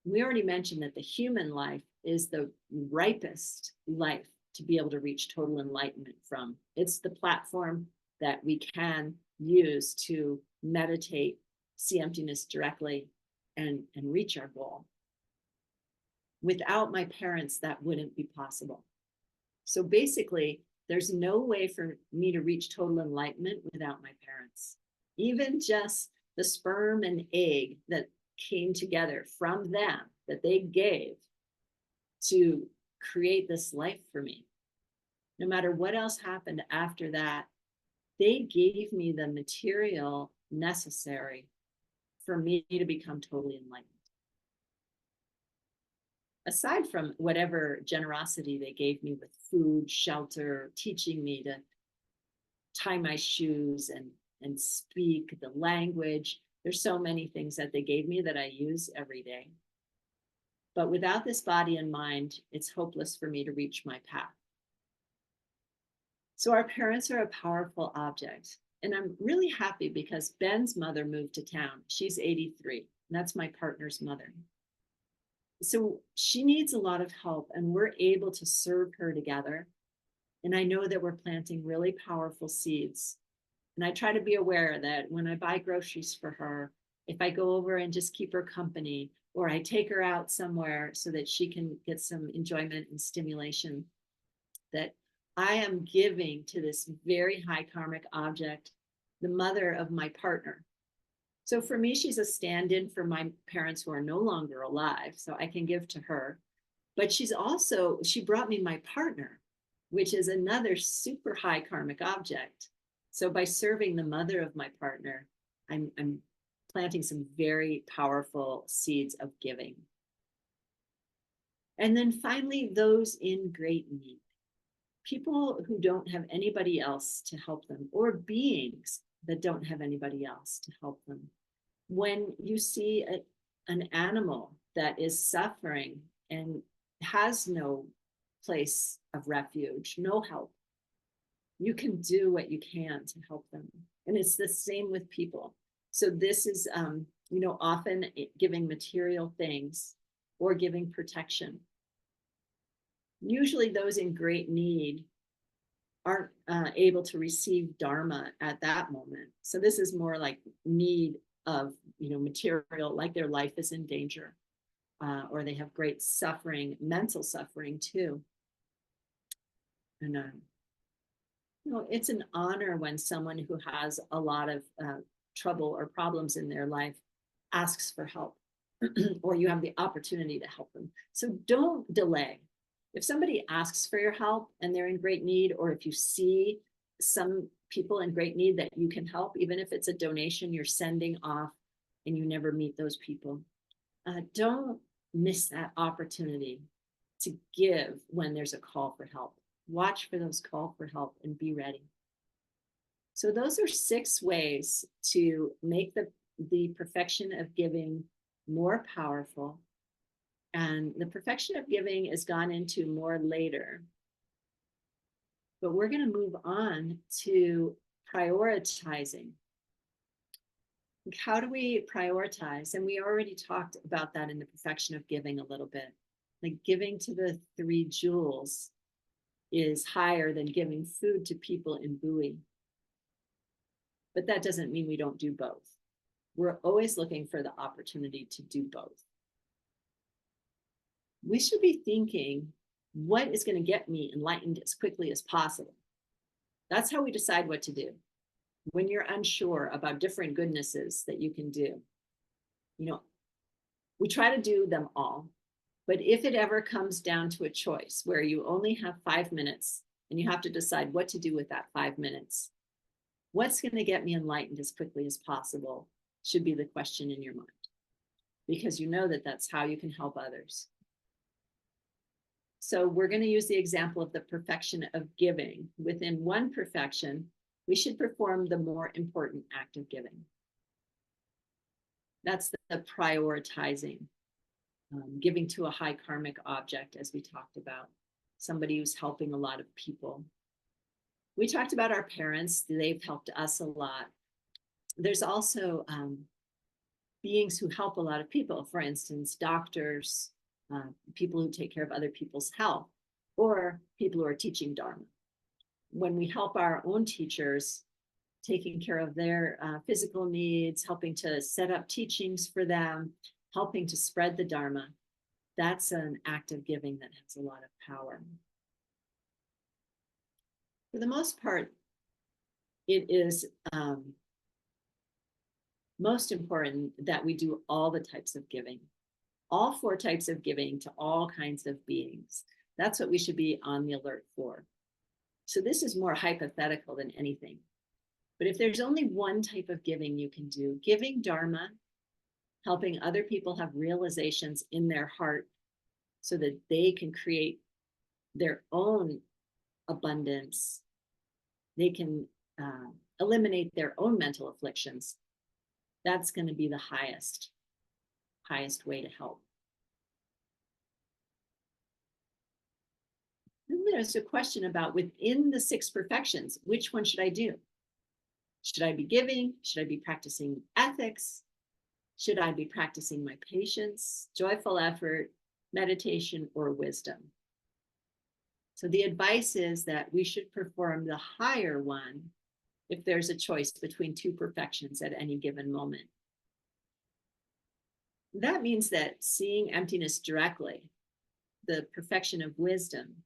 We already mentioned that the human life is the ripest life to be able to reach total enlightenment from. It's the platform that we can use to meditate, see emptiness directly, and reach our goal. Without my parents, that wouldn't be possible. So basically, there's no way for me to reach total enlightenment without my parents. Even just the sperm and egg that came together from them, that they gave to create this life for me. No matter what else happened after that, they gave me the material necessary for me to become totally enlightened. Aside from whatever generosity they gave me with food, shelter, teaching me to tie my shoes and speak the language, there's so many things that they gave me that I use every day. But without this body and mind, it's hopeless for me to reach my path. So our parents are a powerful object. And I'm really happy because Ben's mother moved to town. She's 83, and that's my partner's mother. So she needs a lot of help, and we're able to serve her together. And I know that we're planting really powerful seeds. And I try to be aware that when I buy groceries for her, if I go over and just keep her company, or I take her out somewhere so that she can get some enjoyment and stimulation, that I am giving to this very high karmic object, the mother of my partner. So for me, she's a stand-in for my parents who are no longer alive, so I can give to her. But she brought me my partner, which is another super high karmic object. So by serving the mother of my partner, I'm planting some very powerful seeds of giving. And then finally, those in great need. People who don't have anybody else to help them, or beings that don't have anybody else to help them. When you see an animal that is suffering and has no place of refuge, no help, you can do what you can to help them. And it's the same with people. So this is, often giving material things or giving protection. Usually those in great need aren't able to receive dharma at that moment. So this is more like need of material, like their life is in danger, or they have great suffering, mental suffering too. And it's an honor when someone who has a lot of trouble or problems in their life asks for help, or you have the opportunity to help them. So don't delay. If somebody asks for your help and they're in great need, or if you see some people in great need that you can help, even if it's a donation you're sending off and you never meet those people, don't miss that opportunity to give when there's a call for help. Watch for those calls for help and be ready. So those are 6 ways to make the perfection of giving more powerful. And the perfection of giving is gone into more later. But we're going to move on to prioritizing. How do we prioritize? And we already talked about that in the perfection of giving a little bit. Like giving to the 3 jewels is higher than giving food to people in Bowie. but that doesn't mean we don't do both. We're always looking for the opportunity to do both. We should be thinking, what is going to get me enlightened as quickly as possible? That's how we decide what to do. When you're unsure about different goodnesses that you can do, we try to do them all. But if it ever comes down to a choice where you only have 5 minutes and you have to decide what to do with that 5 minutes, what's going to get me enlightened as quickly as possible should be the question in your mind, because you know that that's how you can help others. So we're going to use the example of the perfection of giving. Within one perfection, we should perform the more important act of giving. That's the prioritizing, giving to a high karmic object, as we talked about, somebody who's helping a lot of people. We talked about our parents. They've helped us a lot. There's also beings who help a lot of people, for instance, doctors, people who take care of other people's health, or people who are teaching Dharma. When we help our own teachers, taking care of their physical needs, helping to set up teachings for them, helping to spread the Dharma, that's an act of giving that has a lot of power. For the most part, it is most important that we do all the types of giving, all 4 types of giving to all kinds of beings. That's what we should be on the alert for. So this is more hypothetical than anything. But if there's only one type of giving you can do, giving Dharma, helping other people have realizations in their heart so that they can create their own abundance, they can eliminate their own mental afflictions, that's going to be the highest way to help. Then there's a question about, within the 6 perfections, which one should I do? Should I be giving? Should I be practicing ethics? Should I be practicing my patience, joyful effort, meditation, or wisdom? So the advice is that we should perform the higher one if there's a choice between 2 perfections at any given moment. That means that seeing emptiness directly, the perfection of wisdom,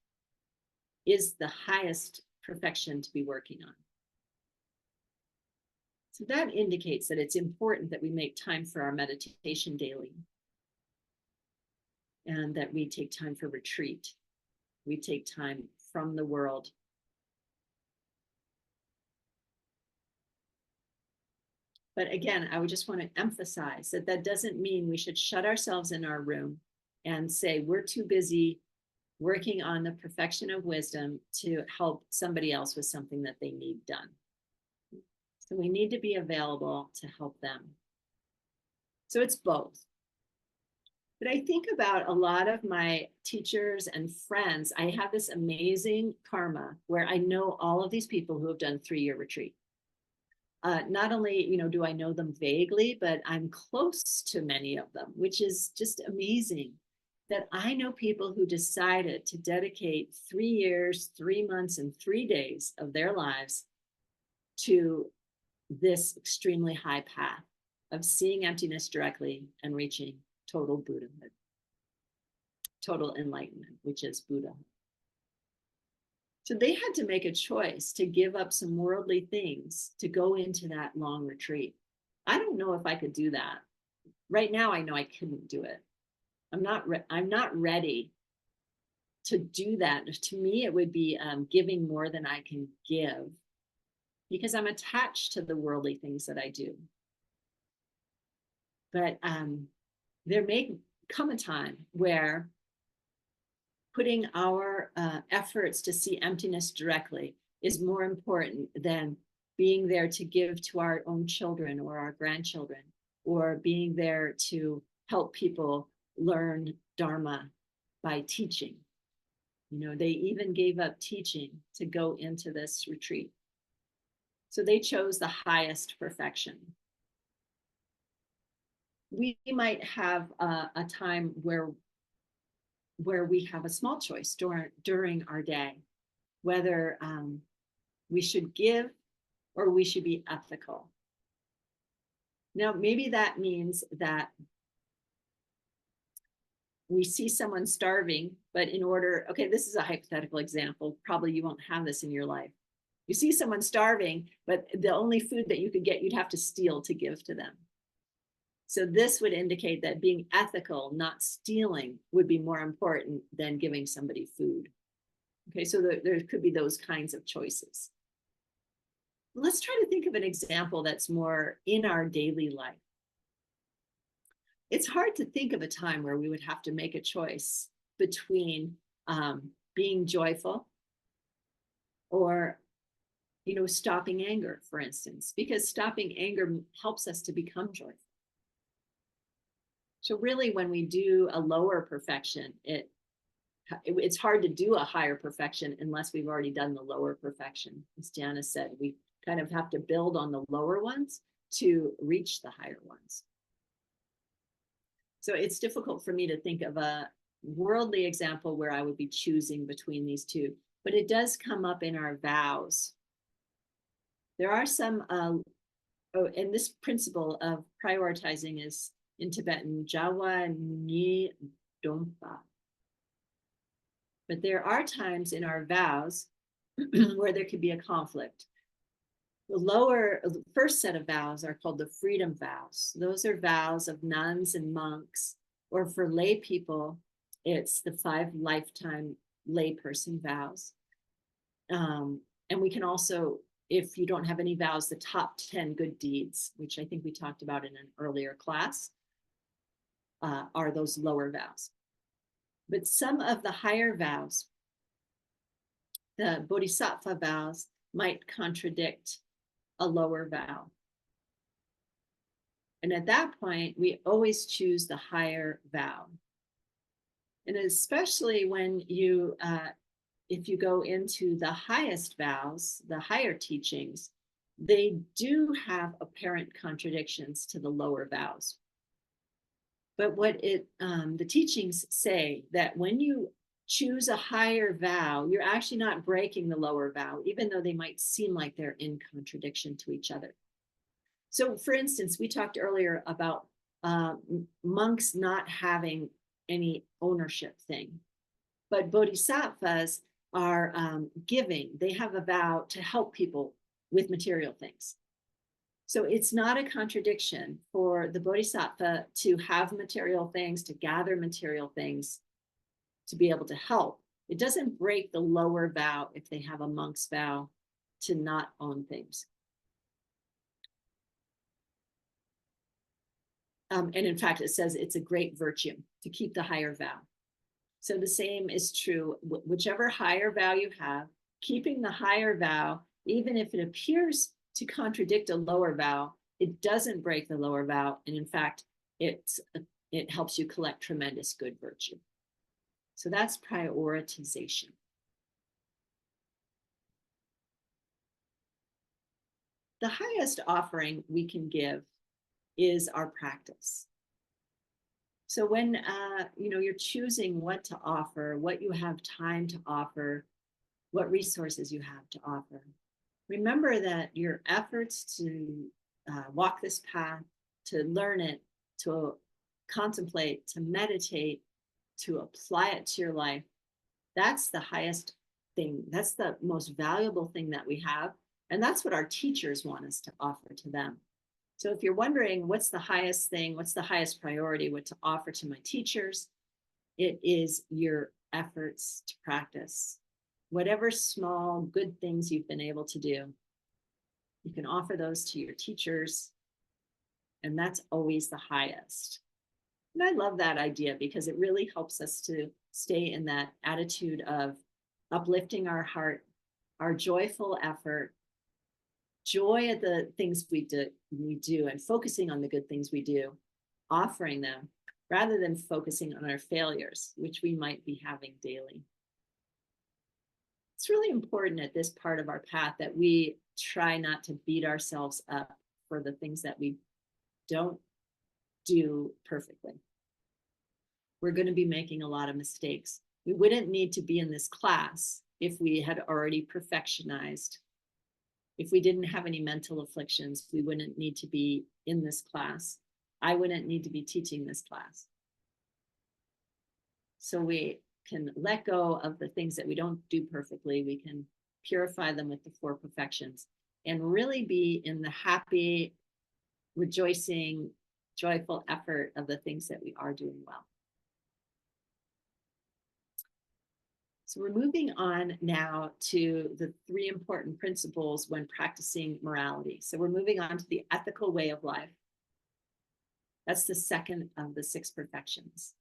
is the highest perfection to be working on. So that indicates that it's important that we make time for our meditation daily, and that we take time for retreat. We take time from the world. But again, I would just want to emphasize that that doesn't mean we should shut ourselves in our room and say we're too busy working on the perfection of wisdom to help somebody else with something that they need done. So we need to be available to help them. So it's both. But I think about a lot of my teachers and friends. I have this amazing karma where I know all of these people who have done 3-year retreat. Not only, do I know them vaguely, but I'm close to many of them, which is just amazing that I know people who decided to dedicate 3 years, 3 months, and 3 days of their lives to this extremely high path of seeing emptiness directly and reaching total Buddhahood, total enlightenment, which is Buddha. So they had to make a choice to give up some worldly things to go into that long retreat. I don't know if I could do that. Right now, I know I couldn't do it. I'm not ready to do that. To me, it would be giving more than I can give, because I'm attached to the worldly things that I do. But there may come a time where putting our efforts to see emptiness directly is more important than being there to give to our own children or our grandchildren, or being there to help people learn Dharma by teaching. They even gave up teaching to go into this retreat. So they chose the highest perfection. We might have a time where we have a small choice during our day, whether we should give or we should be ethical. Now, maybe that means that we see someone starving, but in order, okay, this is a hypothetical example. Probably you won't have this in your life. You see someone starving, but the only food that you could get, you'd have to steal to give to them. So this would indicate that being ethical, not stealing, would be more important than giving somebody food. Okay, so there could be those kinds of choices. Let's try to think of an example that's more in our daily life. It's hard to think of a time where we would have to make a choice between being joyful or, stopping anger, for instance, because stopping anger helps us to become joyful. So really, when we do a lower perfection, it's hard to do a higher perfection unless we've already done the lower perfection. As Janice said, we kind of have to build on the lower ones to reach the higher ones. So it's difficult for me to think of a worldly example where I would be choosing between these two, but it does come up in our vows. There are some, and this principle of prioritizing is in Tibetan, Jawa Ni Dompa. But there are times in our vows where there could be a conflict. The first set of vows are called the freedom vows. Those are vows of nuns and monks, or for lay people, it's the 5 lifetime layperson vows. And we can also, if you don't have any vows, the top 10 good deeds, which I think we talked about in an earlier class, are those lower vows. But some of the higher vows, the bodhisattva vows, might contradict a lower vow. And at that point, we always choose the higher vow. And especially when if you go into the highest vows, the higher teachings, they do have apparent contradictions to the lower vows. But what the teachings say that when you choose a higher vow, you're actually not breaking the lower vow, even though they might seem like they're in contradiction to each other. So for instance, we talked earlier about monks not having any ownership thing, but bodhisattvas are giving. They have a vow to help people with material things. So it's not a contradiction for the bodhisattva to have material things, to gather material things, to be able to help. It doesn't break the lower vow if they have a monk's vow to not own things. And in fact, it says it's a great virtue to keep the higher vow. So the same is true, whichever higher vow you have, keeping the higher vow, even if it appears to contradict a lower vow, it doesn't break the lower vow. And in fact, it helps you collect tremendous good virtue. So that's prioritization. The highest offering we can give is our practice. So when you're choosing what to offer, what you have time to offer, what resources you have to offer, remember that your efforts to walk this path, to learn it, to contemplate, to meditate, to apply it to your life, that's the highest thing. That's the most valuable thing that we have. And that's what our teachers want us to offer to them. So if you're wondering what's the highest thing, what's the highest priority, what to offer to my teachers, it is your efforts to practice. Whatever small good things you've been able to do, you can offer those to your teachers, and that's always the highest. And I love that idea because it really helps us to stay in that attitude of uplifting our heart, our joyful effort, joy at the things we do, and focusing on the good things we do, offering them, rather than focusing on our failures, which we might be having daily. It's really important at this part of our path that we try not to beat ourselves up for the things that we don't do perfectly. We're going to be making a lot of mistakes. We wouldn't need to be in this class if we had already perfectionized, If we didn't have any mental afflictions, we wouldn't need to be in this class. I wouldn't need to be teaching this class. So we can let go of the things that we don't do perfectly. We can purify them with the 4 perfections and really be in the happy, rejoicing, joyful effort of the things that we are doing well. So we're moving on now to the 3 important principles when practicing morality. So we're moving on to the ethical way of life. That's the second of the 6 perfections.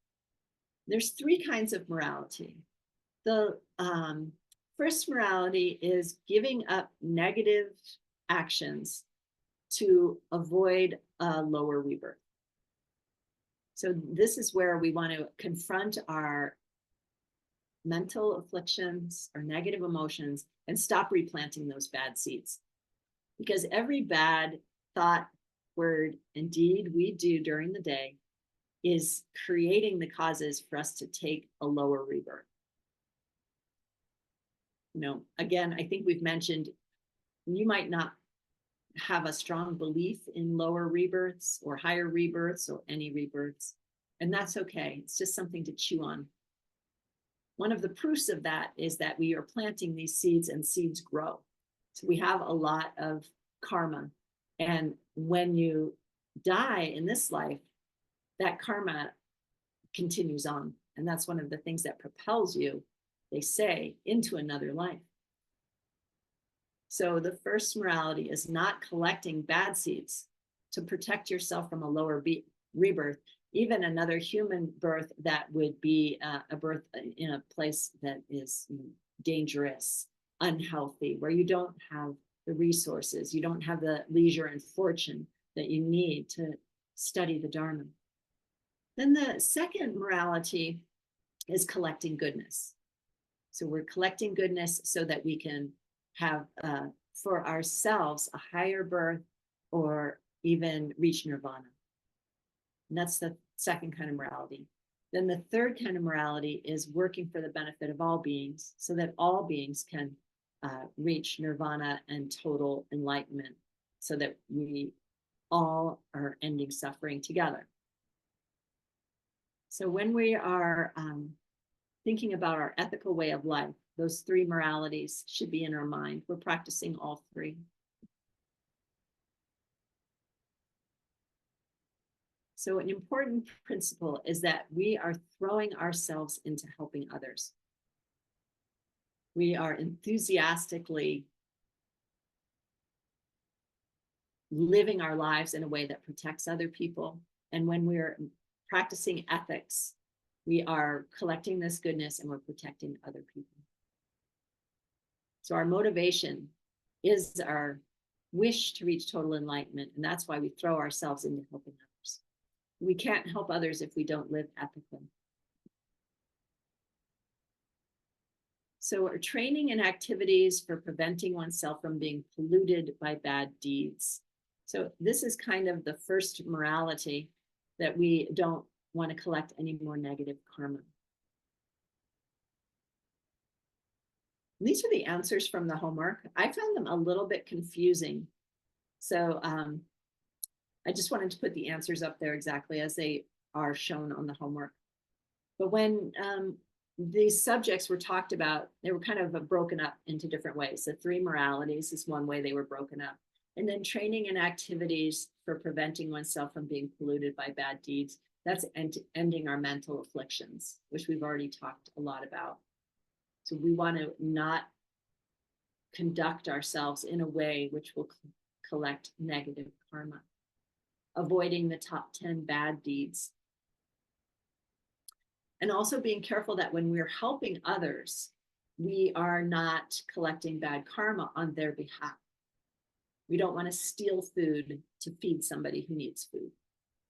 There's 3 kinds of morality. The first morality is giving up negative actions to avoid a lower rebirth. So this is where we want to confront our mental afflictions or negative emotions and stop replanting those bad seeds. Because every bad thought, word, and deed we do during the day is creating the causes for us to take a lower rebirth. You know, again, I think we've mentioned you might not have a strong belief in lower rebirths or higher rebirths or any rebirths, and that's okay. It's just something to chew on. One of the proofs of that is that we are planting these seeds and seeds grow. So we have a lot of karma. And when you die in this life, that karma continues on. And that's one of the things that propels you, they say, into another life. So the first morality is not collecting bad seeds to protect yourself from a lower rebirth, even another human birth that would be a birth in a place that is dangerous, unhealthy, where you don't have the resources, you don't have the leisure and fortune that you need to study the Dharma. Then the second morality is collecting goodness. So we're collecting goodness so that we can have for ourselves a higher birth or even reach nirvana. And that's the second kind of morality. Then the third kind of morality is working for the benefit of all beings so that all beings can reach nirvana and total enlightenment so that we all are ending suffering together. So when we are thinking about our ethical way of life, those 3 moralities should be in our mind. We're practicing all 3. So an important principle is that we are throwing ourselves into helping others. We are enthusiastically living our lives in a way that protects other people. And when we're practicing ethics, we are collecting this goodness and we're protecting other people. So our motivation is our wish to reach total enlightenment. And that's why we throw ourselves into helping others. We can't help others if we don't live ethically. So our training and activities for preventing oneself from being polluted by bad deeds. So this is kind of the first morality, that we don't want to collect any more negative karma. And these are the answers from the homework. I found them a little bit confusing. So I just wanted to put the answers up there exactly as they are shown on the homework. But when these subjects were talked about, they were kind of broken up into different ways. The 3 moralities is one way they were broken up. And then training and activities for preventing oneself from being polluted by bad deeds. That's ending our mental afflictions, which we've already talked a lot about. So we want to not conduct ourselves in a way which will collect negative karma. Avoiding the top 10 bad deeds. And also being careful that when we're helping others, we are not collecting bad karma on their behalf. We don't want to steal food to feed somebody who needs food.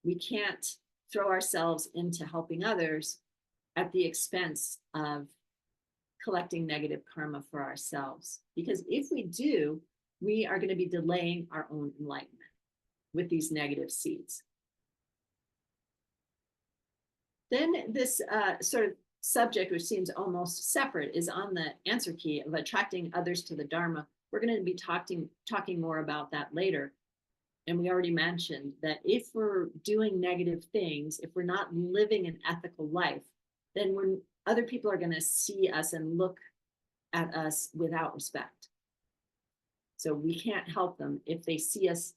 We can't throw ourselves into helping others at the expense of collecting negative karma for ourselves. Because if we do, we are going to be delaying our own enlightenment with these negative seeds. Then this sort of subject, which seems almost separate, is on the answer key of attracting others to the Dharma we're going to be talking more about that later. And we already mentioned that if we're doing negative things, if we're not living an ethical life, then when other people are going to see us and look at us without respect. So we can't help them if they see us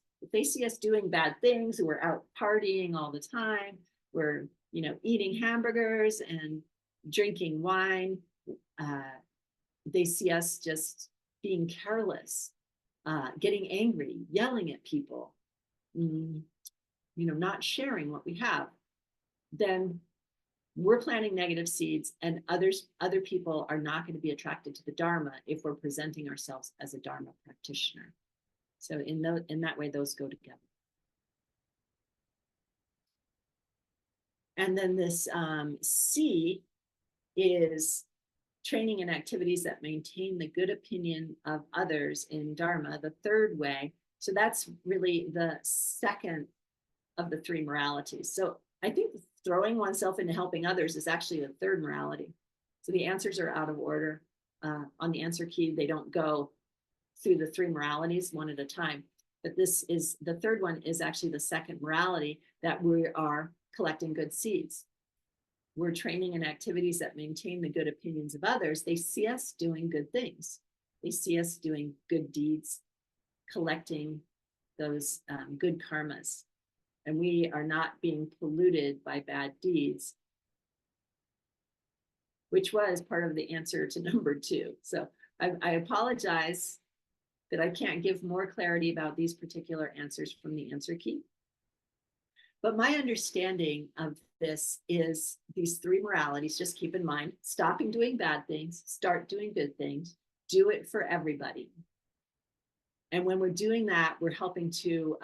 doing bad things. We're out partying all the time. We're, eating hamburgers and drinking wine. They see us just being careless, getting angry, yelling at people, not sharing what we have. Then we're planting negative seeds, and other people are not going to be attracted to the Dharma if we're presenting ourselves as a Dharma practitioner. So in that way, those go together. And then this C is training and activities that maintain the good opinion of others in Dharma, the third way. So that's really the second of the three moralities. So I think throwing oneself into helping others is actually the third morality. So the answers are out of order. On the answer key, they don't go through the three moralities one at a time. But the third one is actually the second morality, that we are collecting good seeds. We're training in activities that maintain the good opinions of others. They see us doing good things. They see us doing good deeds, collecting those good karmas. And we are not being polluted by bad deeds, which was part of the answer to number 2. So I apologize that I can't give more clarity about these particular answers from the answer key. But my understanding of this is these three moralities. Just keep in mind, stopping doing bad things, start doing good things, do it for everybody. And when we're doing that, we're helping to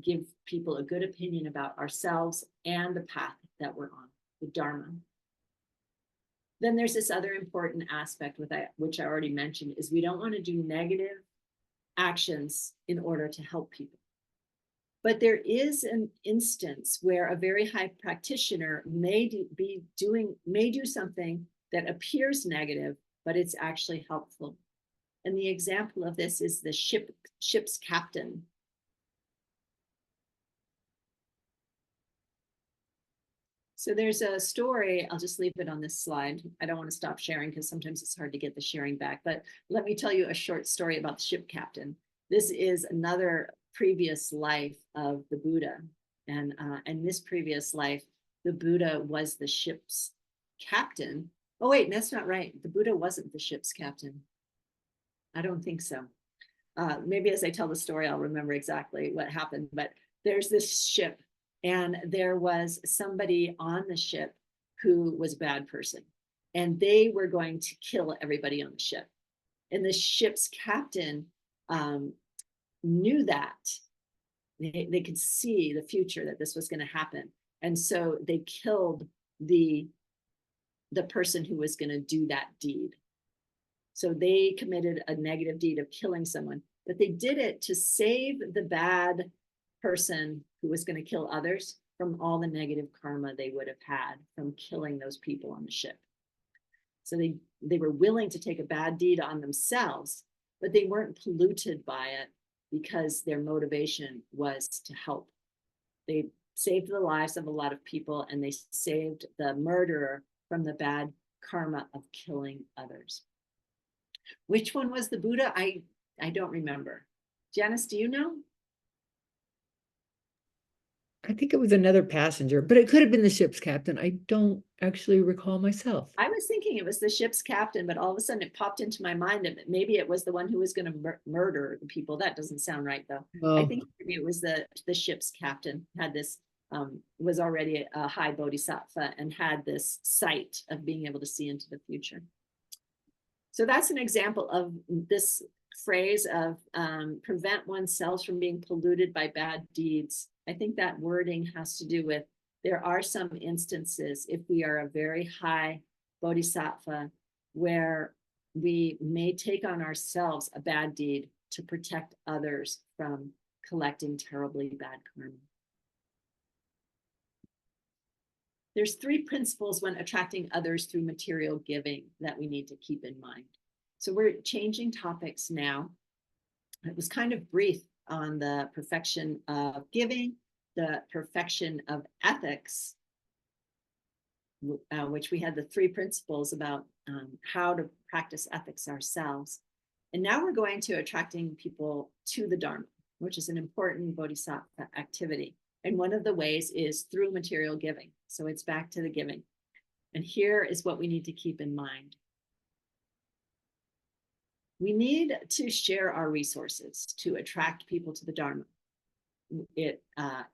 give people a good opinion about ourselves and the path that we're on, the Dharma. Then there's this other important aspect which I already mentioned, is we don't want to do negative actions in order to help people. But there is an instance where a very high practitioner may do something that appears negative, but it's actually helpful. And the example of this is the ship's captain. So there's a story, I'll just leave it on this slide. I don't want to stop sharing because sometimes it's hard to get the sharing back, but let me tell you a short story about the ship captain. This is another previous life of the Buddha. And this previous life, the Buddha was the ship's captain. Oh, wait, that's not right. The Buddha wasn't the ship's captain. I don't think so. Maybe as I tell the story, I'll remember exactly what happened. But there's this ship, and there was somebody on the ship who was a bad person. And they were going to kill everybody on the ship. And the ship's captain knew that. They could see the future, that this was going to happen. And so they killed the person who was going to do that deed. So they committed a negative deed of killing someone, but they did it to save the bad person who was going to kill others from all the negative karma they would have had from killing those people on the ship. So they were willing to take a bad deed on themselves, but they weren't polluted by it because their motivation was to help. They saved the lives of a lot of people, and they saved the murderer from the bad karma of killing others. Which one was the Buddha? I don't remember. Janice, do you know? I think it was another passenger, but it could have been the ship's captain. I don't actually recall myself. I was thinking it was the ship's captain, but all of a sudden it popped into my mind that maybe it was the one who was going to murder the people. That doesn't sound right, though. Well, I think maybe it was the ship's captain had this, was already a high bodhisattva and had this sight of being able to see into the future. So that's an example of this phrase of prevent oneself from being polluted by bad deeds. I think that wording has to do with, there are some instances, if we are a very high bodhisattva, where we may take on ourselves a bad deed to protect others from collecting terribly bad karma. There's 3 principles when attracting others through material giving that we need to keep in mind. So we're changing topics now. it was kind of brief on the perfection of giving, the perfection of ethics, which we had the 3 principles about how to practice ethics ourselves. And now we're going to attracting people to the Dharma, which is an important bodhisattva activity. And one of the ways is through material giving. So it's back to the giving. And here is what we need to keep in mind. We need to share our resources to attract people to the Dharma. It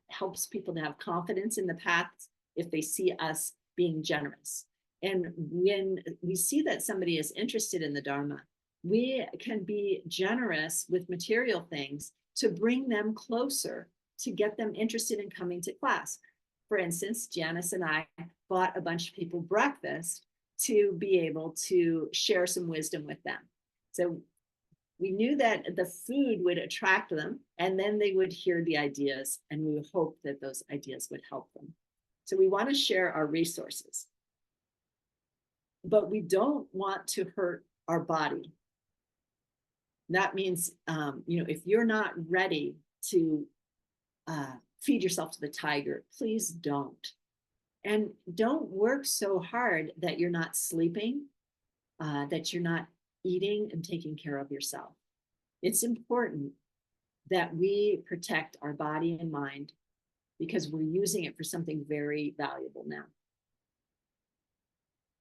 helps people to have confidence in the path if they see us being generous. And when we see that somebody is interested in the Dharma, we can be generous with material things to bring them closer, to get them interested in coming to class. For instance, Janice and I bought a bunch of people breakfast to be able to share some wisdom with them. So we knew that the food would attract them, and then they would hear the ideas, and we would hope that those ideas would help them. So we want to share our resources, but we don't want to hurt our body. That means, if you're not ready to feed yourself to the tiger, please don't. And don't work so hard that you're not sleeping, that you're not eating and taking care of yourself. It's important that we protect our body and mind because we're using it for something very valuable now.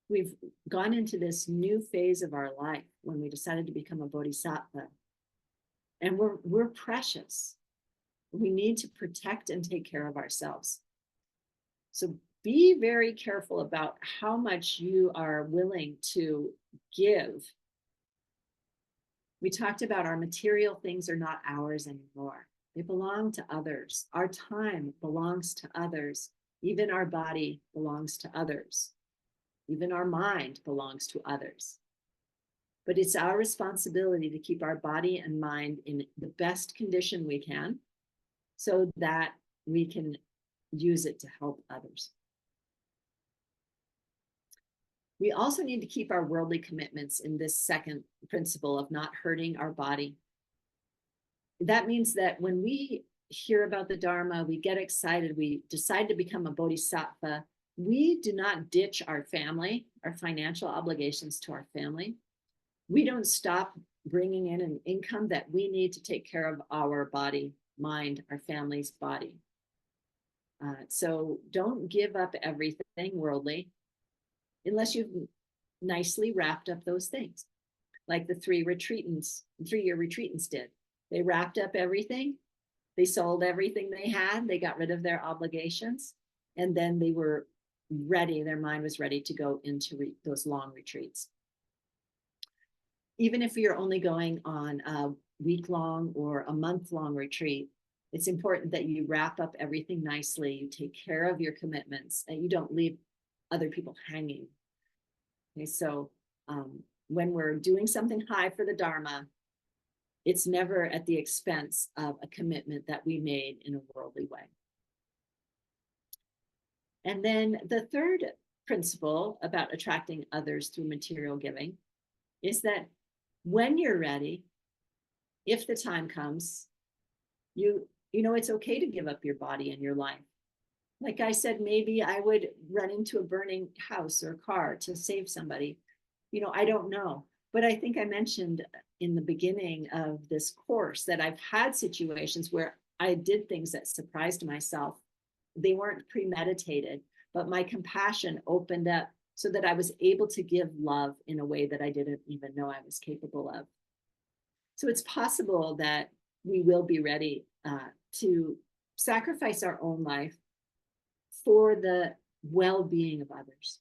We've gone into this new phase of our life when we decided to become a bodhisattva, and we're precious. We need to protect and take care of ourselves. So be very careful about how much you are willing to give. We talked about our material things are not ours anymore. They belong to others. Our time belongs to others. Even our body belongs to others. Even our mind belongs to others. But it's our responsibility to keep our body and mind in the best condition we can so that we can use it to help others. We also need to keep our worldly commitments in this second principle of not hurting our body. That means that when we hear about the Dharma, we get excited, we decide to become a bodhisattva, we do not ditch our family, our financial obligations to our family. We don't stop bringing in an income that we need to take care of our body, mind, our family's body. So don't give up everything worldly unless you've nicely wrapped up those things, like the 3-year retreatants did. They wrapped up everything. They sold everything they had. They got rid of their obligations. And then they were ready. Their mind was ready to go into those long retreats. Even if you're only going on a week-long or a month-long retreat, it's important that you wrap up everything nicely. You take care of your commitments and you don't leave other people hanging. Okay, so when we're doing something high for the Dharma, it's never at the expense of a commitment that we made in a worldly way. And then the third principle about attracting others through material giving is that when you're ready, if the time comes, you know it's okay to give up your body and your life. Like I said, maybe I would run into a burning house or car to save somebody. I don't know. But I think I mentioned in the beginning of this course that I've had situations where I did things that surprised myself. They weren't premeditated, but my compassion opened up so that I was able to give love in a way that I didn't even know I was capable of. So it's possible that we will be ready to sacrifice our own life for the well-being of others.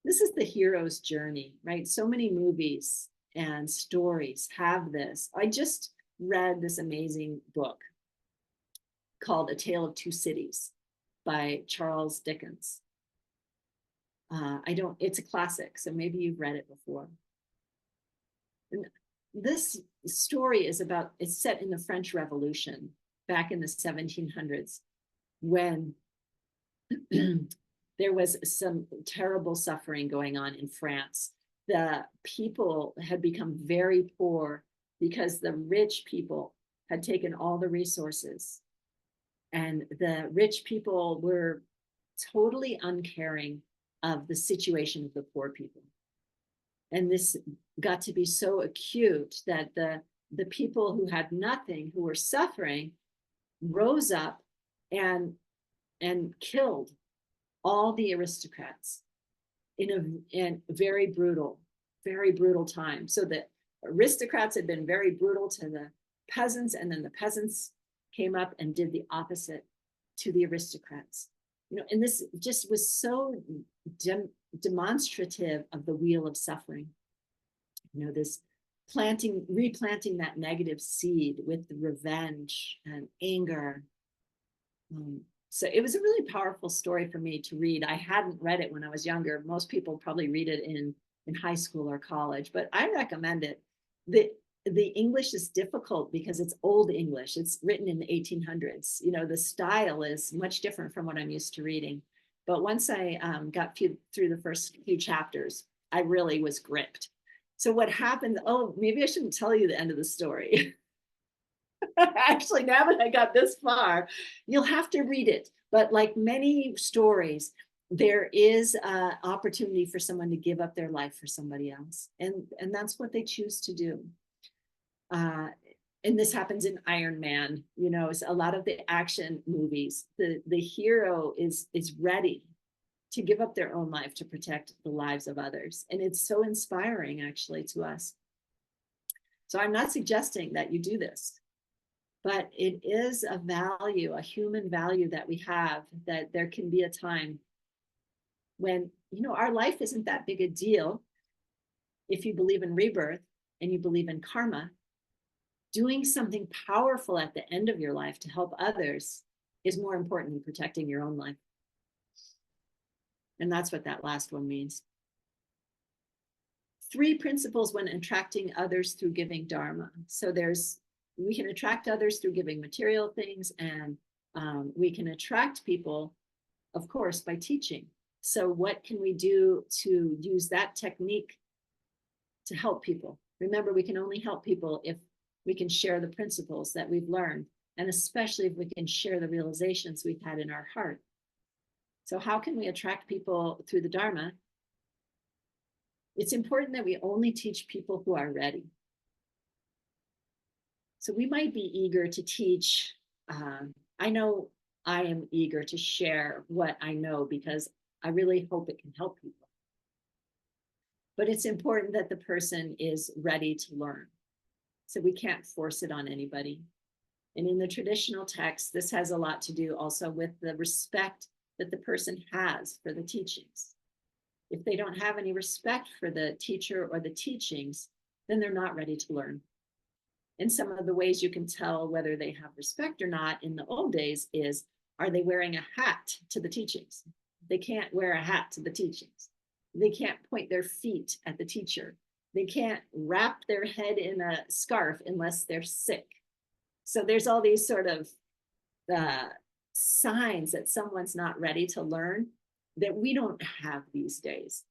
This is the hero's journey, right? So many movies and stories have this. I just read this amazing book called A Tale of Two Cities by Charles Dickens. It's a classic, so maybe you've read it before. And this story it's set in the French Revolution back in the 1700s when there was some terrible suffering going on in France. The people had become very poor because the rich people had taken all the resources, and the rich people were totally uncaring of the situation of the poor people. And this got to be so acute that the people who had nothing, who were suffering, rose up and killed all the aristocrats in a very brutal time. So the aristocrats had been very brutal to the peasants, and then the peasants came up and did the opposite to the aristocrats. And this just was so demonstrative of the wheel of suffering. This replanting that negative seed with revenge and anger. So it was a really powerful story for me to read. I hadn't read it when I was younger. Most people probably read it in high school or college, but I recommend it. The English is difficult because it's old English. It's written in the 1800s. The style is much different from what I'm used to reading. But once I got through the first few chapters, I really was gripped. So what happened? Oh, maybe I shouldn't tell you the end of the story. Actually, now that I got this far, you'll have to read it. But like many stories, there is an opportunity for someone to give up their life for somebody else. And that's what they choose to do. And this happens in Iron Man. It's a lot of the action movies. The hero is ready to give up their own life to protect the lives of others. And it's so inspiring, actually, to us. So I'm not suggesting that you do this, but it is a value, a human value that we have, that there can be a time when, our life isn't that big a deal. If you believe in rebirth and you believe in karma, doing something powerful at the end of your life to help others is more important than protecting your own life. And that's what that last one means. 3 principles when attracting others through giving dharma. So we can attract others through giving material things, and we can attract people, of course, by teaching. So what can we do to use that technique to help people? Remember, we can only help people if we can share the principles that we've learned, and especially if we can share the realizations we've had in our heart. So how can we attract people through the Dharma? It's important that we only teach people who are ready. So we might be eager to teach. I know I am eager to share what I know because I really hope it can help people. But it's important that the person is ready to learn. So we can't force it on anybody. And in the traditional text, this has a lot to do also with the respect that the person has for the teachings. If they don't have any respect for the teacher or the teachings, then they're not ready to learn. And some of the ways you can tell whether they have respect or not in the old days is, are they wearing a hat to the teachings? They can't wear a hat to the teachings. They can't point their feet at the teacher. They can't wrap their head in a scarf unless they're sick. So there's all these sort of signs that someone's not ready to learn that we don't have these days.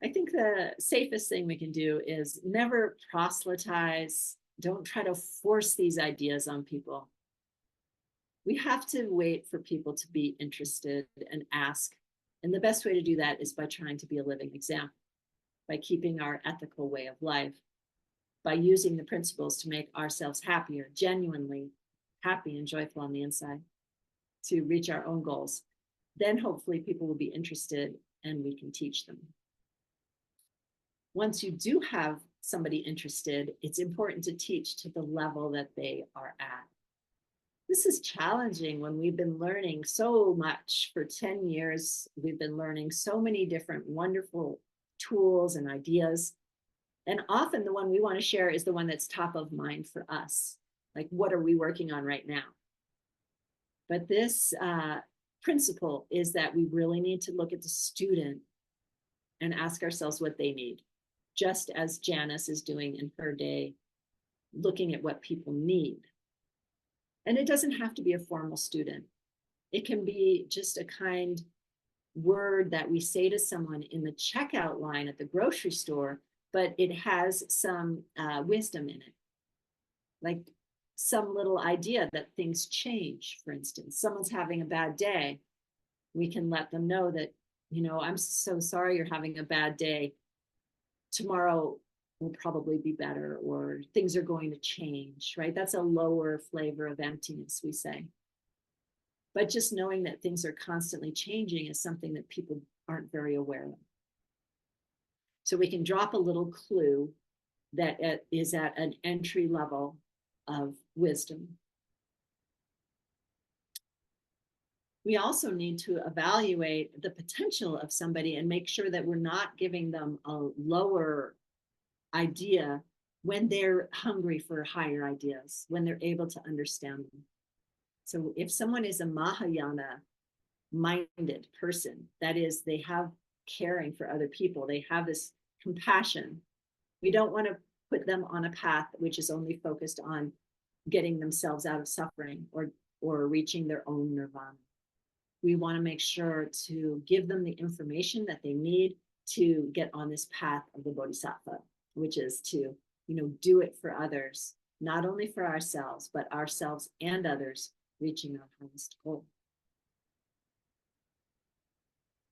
I think the safest thing we can do is never proselytize. Don't try to force these ideas on people. We have to wait for people to be interested and ask. And the best way to do that is by trying to be a living example, by keeping our ethical way of life, by using the principles to make ourselves happier, genuinely happy and joyful on the inside, to reach our own goals. Then hopefully people will be interested and we can teach them. Once you do have somebody interested, it's important to teach to the level that they are at. This is challenging when we've been learning so much for 10 years. We've been learning so many different wonderful tools and ideas. And often the one we want to share is the one that's top of mind for us. Like, what are we working on right now? But this principle is that we really need to look at the student and ask ourselves what they need, just as Janice is doing in her day, looking at what people need. And it doesn't have to be a formal student. It can be just a kind word that we say to someone in the checkout line at the grocery store but it has some wisdom in it. Like some little idea that things change, for instance. Someone's having a bad day. We can let them know that, I'm so sorry you're having a bad day. Tomorrow will probably be better, or things are going to change, right? That's a lower flavor of emptiness, we say. But just knowing that things are constantly changing is something that people aren't very aware of. So we can drop a little clue that is at an entry level of wisdom. We also need to evaluate the potential of somebody and make sure that we're not giving them a lower idea when they're hungry for higher ideas, when they're able to understand them. So if someone is a Mahayana minded person, that is, they have caring for other people, they have this compassion, we don't want to put them on a path which is only focused on getting themselves out of suffering or reaching their own nirvana. We want to make sure to give them the information that they need to get on this path of the Bodhisattva, which is to, do it for others, not only for ourselves, but ourselves and others, reaching our highest goal.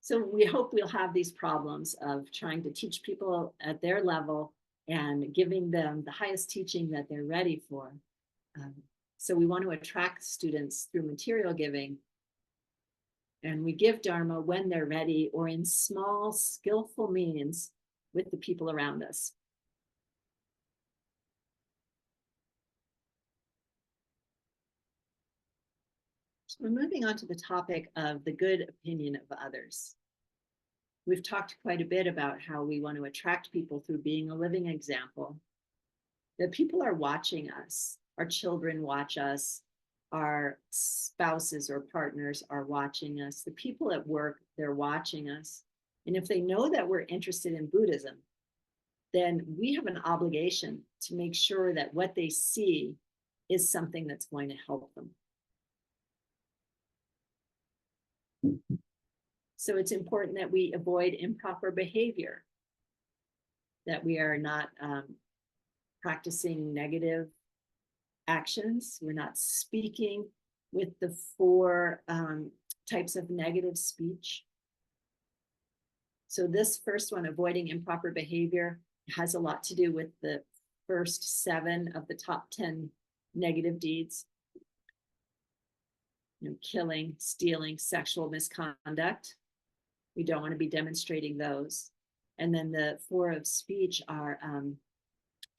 So we hope we'll have these problems of trying to teach people at their level and giving them the highest teaching that they're ready for. So we want to attract students through material giving. And we give Dharma when they're ready or in small, skillful means with the people around us. So we're moving on to the topic of the good opinion of others. We've talked quite a bit about how we want to attract people through being a living example. That people are watching us, our children watch us, our spouses or partners are watching us, the people at work, they're watching us. And if they know that we're interested in Buddhism, then we have an obligation to make sure that what they see is something that's going to help them. So it's important that we avoid improper behavior, that we are not practicing negative actions. We're not speaking with the 4 types of negative speech. So this first one, avoiding improper behavior, has a lot to do with the first 7 of the top 10 negative deeds. Killing, stealing, sexual misconduct. We don't want to be demonstrating those. And then the 4 of speech are,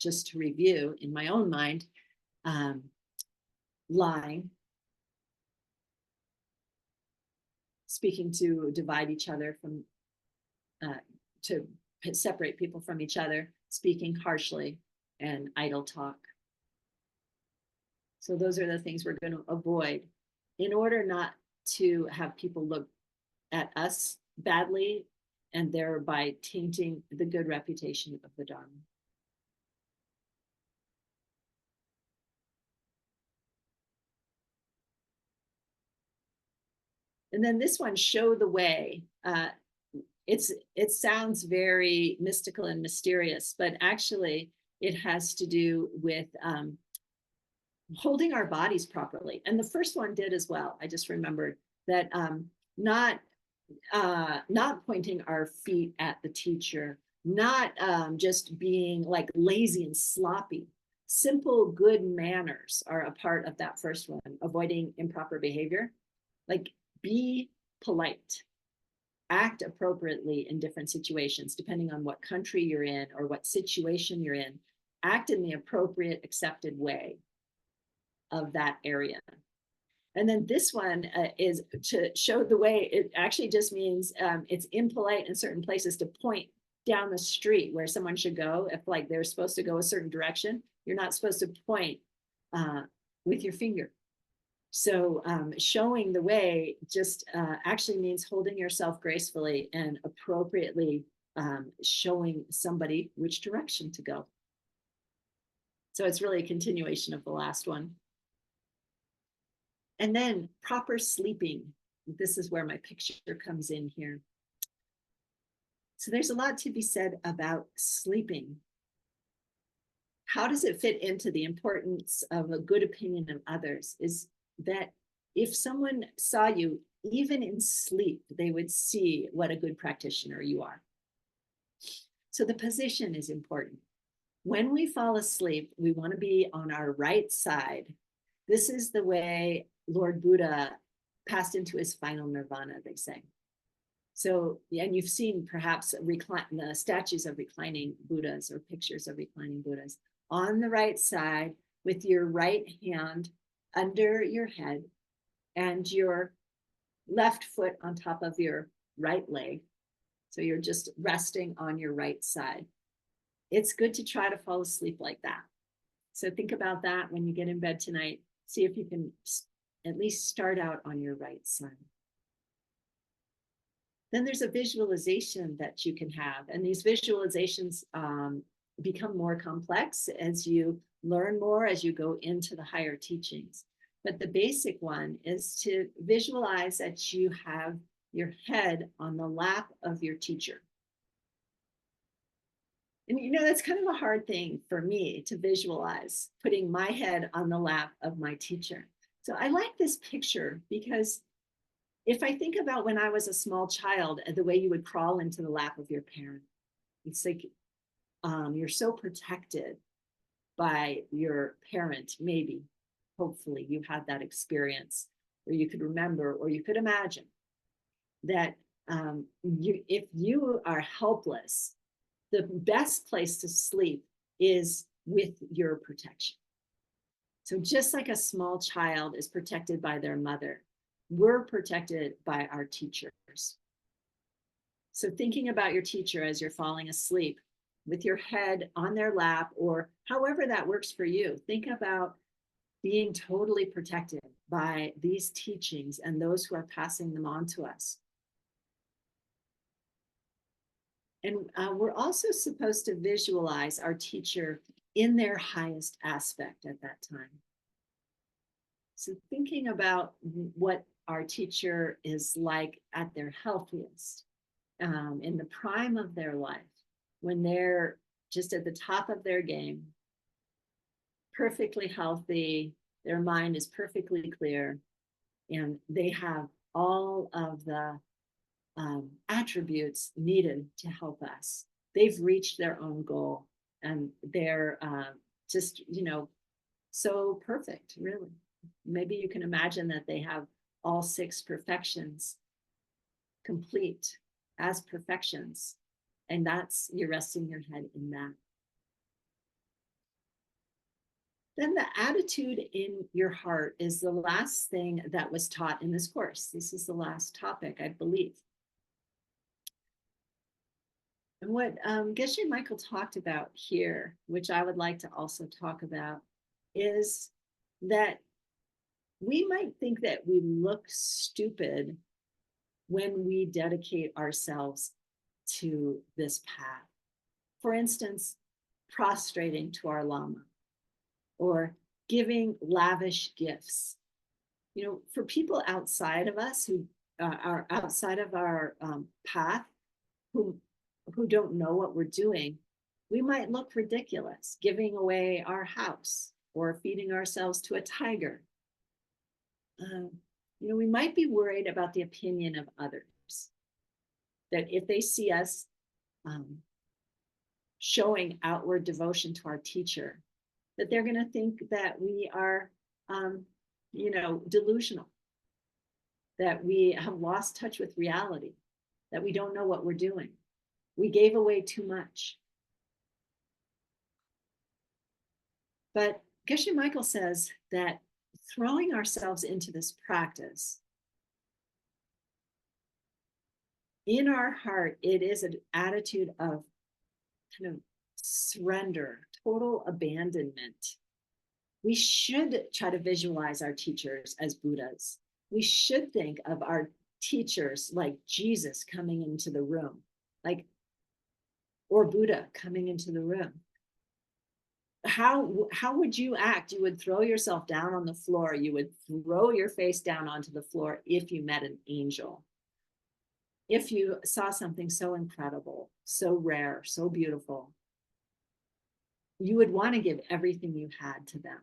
just to review in my own mind, lying, speaking to divide each other from, to separate people from each other, speaking harshly, and idle talk. So those are the things we're going to avoid in order not to have people look at us badly and thereby tainting the good reputation of the Dharma. And then this one, show the way. It sounds very mystical and mysterious, but actually it has to do with holding our bodies properly. And the first one did as well. I just remembered that not pointing our feet at the teacher, not just being like lazy and sloppy. Simple good manners are a part of that first one, avoiding improper behavior. Like, be polite, act appropriately in different situations, depending on what country you're in or what situation you're in. Act in the appropriate, accepted way of that area. And then this one is to show the way. It actually just means it's impolite in certain places to point down the street where someone should go. If like they're supposed to go a certain direction, you're not supposed to point with your finger. So showing the way just actually means holding yourself gracefully and appropriately showing somebody which direction to go. So it's really a continuation of the last one. And then proper sleeping. This is where my picture comes in here. So there's a lot to be said about sleeping. How does it fit into the importance of a good opinion of others? Is that if someone saw you, even in sleep, they would see what a good practitioner you are. So the position is important. When we fall asleep, we want to be on our right side. This is the way Lord Buddha passed into his final nirvana, they say. So, and you've seen perhaps the statues of reclining Buddhas or pictures of reclining Buddhas on the right side with your right hand under your head and your left foot on top of your right leg. So you're just resting on your right side. It's good to try to fall asleep like that. So think about that when you get in bed tonight. See if you can at least start out on your right side. Then there's a visualization that you can have. And these visualizations become more complex as you learn more, as you go into the higher teachings. But the basic one is to visualize that you have your head on the lap of your teacher. And you know, that's kind of a hard thing for me to visualize, putting my head on the lap of my teacher. So I like this picture because if I think about when I was a small child, the way you would crawl into the lap of your parent, it's like you're so protected by your parent, maybe, hopefully you had that experience, or you could remember, or you could imagine that if you are helpless, the best place to sleep is with your protection. So just like a small child is protected by their mother, we're protected by our teachers. So thinking about your teacher as you're falling asleep with your head on their lap, or however that works for you, think about being totally protected by these teachings and those who are passing them on to us. And we're also supposed to visualize our teacher in their highest aspect at that time. So thinking about what our teacher is like at their healthiest, in the prime of their life, when they're just at the top of their game, perfectly healthy, their mind is perfectly clear, and they have all of the attributes needed to help us. They've reached their own goal, and they're just, you know, so perfect, really. Maybe you can imagine that they have all 6 perfections complete as perfections, and that's, you're resting your head in that. Then the attitude in your heart is the last thing that was taught in this course. This is the last topic, I believe. And what Geshe Michael talked about here, which I would like to also talk about, is that we might think that we look stupid when we dedicate ourselves to this path. For instance, prostrating to our Lama or giving lavish gifts. You know, for people outside of us who are outside of our path, who don't know what we're doing, we might look ridiculous giving away our house or feeding ourselves to a tiger. You know, we might be worried about the opinion of others, that if they see us showing outward devotion to our teacher, that they're going to think that we are, you know, delusional, that we have lost touch with reality, that we don't know what we're doing. We gave away too much. But Geshe Michael says that throwing ourselves into this practice, in our heart, it is an attitude of kind of surrender, total abandonment. We should try to visualize our teachers as Buddhas. We should think of our teachers like Jesus coming into the room, like, or Buddha coming into the room. How would you act? You would throw yourself down on the floor. You would throw your face down onto the floor if you met an angel. if you saw something so incredible, so rare, so beautiful, you would want to give everything you had to them.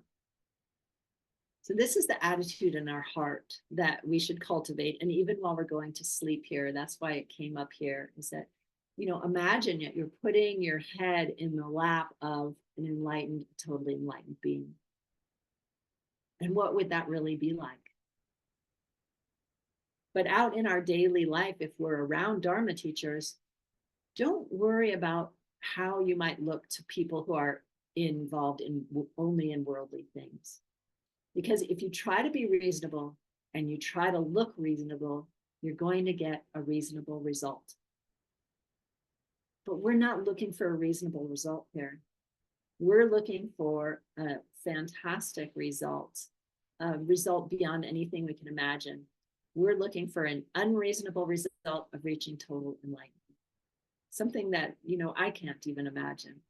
So this is the attitude in our heart that we should cultivate. And even while we're going to sleep here, that's why it came up here, is that, imagine that you're putting your head in the lap of an enlightened, totally enlightened being. And what would that really be like? But out in our daily life, if we're around Dharma teachers, don't worry about how you might look to people who are involved in only in worldly things. Because if you try to be reasonable and you try to look reasonable, you're going to get a reasonable result. But we're not looking for a reasonable result here. We're looking for a fantastic result, a result beyond anything we can imagine. We're looking for an unreasonable result of reaching total enlightenment. Something that, I can't even imagine.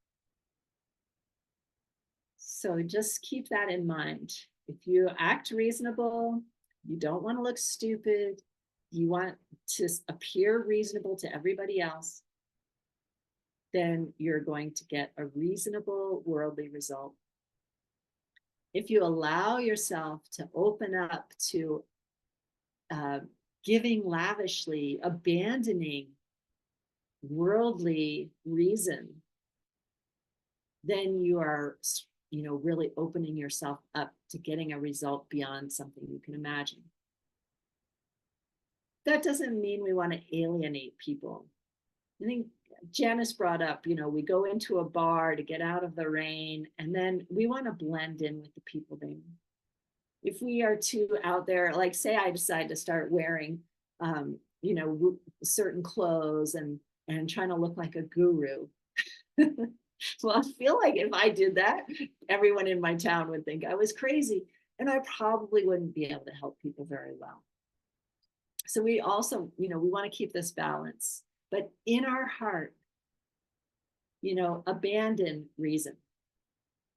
So just keep that in mind. If you act reasonable, you don't want to look stupid, you want to appear reasonable to everybody else, then you're going to get a reasonable worldly result. If you allow yourself to open up to giving lavishly, abandoning worldly reason, then you are really opening yourself up to getting a result beyond something you can imagine. That doesn't mean we want to alienate people. I think Janice brought up, we go into a bar to get out of the rain, and then we want to blend in with the people there. If we are too out there, like say I decide to start wearing, certain clothes and trying to look like a guru. Well, I feel like if I did that, everyone in my town would think I was crazy, and I probably wouldn't be able to help people very well. So we also, we want to keep this balance, but in our heart, abandon reason.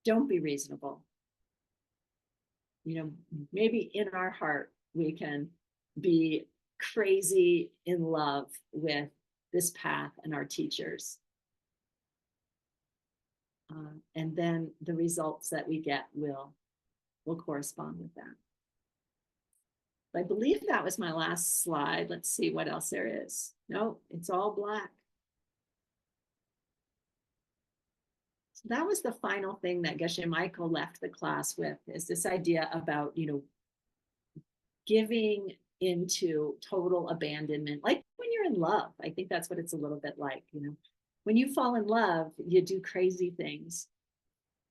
Don't be reasonable. Maybe in our heart, we can be crazy in love with this path and our teachers. And then the results that we get will correspond with that. I believe that was my last slide. Let's see what else there is. No, it's all black. So that was the final thing that Geshe Michael left the class with, is this idea about, giving into total abandonment, like when you're in love. I think that's what it's a little bit like, when you fall in love, you do crazy things.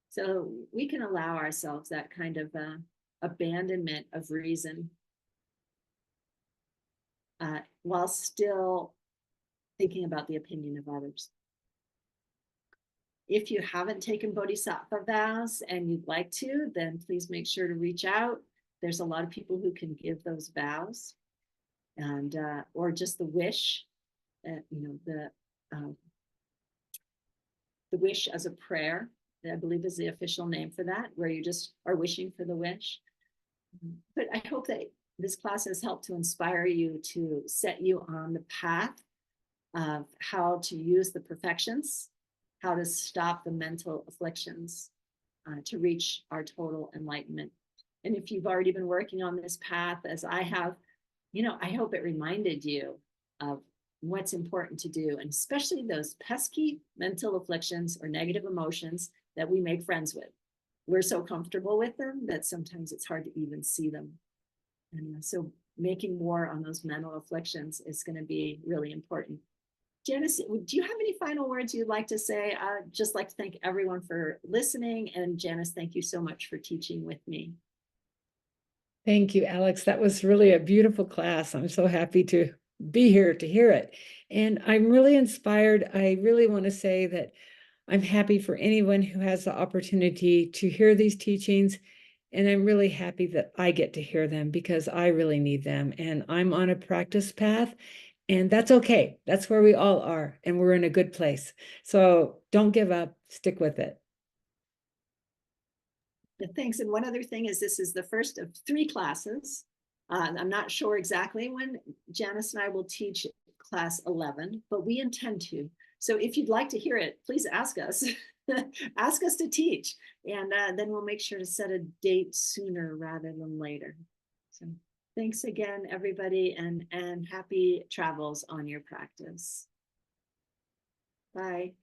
So we can allow ourselves that kind of abandonment of reason while still thinking about the opinion of others. If you haven't taken Bodhisattva vows and you'd like to, then please make sure to reach out. There's a lot of people who can give those vows, and or just the wish, the wish as a prayer, I believe is the official name for that, where you just are wishing for the wish. But I hope that this class has helped to inspire you, to set you on the path of how to use the perfections, how to stop the mental afflictions, to reach our total enlightenment. And if you've already been working on this path, as I have, I hope it reminded you of what's important to do, and especially those pesky mental afflictions or negative emotions that we make friends with. We're so comfortable with them that sometimes it's hard to even see them. And so making war on those mental afflictions is going to be really important. Janice, do you have any final words you'd like to say? I'd just like to thank everyone for listening. And Janice, thank you so much for teaching with me. Thank you, Alix. That was really a beautiful class. I'm so happy to be here to hear it. And I'm really inspired. I really want to say that I'm happy for anyone who has the opportunity to hear these teachings. And I'm really happy that I get to hear them, because I really need them. And I'm on a practice path, and that's okay. That's where we all are, and we're in a good place. So don't give up, stick with it. Thanks. And one other thing is, this is the first of 3 classes. I'm not sure exactly when Janice and I will teach class 11, but we intend to. So if you'd like to hear it, please ask us. Ask us to teach, and then we'll make sure to set a date sooner rather than later. So thanks again, everybody, and happy travels on your practice. Bye.